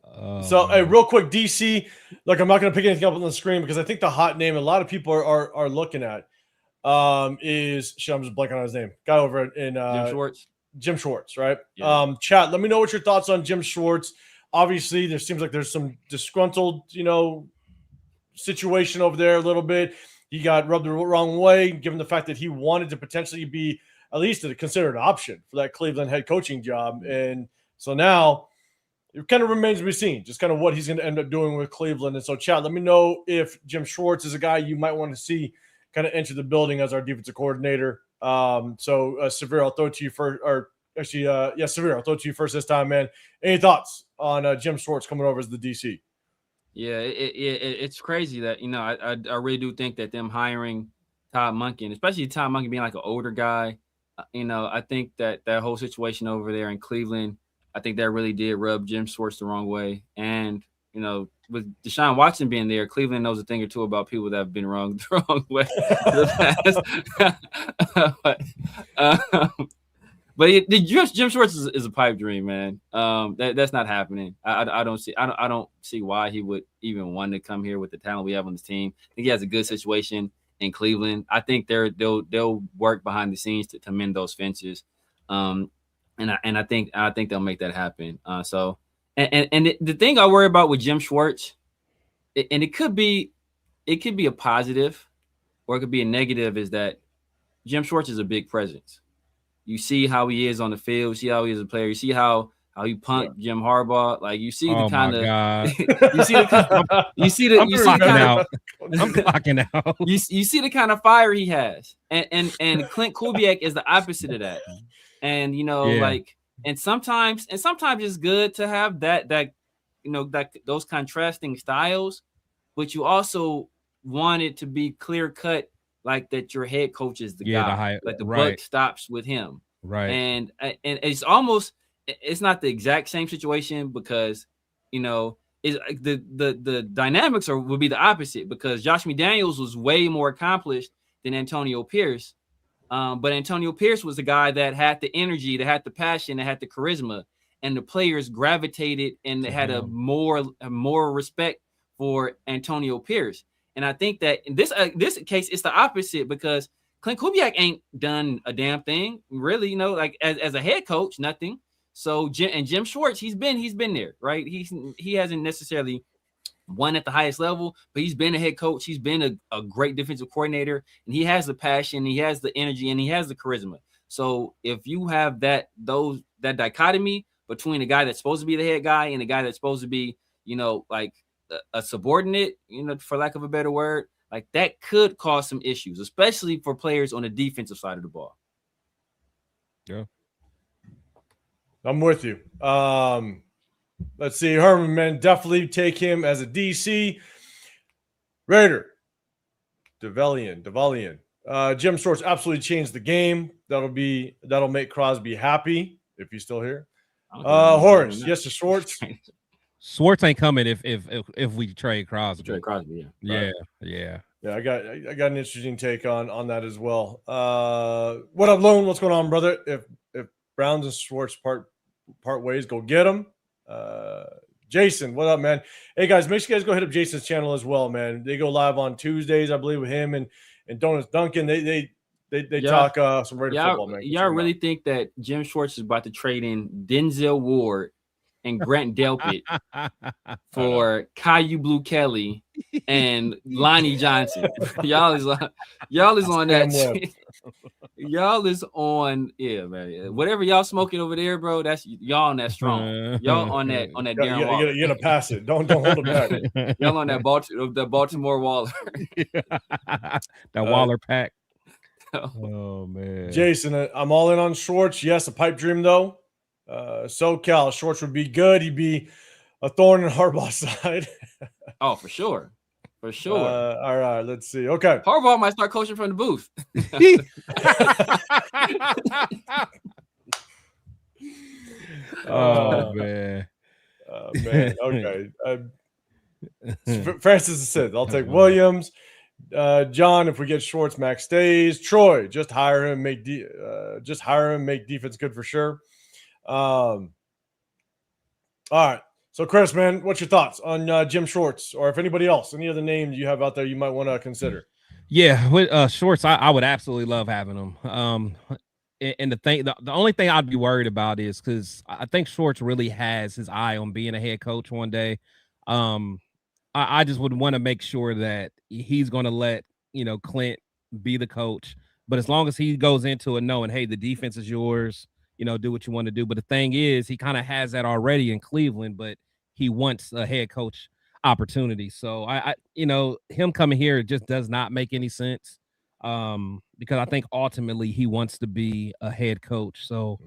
S1: So, hey, real quick, DC. Look, I'm not going to pick anything up on the screen because I think the hot name a lot of people are looking at is I'm just blanking on his name. Guy over in
S3: Jim Schwartz.
S1: Jim Schwartz, right?
S3: Yeah.
S1: Chat. Let me know what your thoughts on Jim Schwartz. Obviously, there seems like there's some disgruntled, situation over there a little bit. He got rubbed the wrong way, given the fact that he wanted to potentially be at least a considered option for that Cleveland head coaching job, and so now it kind of remains to be seen just kind of what he's going to end up doing with Cleveland. And so, Chad, let me know if Jim Schwartz is a guy you might want to see kind of enter the building as our defensive coordinator. Severe, I'll throw it to you first, or actually, Severe, I'll throw it to you first this time, man. Any thoughts on Jim Schwartz coming over as the DC?
S3: Yeah, it's crazy that, I really do think that them hiring Todd Monken, especially Todd Monken being like an older guy, I think that whole situation over there in Cleveland, I think that really did rub Jim Schwartz the wrong way. And, with Deshaun Watson being there, Cleveland knows a thing or two about people that have been wrong the wrong way But Jim Schwartz is a pipe dream, man. That's not happening. I don't see why he would even want to come here with the talent we have on the team. I think he has a good situation in Cleveland. I think they'll work behind the scenes to mend those fences. And I think they'll make that happen. The thing I worry about with Jim Schwartz, and it could be a positive or it could be a negative, is that Jim Schwartz is a big presence. You see how he is on the field. You see how he is a player. You see how he punked Jim Harbaugh. Like you see the kind of you see the kind of fire he has. And Clint Kubiak is the opposite of that. And and sometimes it's good to have that those contrasting styles, but you want it to be clear cut, like that your head coach is the guy, like the buck stops with him.
S2: Right.
S3: And it's not the exact same situation because, is the dynamics would be the opposite, because Josh McDaniels was way more accomplished than Antonio Pierce. But Antonio Pierce was the guy that had the energy, that had the passion, that had the charisma, and the players gravitated and they had a more respect for Antonio Pierce. And I think that in this case, it's the opposite, because Clint Kubiak ain't done a damn thing, really, like as a head coach, nothing. So Jim Schwartz, he's been there, right? He hasn't necessarily won at the highest level, but he's been a head coach. He's been a great defensive coordinator, and he has the passion, he has the energy, and he has the charisma. So if you have that dichotomy between the guy that's supposed to be the head guy and the guy that's supposed to be, like a subordinate, for lack of a better word, like that could cause some issues, especially for players on the defensive side of the ball.
S2: Yeah.
S1: I'm with you. Let's see. Herman, man, definitely take him as a DC. Raider. Devalian. Jim Schwartz absolutely changed the game. That'll make Crosby happy if he's still here. Horace, yes to Schwartz.
S2: Schwartz ain't coming if we trade Crosby.
S3: Yeah.
S2: Yeah.
S1: I got an interesting take on that as well. What up, Lone? What's going on, brother? If Browns and Schwartz part ways, go get them. Jason, what up, man? Hey guys, make sure you guys go hit up Jason's channel as well, man. They go live on Tuesdays, I believe, with him and Donuts Duncan. They talk some Raider football, man.
S3: Y'all really think that Jim Schwartz is about to trade in Denzel Ward and Grant Delpit for Caillou Blue Kelly and Lonnie Johnson? Y'all is on that. Y'all is on, man. Whatever y'all smoking over there, bro, that's y'all on that strong. Y'all on that Darren Waller.
S1: You gotta pass it. Don't hold him back.
S3: Y'all on that Baltimore Waller.
S2: That Waller pack. Oh man,
S1: Jason, I'm all in on Schwartz. Yes, a pipe dream though. SoCal, Schwartz would be good. He'd be a thorn in Harbaugh's side.
S3: Oh, for sure. For sure.
S1: All right, let's see. Okay.
S3: Harbaugh might start coaching from the booth.
S2: oh man.
S1: Man. Okay. Francis said, I'll take Williams. John, if we get Schwartz, Max stays. Troy, just hire him, make defense good for sure. All right. So, Chris, man, what's your thoughts on Jim Schwartz, or if anybody else, any other names you have out there you might want to consider?
S2: Yeah, with Schwartz, I would absolutely love having him. And the only thing I'd be worried about is because I think Schwartz really has his eye on being a head coach one day. I just would want to make sure that he's going to let Clint be the coach, but as long as he goes into it knowing, hey, the defense is yours, do what you want to do. But the thing is, he kind of has that already in Cleveland, but he wants a head coach opportunity. So I him coming here just does not make any sense. Because I think ultimately he wants to be a head coach. So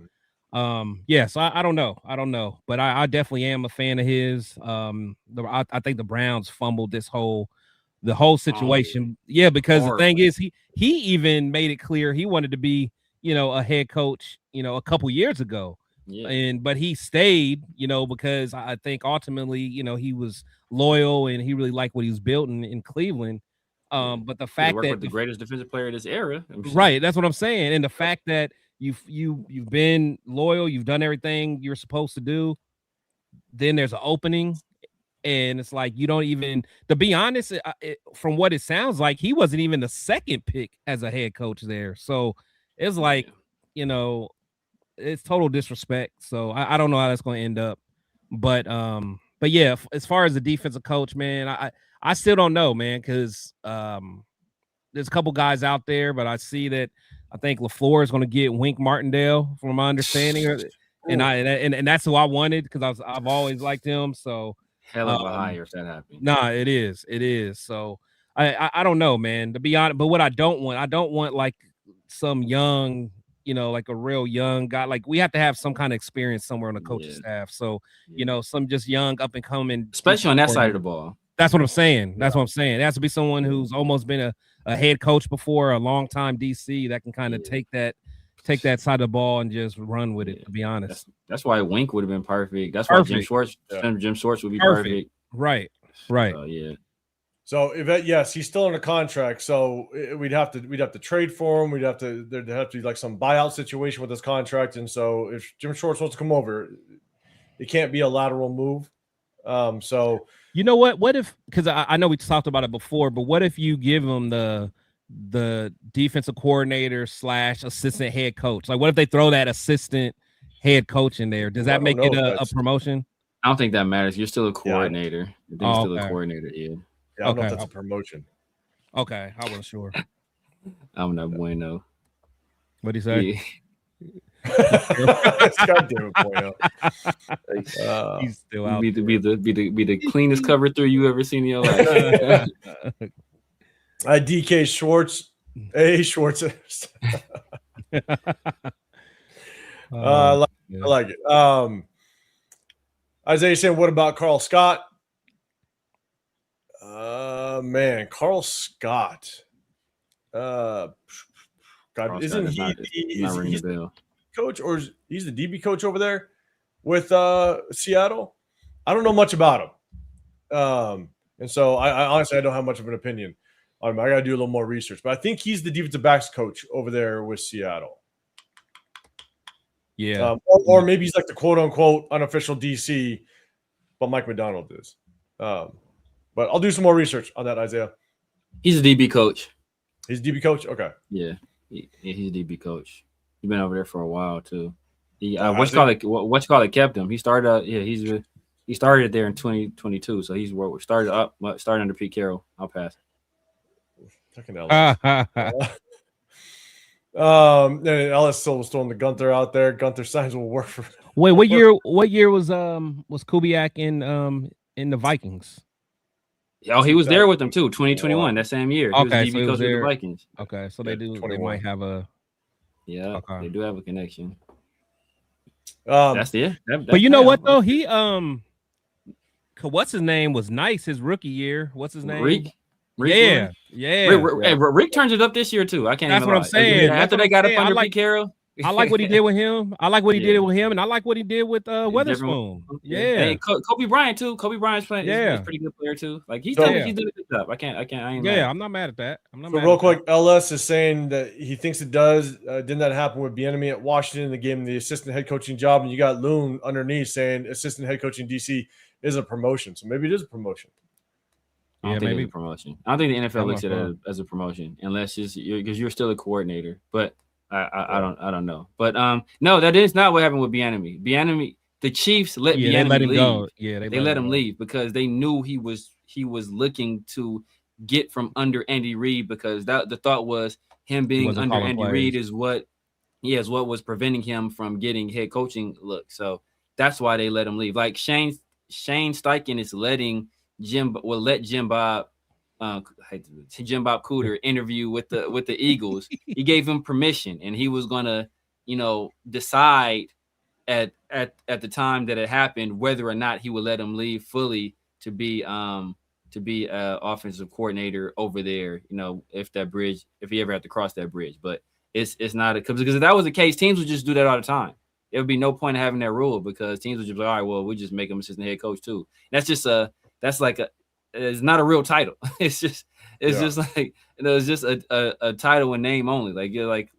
S2: so I don't know, but I definitely am a fan of his. I think the Browns fumbled the whole situation. Because the thing is, he even made it clear he wanted to be a head coach a couple years ago. But he stayed because I think ultimately he was loyal and he really liked what he was building in Cleveland. But the fact that
S3: the greatest defensive player of this era,
S2: right? That's what I'm saying. And the fact that you've been loyal, you've done everything you're supposed to do. Then there's an opening, and it's like you don't even. To be honest, from what it sounds like, he wasn't even the second pick as a head coach there. So it's like it's total disrespect. So I don't know how that's going to end up. But yeah, as far as the defensive coach, man, I still don't know, man, because there's a couple guys out there, but I see that I think LaFleur is going to get Wink Martindale, from my understanding, and that's who I wanted because I've always liked him. So
S3: hell of a hire if that happens.
S2: Nah, it is. So I don't know, man. To be honest, but what I don't want like some young, like a real young guy. Like we have to have some kind of experience somewhere on the coaching staff. So some just young up and coming,
S3: especially on that side of the ball.
S2: That's what I'm saying. That's what I'm saying. It has to be someone who's almost been a head coach before, a long time DC that can kind of take that side of the ball and just run with it. To be honest,
S3: that's why Wink would have been perfect. That's why Jim Schwartz would be perfect.
S2: Right.
S1: So yes, he's still under contract. So we'd have to trade for him. There'd have to be like some buyout situation with his contract. And so if Jim Schwartz wants to come over, it can't be a lateral move. So.
S2: You know what? What if, because I know we talked about it before, but what if you give him the defensive coordinator / assistant head coach? Like, what if they throw that assistant head coach in there? Does that make it a promotion?
S3: I don't think that matters. You're still a coordinator. I think you're still a coordinator.
S1: Yeah, I don't know if that's a promotion.
S2: Okay, I wasn't sure.
S3: I'm not bueno.
S2: What'd he say?
S3: Yeah.
S1: God damn it, Bueno.
S2: He's still out.
S3: Be the cleanest cover through you ever seen in your life.
S1: DK Schwartz. Hey, Schwartz. I like it. Isaiah saying, what about Carl Scott? Man, Carl Scott. God, isn't he the coach, or he's the DB coach over there with Seattle? I don't know much about him. And so I honestly don't have much of an opinion on him. I got to do a little more research, but I think he's the defensive backs coach over there with Seattle.
S2: Yeah.
S1: Or maybe he's like the quote unquote unofficial DC, but Mike McDonald is. But I'll do some more research on that, Isaiah.
S3: He's a DB coach.
S1: He's a DB coach? Okay.
S3: Yeah. He's a DB coach. He's been over there for a while too. What's called kept him. He started he started there in 2022. So he's started under Pete Carroll. I'll pass.
S1: Fucking Ellis. And Ellis still was throwing the Gunther out there. Gunther signs will work for.
S2: Wait, what year was Kubiak in the Vikings?
S3: Oh, he was there with them too. 2021, that same year. He was
S2: Okay,
S3: DB
S2: so he
S3: coach
S2: was
S3: with the
S2: there.
S3: Vikings.
S2: Okay, so
S1: Yeah,
S2: they
S1: 21.
S2: might have a.
S3: Yeah,
S2: Okay.
S3: they do have a connection.
S1: That's
S3: it.
S2: But you know what though? He what's his name was nice his rookie year. What's his name?
S3: Rick.
S2: Yeah.
S3: Rick turns it up this year too. I can't.
S2: That's
S3: even
S2: what I'm
S3: lie.
S2: saying.
S3: After they got up under Pete Carroll.
S2: I like what he did with him. I like what he did with him, and I like what he did with Weatherspoon. Yeah,
S3: and Kobe Bryant too. Kobe Bryant's playing. Yeah, he's a pretty good player too. Like he's doing a good job. I ain't mad.
S2: I'm not mad at that.
S1: So real quick, LS is saying that he thinks it does. Didn't that happen with Bieniemy at Washington in the game, the assistant head coaching job? And you got Loon underneath saying assistant head coaching DC is a promotion. So maybe it is a promotion.
S3: I don't think it's a promotion. I don't think the NFL looks at it as a promotion, unless because you're still a coordinator. But I don't know. But no, that is not what happened with Bieniemy. Bieniemy, the Chiefs let Bieniemy leave.
S2: Go. Yeah,
S3: they let him leave because they knew he was looking to get from under Andy Reid, because the thought was him being under Andy Reid is what was preventing him from getting head coaching look. So that's why they let him leave. Like Shane Steichen is letting Jim Bob Cooter interview with the Eagles. He gave him permission, and he was gonna, decide at the time that it happened whether or not he would let him leave fully to be offensive coordinator over there. If he ever had to cross that bridge, but it's not because if that was the case, teams would just do that all the time. There would be no point in having that rule, because teams would just be like, all right, well, we just make him assistant head coach too. And it's not a real title. It's just like, it's just a title and name only. Like, you're like,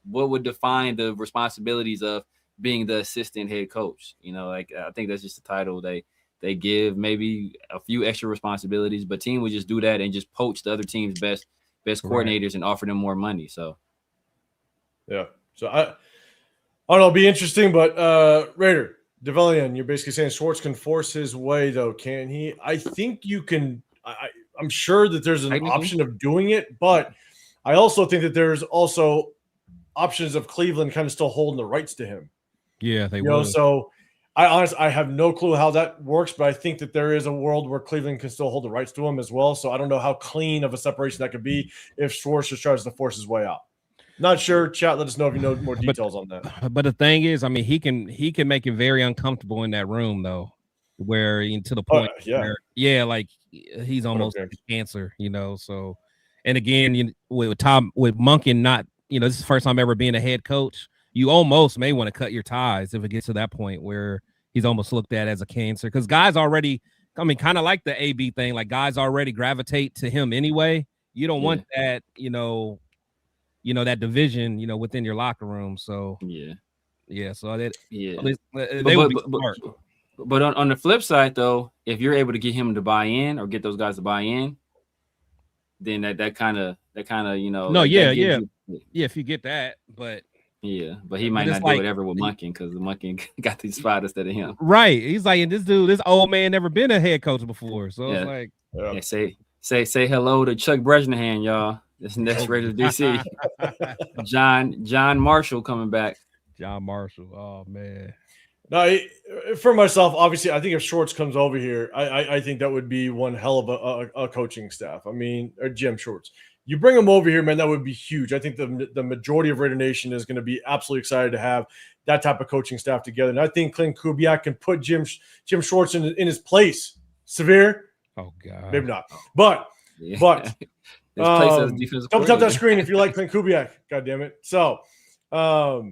S3: what would define the responsibilities of being the assistant head coach? I think that's just a title they give, maybe a few extra responsibilities, but team would just do that and just poach the other team's best coordinators and offer them more money. So
S1: yeah. So I don't know, it'll be interesting, but Raider Develian, you're basically saying Schwartz can force his way, though, can he? I think you can. I'm sure that there's an option of doing it, but I also think that there's also options of Cleveland kind of still holding the rights to him.
S2: Yeah, they will.
S1: So I have no clue how that works, but I think that there is a world where Cleveland can still hold the rights to him as well. So I don't know how clean of a separation that could be if Schwartz just tries to force his way out. Not sure. Chat, let us know if you know more details on that.
S2: But the thing is, I mean, he can make it very uncomfortable in that room, though, where to the point, where, like he's almost like a cancer, So, and again, with Monken, not, this is the first time ever being a head coach. You almost may want to cut your ties if it gets to that point where he's almost looked at as a cancer, because guys already, kind of like the AB thing, like guys already gravitate to him anyway. You don't want that, that division, within your locker room. So so that they would be smart.
S3: But on the flip side, though, if you're able to get him to buy in or get those guys to buy in, then that kind of
S2: if you get that, but
S3: he might not do whatever with Monken, because the Monken got these spot instead of him.
S2: Right, he's like, and this old man never been a head coach before, so it's like,
S3: say hello to Chuck Bresnahan, y'all. This next Raiders DC. John Marshall coming back.
S2: John Marshall. Oh, man.
S1: No, for myself, obviously, I think if Schwartz comes over here, I think that would be one hell of a coaching staff. I mean, or Jim Schwartz. You bring him over here, man, that would be huge. I think the majority of Raider Nation is going to be absolutely excited to have that type of coaching staff together. And I think Clint Kubiak can put Jim Schwartz in his place. Severe?
S2: Oh, God.
S1: Maybe not. But don't tap that screen if you like Clint Kubiak. God damn it. So, but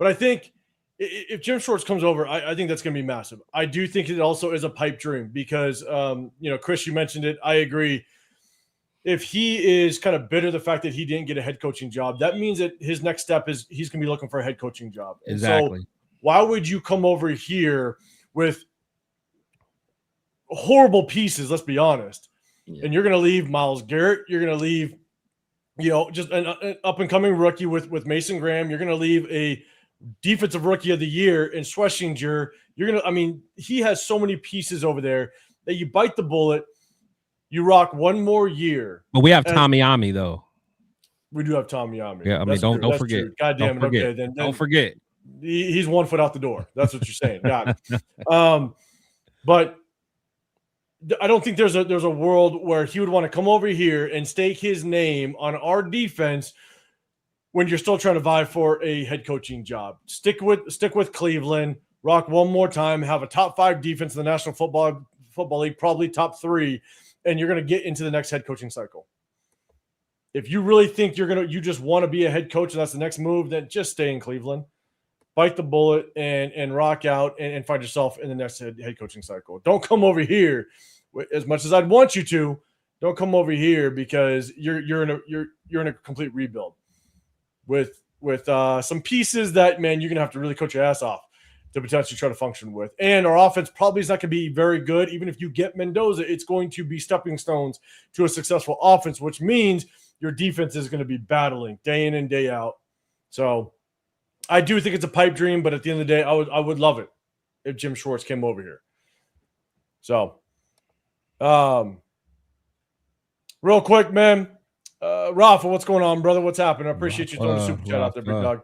S1: I think if Jim Schwartz comes over, I think that's going to be massive. I do think it also is a pipe dream because, Chris, you mentioned it. I agree. If he is kind of bitter the fact that he didn't get a head coaching job, that means that his next step is he's going to be looking for a head coaching job.
S2: Exactly.
S1: So why would you come over here with horrible pieces? Let's be honest. Yeah. And you're going to leave Myles Garrett. You're going to leave, just an up-and-coming rookie with Mason Graham. You're going to leave a defensive rookie of the year in Schlesinger. He has so many pieces over there that you bite the bullet. You rock one more year.
S2: But we have Tommyami, though.
S1: We do have Tommyami.
S2: Yeah, don't forget.
S1: True. God damn it. Okay, then
S2: don't forget.
S1: He's 1 foot out the door. That's what you're saying. Got it. But I don't think there's a world where he would want to come over here and stake his name on our defense when you're still trying to vie for a head coaching job. Stick with Cleveland, rock one more time, have a top 5 defense in the National Football League, probably top 3, and you're going to get into the next head coaching cycle. If you really think you just want to be a head coach and that's the next move, then just stay in Cleveland. Bite the bullet and rock out and find yourself in the next head coaching cycle. Don't come over here. As much as I'd want you to, don't come over here because you're in a complete rebuild with some pieces that, man, you're gonna have to really coach your ass off to potentially try to function with. And our offense probably is not gonna be very good. Even if you get Mendoza, it's going to be stepping stones to a successful offense, which means your defense is going to be battling day in and day out. So I do think it's a pipe dream, but at the end of the day, I would love it if Jim Schwartz came over here. So, real quick, man, Rafa, what's going on, brother? What's happening? I appreciate you throwing a super chat out there, big dog.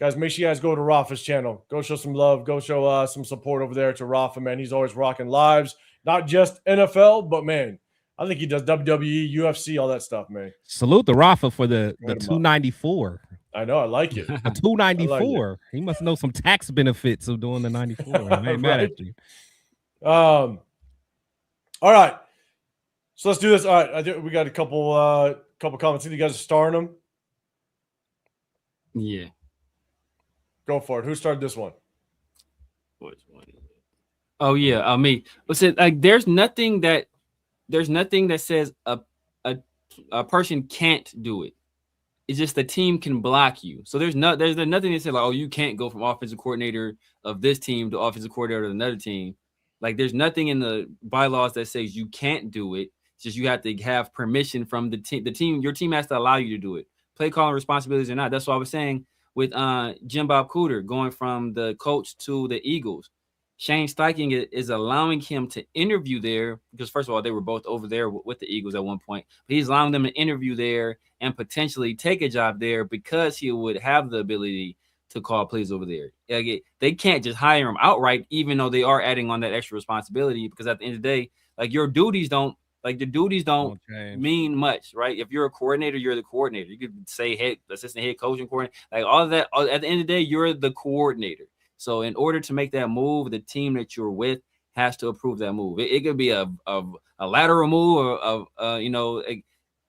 S1: Guys, make sure you guys go to Rafa's channel. Go show some love. Go show some support over there to Rafa, man. He's always rocking lives, not just NFL, but, man, I think he does WWE, UFC, all that stuff, man.
S2: Salute the Rafa for the 294.
S1: I know, I like it.
S2: A 294. Like he must know some tax benefits of doing the 94. I ain't mad at you.
S1: All right. So let's do this. All right. I think we got a couple comments. You guys are starring them?
S3: Yeah.
S1: Go for it. Who started this one?
S3: Which one is it? Oh yeah, me. But said like there's nothing that says a person can't do it. It's just the team can block you. So there's nothing that says like, oh, you can't go from offensive coordinator of this team to offensive coordinator of another team. Like there's nothing in the bylaws that says you can't do it. It's just you have to have permission from the team. The team, your team has to allow you to do it. Play calling responsibilities or not. That's what I was saying with Jim Bob Cooter going from the coach to the Eagles. Shane Steichen is allowing him to interview there because, first of all, they were both over there with the Eagles at one point. But he's allowing them to interview there and potentially take a job there because he would have the ability to call plays over there. Like they can't just hire him outright, even though they are adding on that extra responsibility. Because at the end of the day, like your duties don't mean much, right? If you're a coordinator, you're the coordinator. You could say assistant head coaching coordinator, like all of that. At the end of the day, you're the coordinator. So in order to make that move, the team that you're with has to approve that move. It could be a lateral move or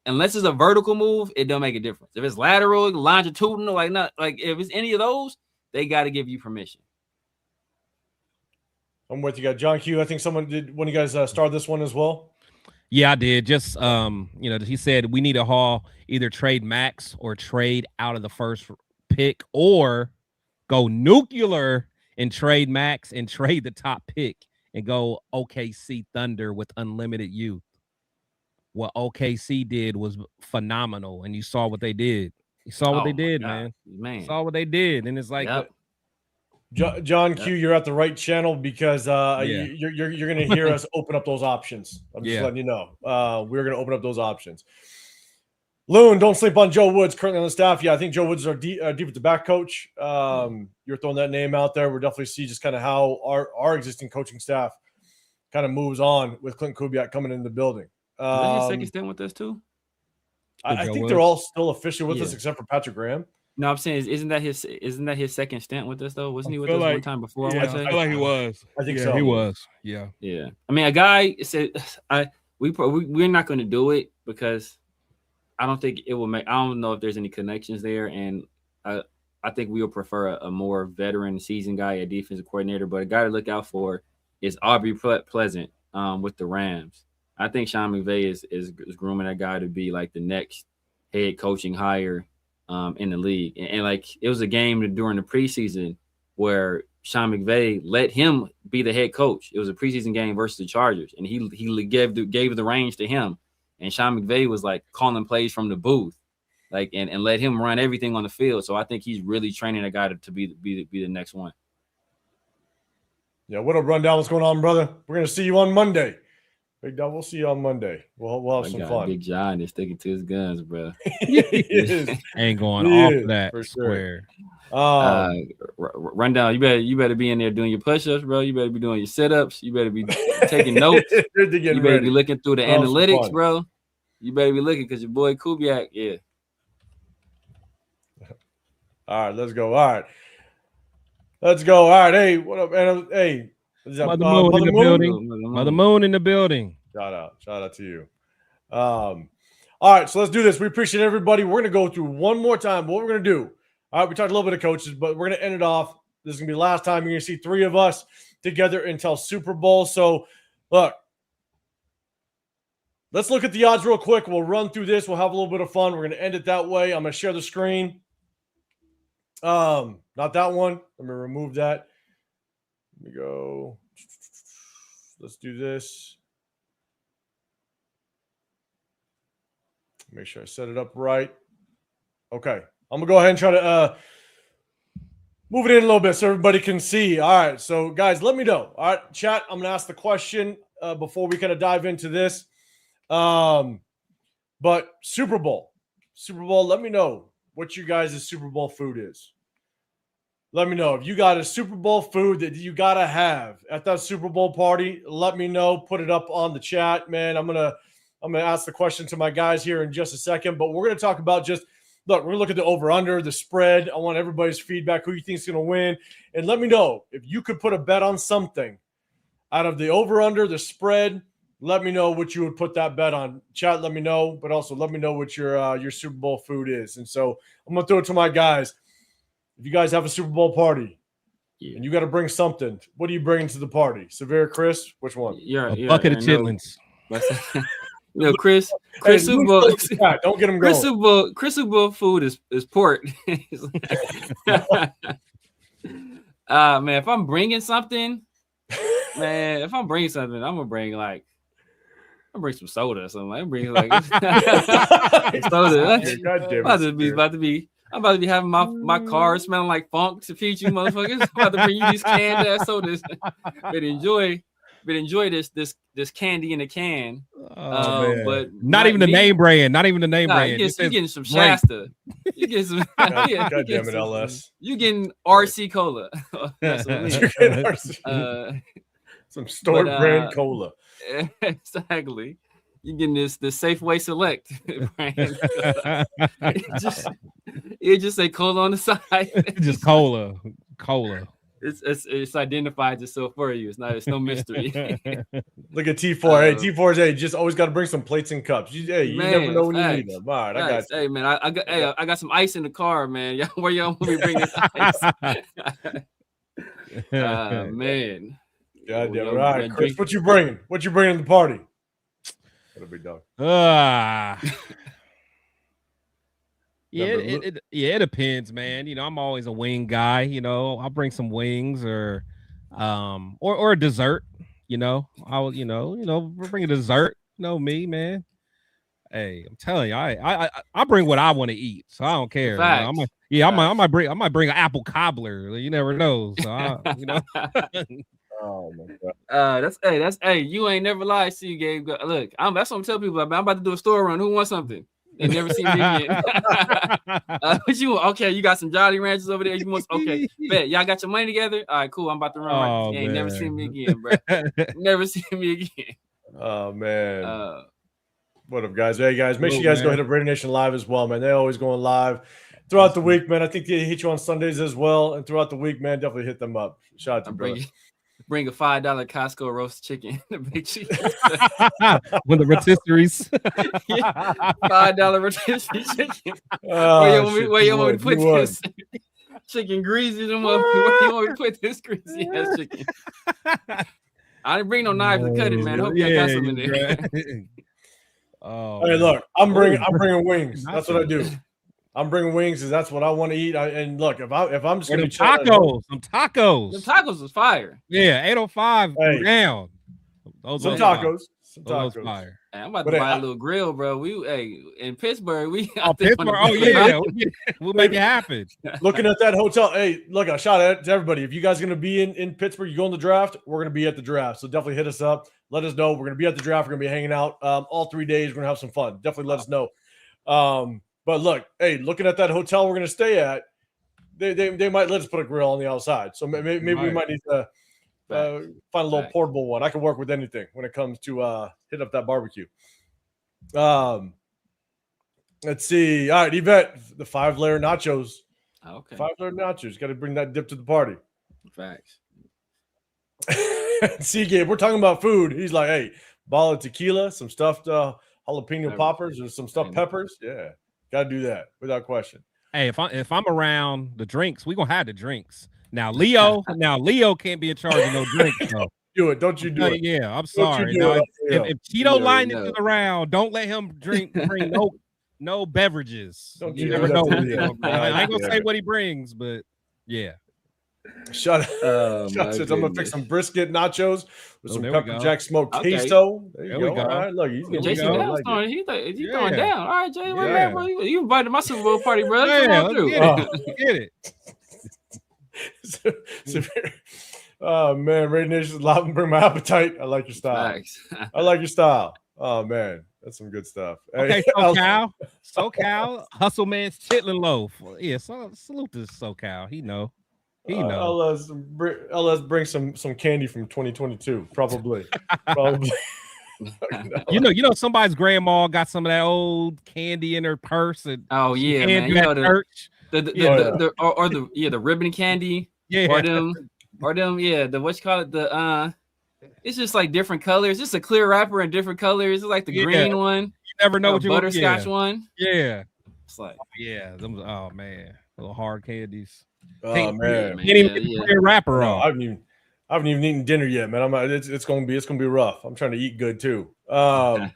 S3: unless it's a vertical move, it don't make a difference. If it's lateral, longitudinal, if it's any of those, they got to give you permission.
S1: I'm with you guys. John Q, I think someone did when you guys started this one as well.
S2: Yeah, I did. Just he said we need to haul either trade Maxx or trade out of the first pick or go nuclear and trade Maxx and trade the top pick and go OKC Thunder with unlimited youth. What OKC did was phenomenal, and you saw what they did. You saw what they did, man. You saw what they did, and it's like,
S1: John Q, you're at the right channel because you're going to hear us open up those options. I'm just letting you know. We're going to open up those options. Loon, don't sleep on Joe Woods, currently on the staff. Yeah, I think Joe Woods is our defensive back coach. You're throwing that name out there. We'll definitely see just kind of how our existing coaching staff kind of moves on with Clinton Kubiak coming into the building.
S3: Is that his second stint with us too?
S1: I think they're all still officially with us except for Patrick Graham.
S3: No, I'm saying isn't that his second stint with us though? Wasn't he with us one time before?
S2: Yeah, I feel like he was.
S1: I think so.
S2: He was. Yeah.
S3: Yeah. I mean, a guy said, we're not going to do it because I don't think it will make. I don't know if there's any connections there, and I think we would prefer a more veteran, seasoned guy, a defensive coordinator. But a guy to look out for is Aubrey Pleasant with the Rams. I think Sean McVay is grooming that guy to be like the next head coaching hire in the league. And like it was a game during the preseason where Sean McVay let him be the head coach. It was a preseason game versus the Chargers, and he gave the reins to him. And Sean McVay was like calling plays from the booth, like and let him run everything on the field. So I think he's really training a guy to be the next one.
S1: Yeah, what up, Rundown? What's going on, brother? We're gonna see you on Monday. Big dog. We'll see you on Monday. We'll have some fun.
S3: Big John is sticking to his guns, bro.
S2: Ain't going off that
S1: for
S2: square.
S1: Sure.
S3: Run down. You better be in there doing your push-ups, bro. You better be doing your sit-ups. You better be taking notes. You better be looking through the analytics, bro. You better be looking because your boy Kubiak, yeah.
S1: All right, let's go. All right. Let's go. All right. Hey, what up, man? Hey,
S2: Mother Moon in the building. Mother Moon in the building.
S1: Shout out to you. All right, so let's do this. We appreciate everybody. We're gonna go through one more time what we're gonna do. All right, we talked a little bit of coaches, but we're gonna end it off. This is gonna be the last time you're gonna see three of us together until Super Bowl. So, look, let's look at the odds real quick. We'll run through this. We'll have a little bit of fun. We're gonna end it that way. I'm gonna share the screen. Not that one. Let me remove that. Let me go. Let's do this. Make sure I set it up right. Okay. I'm gonna go ahead and try to move it in a little bit so everybody can see. All right. So guys, let me know. All right, chat. I'm gonna ask the question before we kind of dive into this. But Super Bowl, let me know what you guys' Super Bowl food is. Let me know if you got a Super Bowl food that you got to have at that Super Bowl party. Let me know. Put it up on the chat, man. I'm gonna ask the question to my guys here in just a second, but we're gonna talk about just look. We're gonna look at the over/under, the spread. I want everybody's feedback. Who you think is gonna win, and let me know if you could put a bet on something out of the over/under, the spread. Let me know what you would put that bet on. Chat, let me know, but also let me know what your Super Bowl food is. And so I'm gonna throw it to my guys. If you guys have a Super Bowl party and you got to bring something, what are you bringing to the party? Severe, Chris, which one?
S2: A bucket of chitlins.
S3: Chris Super Bowl.
S1: Don't get him going.
S3: Chris Super Bowl food is pork. Man, if I'm bringing something, I'm gonna bring some soda or something. I'm bringing like soda. I'm about to be having my car smelling like funk to feed you motherfuckers. I'm about to bring you these canned ass sodas. But enjoy this candy in a can. But
S2: not even the name brand.
S3: You're getting some Shasta. You get some.
S1: God damn it, LS.
S3: You getting RC cola.
S1: Some store brand cola.
S3: Exactly. You getting this Safeway Select brand. It just say cola on the side.
S2: Just cola.
S3: It's identified itself for you. It's no mystery.
S1: Look at T4. Hey, T4's just always got to bring some plates and cups. You never know when you need them. All right, I got you.
S3: Hey man, I got some ice in the car, man. Where y'all want me to bring this ice? Man.
S1: God damn. All right, Chris, what you bringing? What you bringing to the party? That'll be dog.
S2: It depends, man. You know, I'm always a wing guy. You know, I'll bring some wings or a dessert. You know, I'll bring a dessert. You know me, man. Hey, I'm telling you, I bring what I want to eat, so I don't care. You know, I might bring an apple cobbler. You never know. So
S1: Oh my God.
S3: That's you ain't never lied. See you, Gabe. Look, that's what I'm telling people about. I'm about to do a store run. Who wants something? They never seen me again. Okay, you got some Jolly Ranchers over there. You want bet. Y'all got your money together? All right, cool. I'm about to run. You ain't never seen me again, bro. Never seen me again.
S1: Oh man. What up, guys? Hey guys, make sure you guys go hit up Raider Nation Live as well, man. They're always going live throughout the week, man. I think they hit you on Sundays as well. And throughout the week, man, definitely hit them up. Shout out to brother.
S3: Bring a $5 Costco roast chicken.
S2: With the rotisseries.
S3: $5 rotisserie chicken. Where you want me to put this? Chicken greasy. Where you want me to put this greasy ass chicken? I didn't bring no knife to cut it, man. I hope you got some in there.
S1: Hey, look, I'm bringing wings. That's what I do. I'm bringing wings because that's what I want to eat. And look, if I'm just gonna be
S2: tacos, some
S3: tacos is fire.
S2: Yeah, 805 down.
S1: Some tacos.
S3: Fire. Hey, I'm about
S1: But
S3: to
S1: hey,
S3: buy a little grill, bro. In Pittsburgh,
S2: Pittsburgh. Oh yeah, we'll make it happen.
S1: looking at that hotel. Hey, look, I shot at to everybody. If you guys are going to be in Pittsburgh, you go in the draft. We're going to be at the draft, so definitely hit us up. Let us know. We're going to be at the draft. We're going to be hanging out all 3 days. We're going to have some fun. Definitely let us know. But look, hey, looking at that hotel we're going to stay at, they might let us put a grill on the outside. So maybe we might need to find a little portable one. I can work with anything when it comes to hit up that barbecue. Let's see. All right, Yvette, the 5-layer nachos.
S3: Okay.
S1: 5-layer nachos. Got to bring that dip to the party.
S3: Facts.
S1: Gabe, we're talking about food. He's like, hey, bottle of tequila, some stuffed jalapeno poppers, or some stuffed peppers. Yeah, got to do that without question.
S2: Hey, if I'm around the drinks, we gonna have the drinks. Now Leo can't be in charge of no drinks. So.
S1: Don't you do it.
S2: Yeah, I'm sorry. Now, if Cheeto Lightning is around, don't let him bring no beverages. You never know. I ain't gonna say what he brings, but yeah.
S1: Shut up. I'm gonna fix some brisket nachos with some pepper jack smoked queso. There you go. All right, look, he's
S3: he's throwing down. All right, Jay, bro. You invited to my Super Bowl party, bro.
S2: Let's get
S1: it. Oh man, Raider Nation, bring my appetite. I like your style. I like your style. Oh man, that's some good stuff.
S2: Okay, SoCal, Hustle Man's Chitlin Loaf. Yeah, salute to SoCal. He know.
S1: LS bring some candy from 2022, probably.
S2: You know, somebody's grandma got some of that old candy in her purse. And
S3: man, you know the ribbon candy. Yeah, or them, the what you call it, it's just like different colors. Just a clear wrapper in different colors. It's like the green one.
S2: You never know what you
S3: butterscotch one.
S2: Yeah,
S3: it's like
S2: them. Oh man, little hard candies.
S1: Oh man,
S2: can't even get a wrapper on.
S1: I haven't even eaten dinner yet, man. It's gonna be rough. I'm trying to eat good too. Mother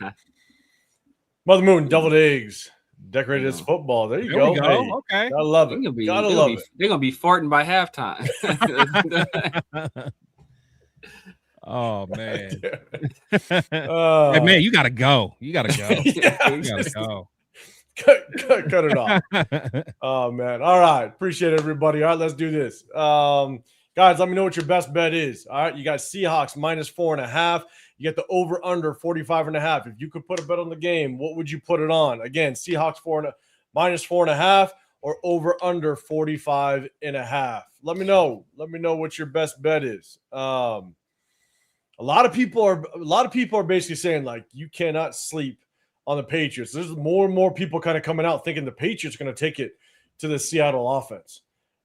S1: Moon, deviled eggs, decorated as football. There you go. Hey,
S2: okay,
S1: I love it. Gotta love it.
S3: They're gonna be farting by halftime.
S2: Oh man, hey, man, you gotta go. You gotta go.
S1: Cut it off. Oh man. All right. Appreciate it, everybody. All right, let's do this. Guys, let me know what your best bet is. All right. You got Seahawks -4.5. You get the over under 45.5. If you could put a bet on the game, what would you put it on? Again, Seahawks -4.5 or over under 45.5. Let me know. Let me know what your best bet is. A lot of people are basically saying like you cannot sleep on the Patriots. There's more and more people kind of coming out thinking the Patriots are going to take it to the Seattle offense.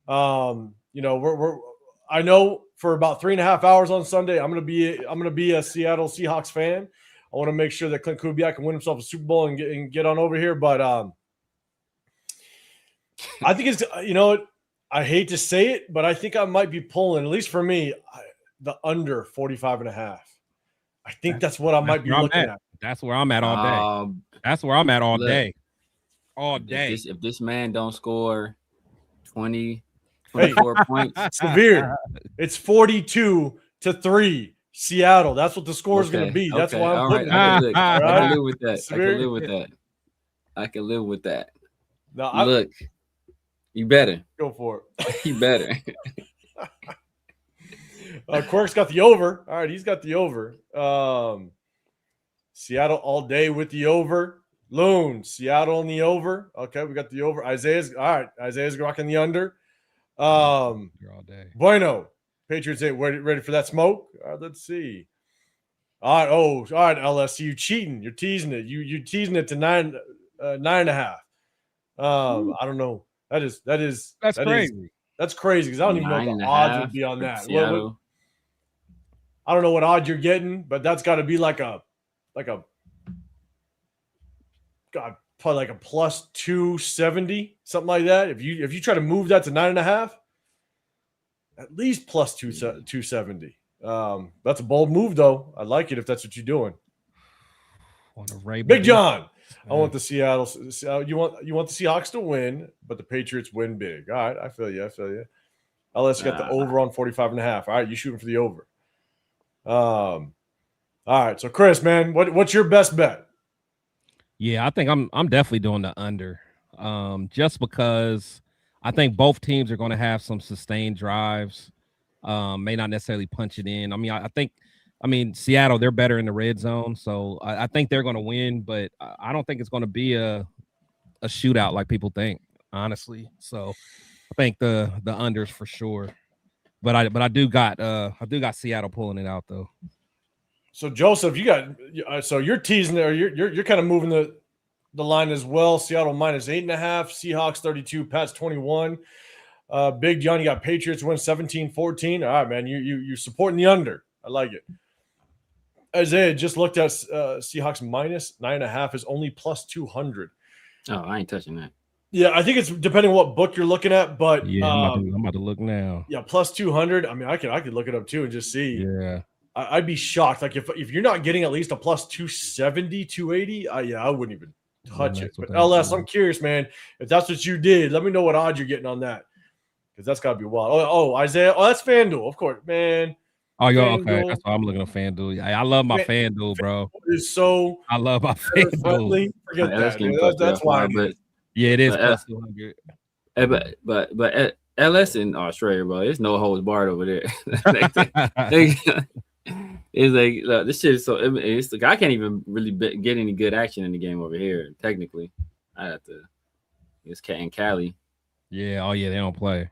S1: You know, I know for about 3.5 hours on Sunday, I'm going to be a Seattle Seahawks fan. I want to make sure that Clint Kubiak can win himself a Super Bowl and get on over here. But I think it's, you know, I hate to say it, but I think I might be pulling, at least for me, the under 45.5. I think that's what I might be looking at.
S2: That's where I'm at all day. That's where I'm at all day. All day.
S3: If this man don't score 20, 24 points.
S1: Severe. It's 42-3 Seattle. That's what the score is going to be. That's why I'm putting it.
S3: I can live with that. I can live with that. No, look, you better.
S1: Go for it.
S3: You better.
S1: Quirk's got the over. All right, he's got the over. Seattle all day with the over. Loon, Seattle on the over. Okay, we got the over. Isaiah's rocking the under.
S2: You're all day.
S1: Bueno, Patriots ready for that smoke? All right, let's see. All right, all right, LSU, you cheating. You're teasing it. You're teasing it to 9.5. I don't know. That's crazy. That's crazy because I don't even know what the odds would be on that. I don't know what odds you're getting, but that's got to be like a probably like a plus 270, something like that. If you try to move that to 9.5, at least plus 270. That's a bold move though. I like it if that's what you're doing. Big John. I want the Seattle. You want the Seahawks to win, but the Patriots win big. All right, I feel you. LS got the over on 45.5. All right, you shooting for the over. All right. So Chris, man, what's your best bet?
S2: Yeah, I think I'm definitely doing the under. Just because I think both teams are going to have some sustained drives. May not necessarily punch it in. I mean, I mean, Seattle, they're better in the red zone, so I think they're going to win, but I don't think it's going to be a shootout like people think, honestly. So I think the unders for sure. But I do got Seattle pulling it out though.
S1: So Joseph, you got so you're teasing there. You're kind of moving the line as well. Seattle -8.5, Seahawks 32, Pats 21. Big John, you got Patriots win 17-14. All right, man. You supporting the under. I like it. Isaiah just looked at Seahawks -9.5 is only +200.
S4: Oh, I ain't touching that.
S1: Yeah, I think it's depending on what book you're looking at, but
S2: yeah, I'm about to look now.
S1: Yeah, +200. I mean, I could look it up too and just see.
S2: Yeah,
S1: I'd be shocked. Like if you're not getting at least a +270, 280, I wouldn't even touch it. But LS, I'm curious, man. If that's what you did, let me know what odds you're getting on that, because that's got to be wild. Oh, Isaiah. Oh, that's FanDuel, of course, man.
S2: Oh, yeah, okay. That's why I'm looking at FanDuel. I love my FanDuel, bro.
S1: It's so
S2: I love my FanDuel.
S1: Forget that. That's why.
S4: But
S2: yeah, it is +200.
S4: But LS in Australia, bro, there's no holds barred over there. It's like look, this shit is so. It's like I can't even really get any good action in the game over here. Technically, I have to. It's in Cali.
S2: Yeah. Oh yeah, they don't play.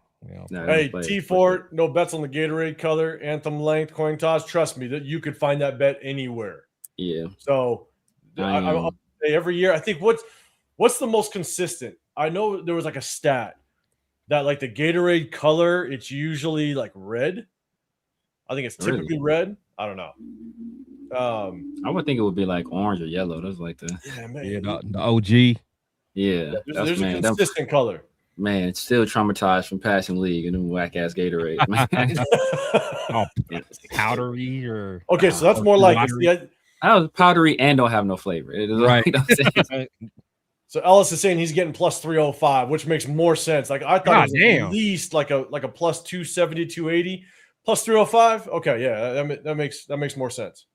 S4: No,
S1: hey, T4, no bets on the Gatorade color, anthem length, coin toss. Trust me, that you could find that bet anywhere.
S4: Yeah.
S1: So I say every year, I think what's the most consistent? I know there was like a stat that like the Gatorade color, it's usually like red. I think it's typically red. I don't know.
S4: I would think it would be like orange or yellow. Those like the
S2: the OG.
S4: Yeah,
S1: there's a consistent color.
S4: Man, it's still traumatized from passing league and then whack ass Gatorade.
S2: Oh, powdery or
S1: okay, so that's more like
S4: that was powdery and don't have no flavor. It is
S2: right.
S1: So Ellis is saying he's getting +305, which makes more sense. Like I thought it was at least like a +270, 280, +305. Okay, yeah, that makes more sense.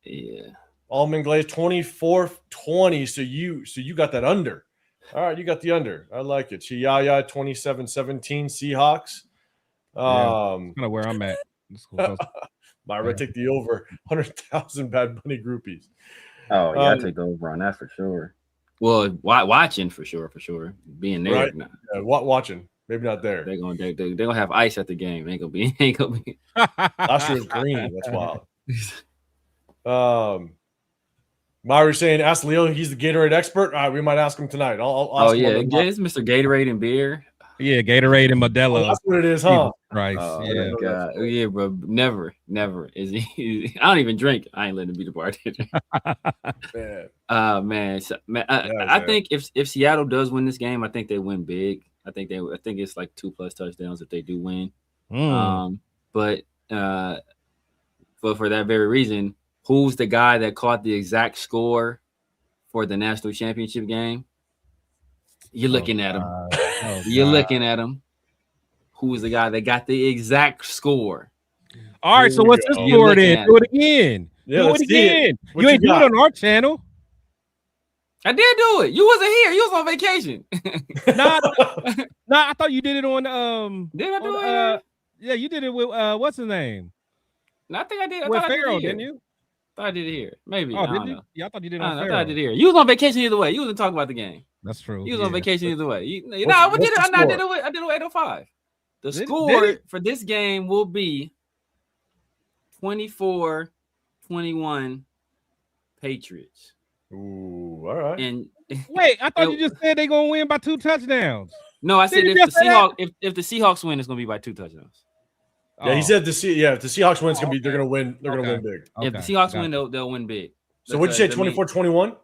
S4: Yeah.
S1: Almond glaze 24-20. So you got that under. All right, you got the under. I like it. Chiaya 27-17 Seahawks.
S2: Kind of where I'm at.
S1: Myra take the over 100,000 Bad Bunny groupies.
S4: Oh yeah, I take the over on that for sure. Well, watching for sure. Being there,
S1: right? Yeah, watching. Maybe not there.
S4: They're gonna have ice at the game. Ain't gonna be.
S1: Last year was green. That's wild. Myra's saying, ask Leo. He's the Gatorade expert. All right, we might ask him tonight. I'll ask him.
S4: It's Mr. Gatorade and beer.
S2: Yeah, Gatorade and Modelo.
S1: That's what it is, huh?
S2: Right.
S4: Oh, yeah. God. Yeah, bro. Never is he. I don't even drink. I ain't letting him be the bartender. Man. I think if Seattle does win this game, I think they win big. I think it's like 2+ touchdowns if they do win. But for that very reason, who's the guy that caught the exact score for the national championship game? You're looking at him. Looking at him. Who's the guy that got the exact score?
S2: All right, so what's the score then? Do it again.
S1: Yeah,
S2: do it again. You ain't doing it on our channel.
S4: I did do it. You wasn't here. You was on vacation.
S2: Nah, I thought you did it on
S4: Did I do it?
S2: Yeah, you did it with what's his name?
S4: No, I think I did.
S2: With Pharaoh, didn't you?
S4: I thought I did it here. Maybe.
S2: Oh, did you? Yeah, I thought you did it on Pharaoh.
S4: I thought I did it here. You was on vacation either way. You wasn't talking about the game.
S2: That's true.
S4: You was on vacation either way. I did it with 805. The score for this game will be 24-21 Patriots.
S1: Ooh, all right.
S4: And
S2: wait, I thought you just said they're gonna win by 2 touchdowns.
S4: No, I said if the Seahawks win, it's gonna be by 2 touchdowns.
S1: Yeah, he said if the Seahawks win, they're gonna win. They're gonna win big.
S4: If the Seahawks win, they'll win big.
S1: So what'd you say? 24-21?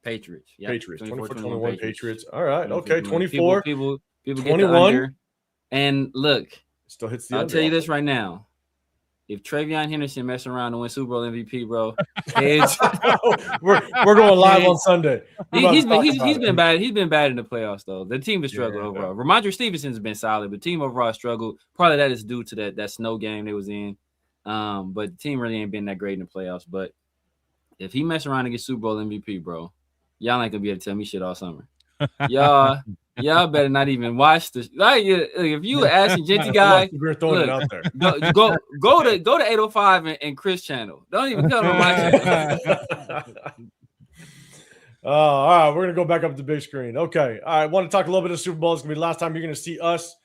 S4: Patriots. Yeah.
S1: Patriots. 24-21 Patriots. All right. Okay.
S4: 24. People 21. Get the under. And look,
S1: still hits the
S4: I'll tell you this right now. If Travion Henderson messing around to win Super Bowl MVP, bro,
S1: we're going live on Sunday.
S4: He's been bad. He's been bad in the playoffs though. The team has struggled overall. Ramondre Stevenson's been solid, but the team overall struggled. Part of that is due to that snow game they was in. But the team really ain't been that great in the playoffs. But if he mess around and get Super Bowl MVP, bro, y'all ain't gonna be able to tell me shit all summer. Y'all better not even watch this. Like, if you were asking Genty guy,
S1: we're throwing it out there.
S4: Go to 805 and Chris channel. Don't even come on my channel.
S1: All right, we're gonna go back up to the big screen. Okay, all right. I want to talk a little bit of Super Bowl. It's gonna be the last time you're gonna see us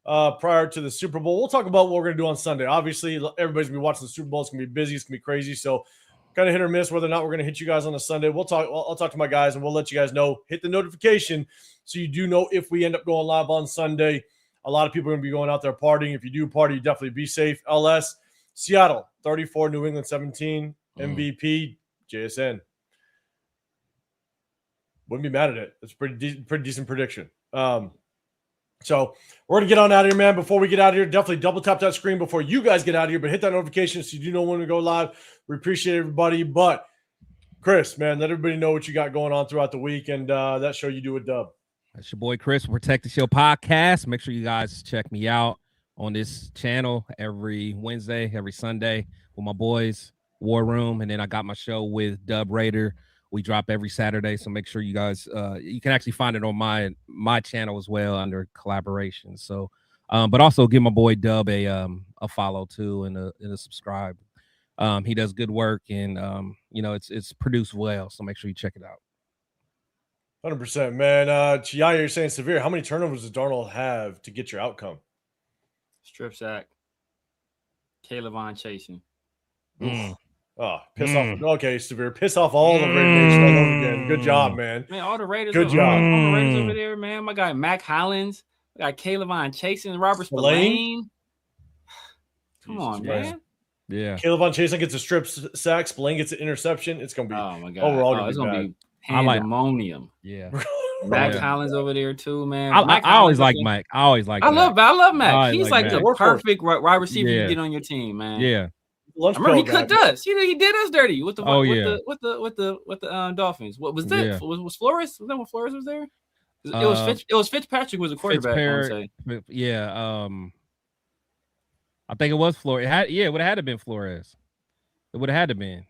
S1: prior to the Super Bowl. We'll talk about what we're gonna do on Sunday. Obviously, everybody's gonna be watching the Super Bowl. It's gonna be busy. It's gonna be crazy. So, kind of hit or miss whether or not we're gonna hit you guys on a Sunday. We'll talk. I'll talk to my guys and we'll let you guys know. Hit the notification so you do know if we end up going live on Sunday. A lot of people are gonna be going out there partying. If you do party, definitely be safe. LS Seattle 34, New England 17. MVP JSN. Wouldn't be mad at it. It's a pretty decent prediction. So we're going to get on out of here, man. Before we get out of here, definitely double tap that screen before you guys get out of here, but hit that notification so you do know when we go live. We appreciate everybody. But Chris, man, let everybody know what you got going on throughout the week and that show you do with Dub.
S2: That's your boy Chris, Protect the Show podcast. Make sure you guys check me out on this channel every Wednesday, every Sunday with my boys, War Room. And then I got my show with Dub Raider. We drop every Saturday, so make sure you guys you can actually find it on my channel as well under collaboration. So, but also give my boy Dub a follow too and a subscribe. He does good work and it's produced well. So make sure you check it out.
S1: 100%, man. Chiaya, you're saying severe. How many turnovers does Darnold have to get your outcome?
S4: Strip sack. Caleb chasing.
S1: Oh, piss off. Okay, severe. Piss off all the Raider Nation all over again. Good job, man.
S4: Man, all the Raiders.
S1: Good job.
S4: All the Raiders over there, man. My guy, Mac Hollins. I got Caleb chasing. Robert Spillane. Come on, man.
S2: Yeah.
S1: Caleb chasing gets a strip sack. Spillane gets an interception. It's going to be overall
S4: it's going to be pandemonium.
S2: Yeah.
S4: Mac Hollins over there too, man.
S2: I always like Mike. I always like.
S4: I love Mac. He's like
S2: Mac.
S4: the perfect wide receiver you get on your team, man.
S2: Yeah.
S1: I
S4: remember he cooked us. He did us dirty with the with the Dolphins. What was that? Was Flores? Was that when Flores was there? It was Fitzpatrick was a quarterback. I would say.
S2: Yeah. I think it was Flores. It would have had to been Flores. It would have had to been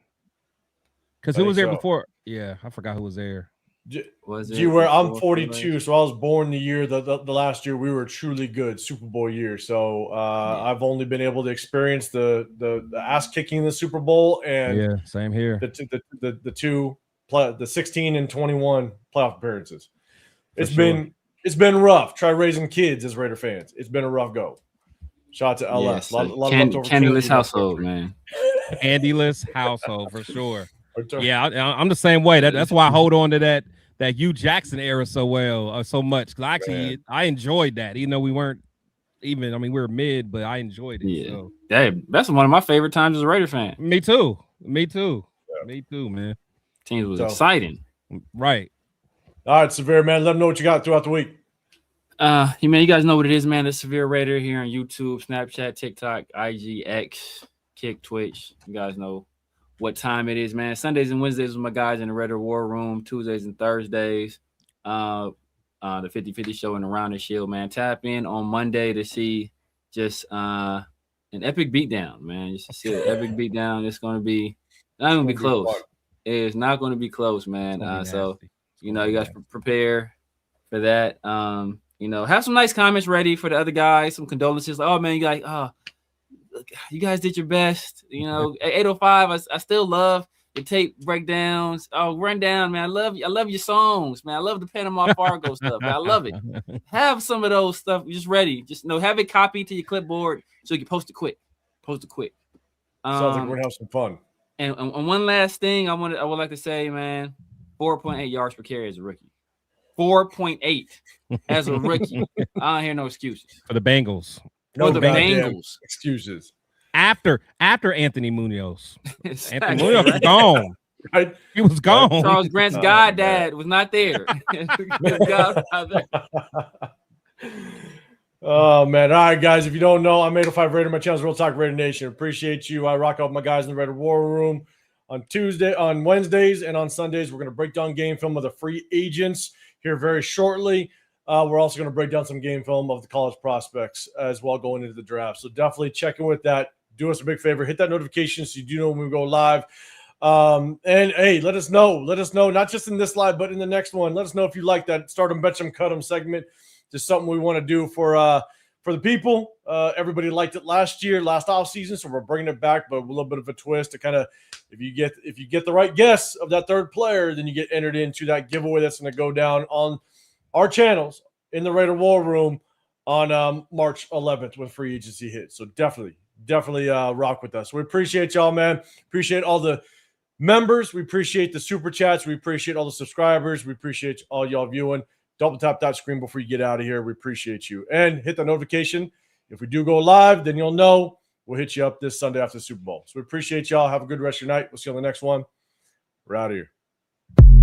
S2: because who was there before? Yeah, I forgot who was there.
S1: I'm 42, so I was born the year the last year we were truly good Super Bowl year. So I've only been able to experience the ass kicking in the Super Bowl and
S2: same here.
S1: The 16 and 21 playoff appearances. It's been rough. Try raising kids as Raider fans. It's been a rough go. Shout out to LS.
S4: Candyless household, man.
S2: Candyless household for sure. Yeah, I'm the same way. That's why I hold on to that Hugh Jackson era so much. Because I enjoyed that. Even though we weren't even. I mean, we were mid, but I enjoyed it.
S4: Yeah,
S2: so.
S4: That's one of my favorite times as a Raider fan.
S2: Me too, man.
S4: Teams was exciting,
S2: right?
S1: All right, Severe, man. Let them know what you got throughout the week.
S4: You guys know what it is, man. The Severe Raider here on YouTube, Snapchat, TikTok, IG, X, Kick, Twitch. You guys know what time it is, man. Sundays and Wednesdays with my guys in the Raider War Room. Tuesdays and Thursdays, the 50-50 show and Around the Shield, man. Tap in on Monday to see just an epic beatdown, man. Just to see an epic beatdown. It's going to be not going to be close. It's not going to be close, man. So, you guys prepare for that. Have some nice comments ready for the other guys. Some condolences. Like, oh, man, you guys did your best. At 805, I still love the tape breakdowns. Oh, run down, man. I love your songs, man. I love the Panama Fargo stuff, man. I love it. Have some of those stuff just ready. Just have it copied to your clipboard so you can post it quick. Sounds like
S1: we're gonna have some fun.
S4: And one last thing I would like to say, man. 4.8 yards per carry as a rookie. 4.8 as a rookie. I don't hear no excuses
S2: for the Bengals.
S1: No,
S4: the Bengals
S1: excuses.
S2: After Anthony Munoz. Exactly. Anthony Munoz was gone.
S1: Right.
S2: He was gone.
S4: Charles Grant's goddad was not there.
S1: Oh, man. All right, guys. If you don't know, I'm 805 Raider. My channel's Real Talk Raider Nation. Appreciate you. I rock out with my guys in the Raider War Room on Wednesdays, and on Sundays, we're going to break down game film of the free agents here very shortly. We're also going to break down some game film of the college prospects as well going into the draft. So definitely check in with that. do us a big favor. Hit that notification so you do know when we go live. And hey, let us know, not just in this live, but in the next one. Let us know if you like that Start 'em, Betch 'em, Cut 'em segment. Just something we want to do for the people. Everybody liked it last off season, so we're bringing it back, but a little bit of a twist to kind of, if you get the right guess of that third player, then you get entered into that giveaway that's going to go down on our channels in the Raider War Room on March 11th when free agency hits. So definitely rock with us. We appreciate y'all, man. Appreciate all the members. We appreciate the super chats. We appreciate all the subscribers. We appreciate all y'all viewing. Double tap that screen before you get out of here. We appreciate you. And hit the notification. If we do go live, then you'll know. We'll hit you up this Sunday after the Super Bowl. So we appreciate y'all. Have a good rest of your night. We'll see you on the next one. We're out of here.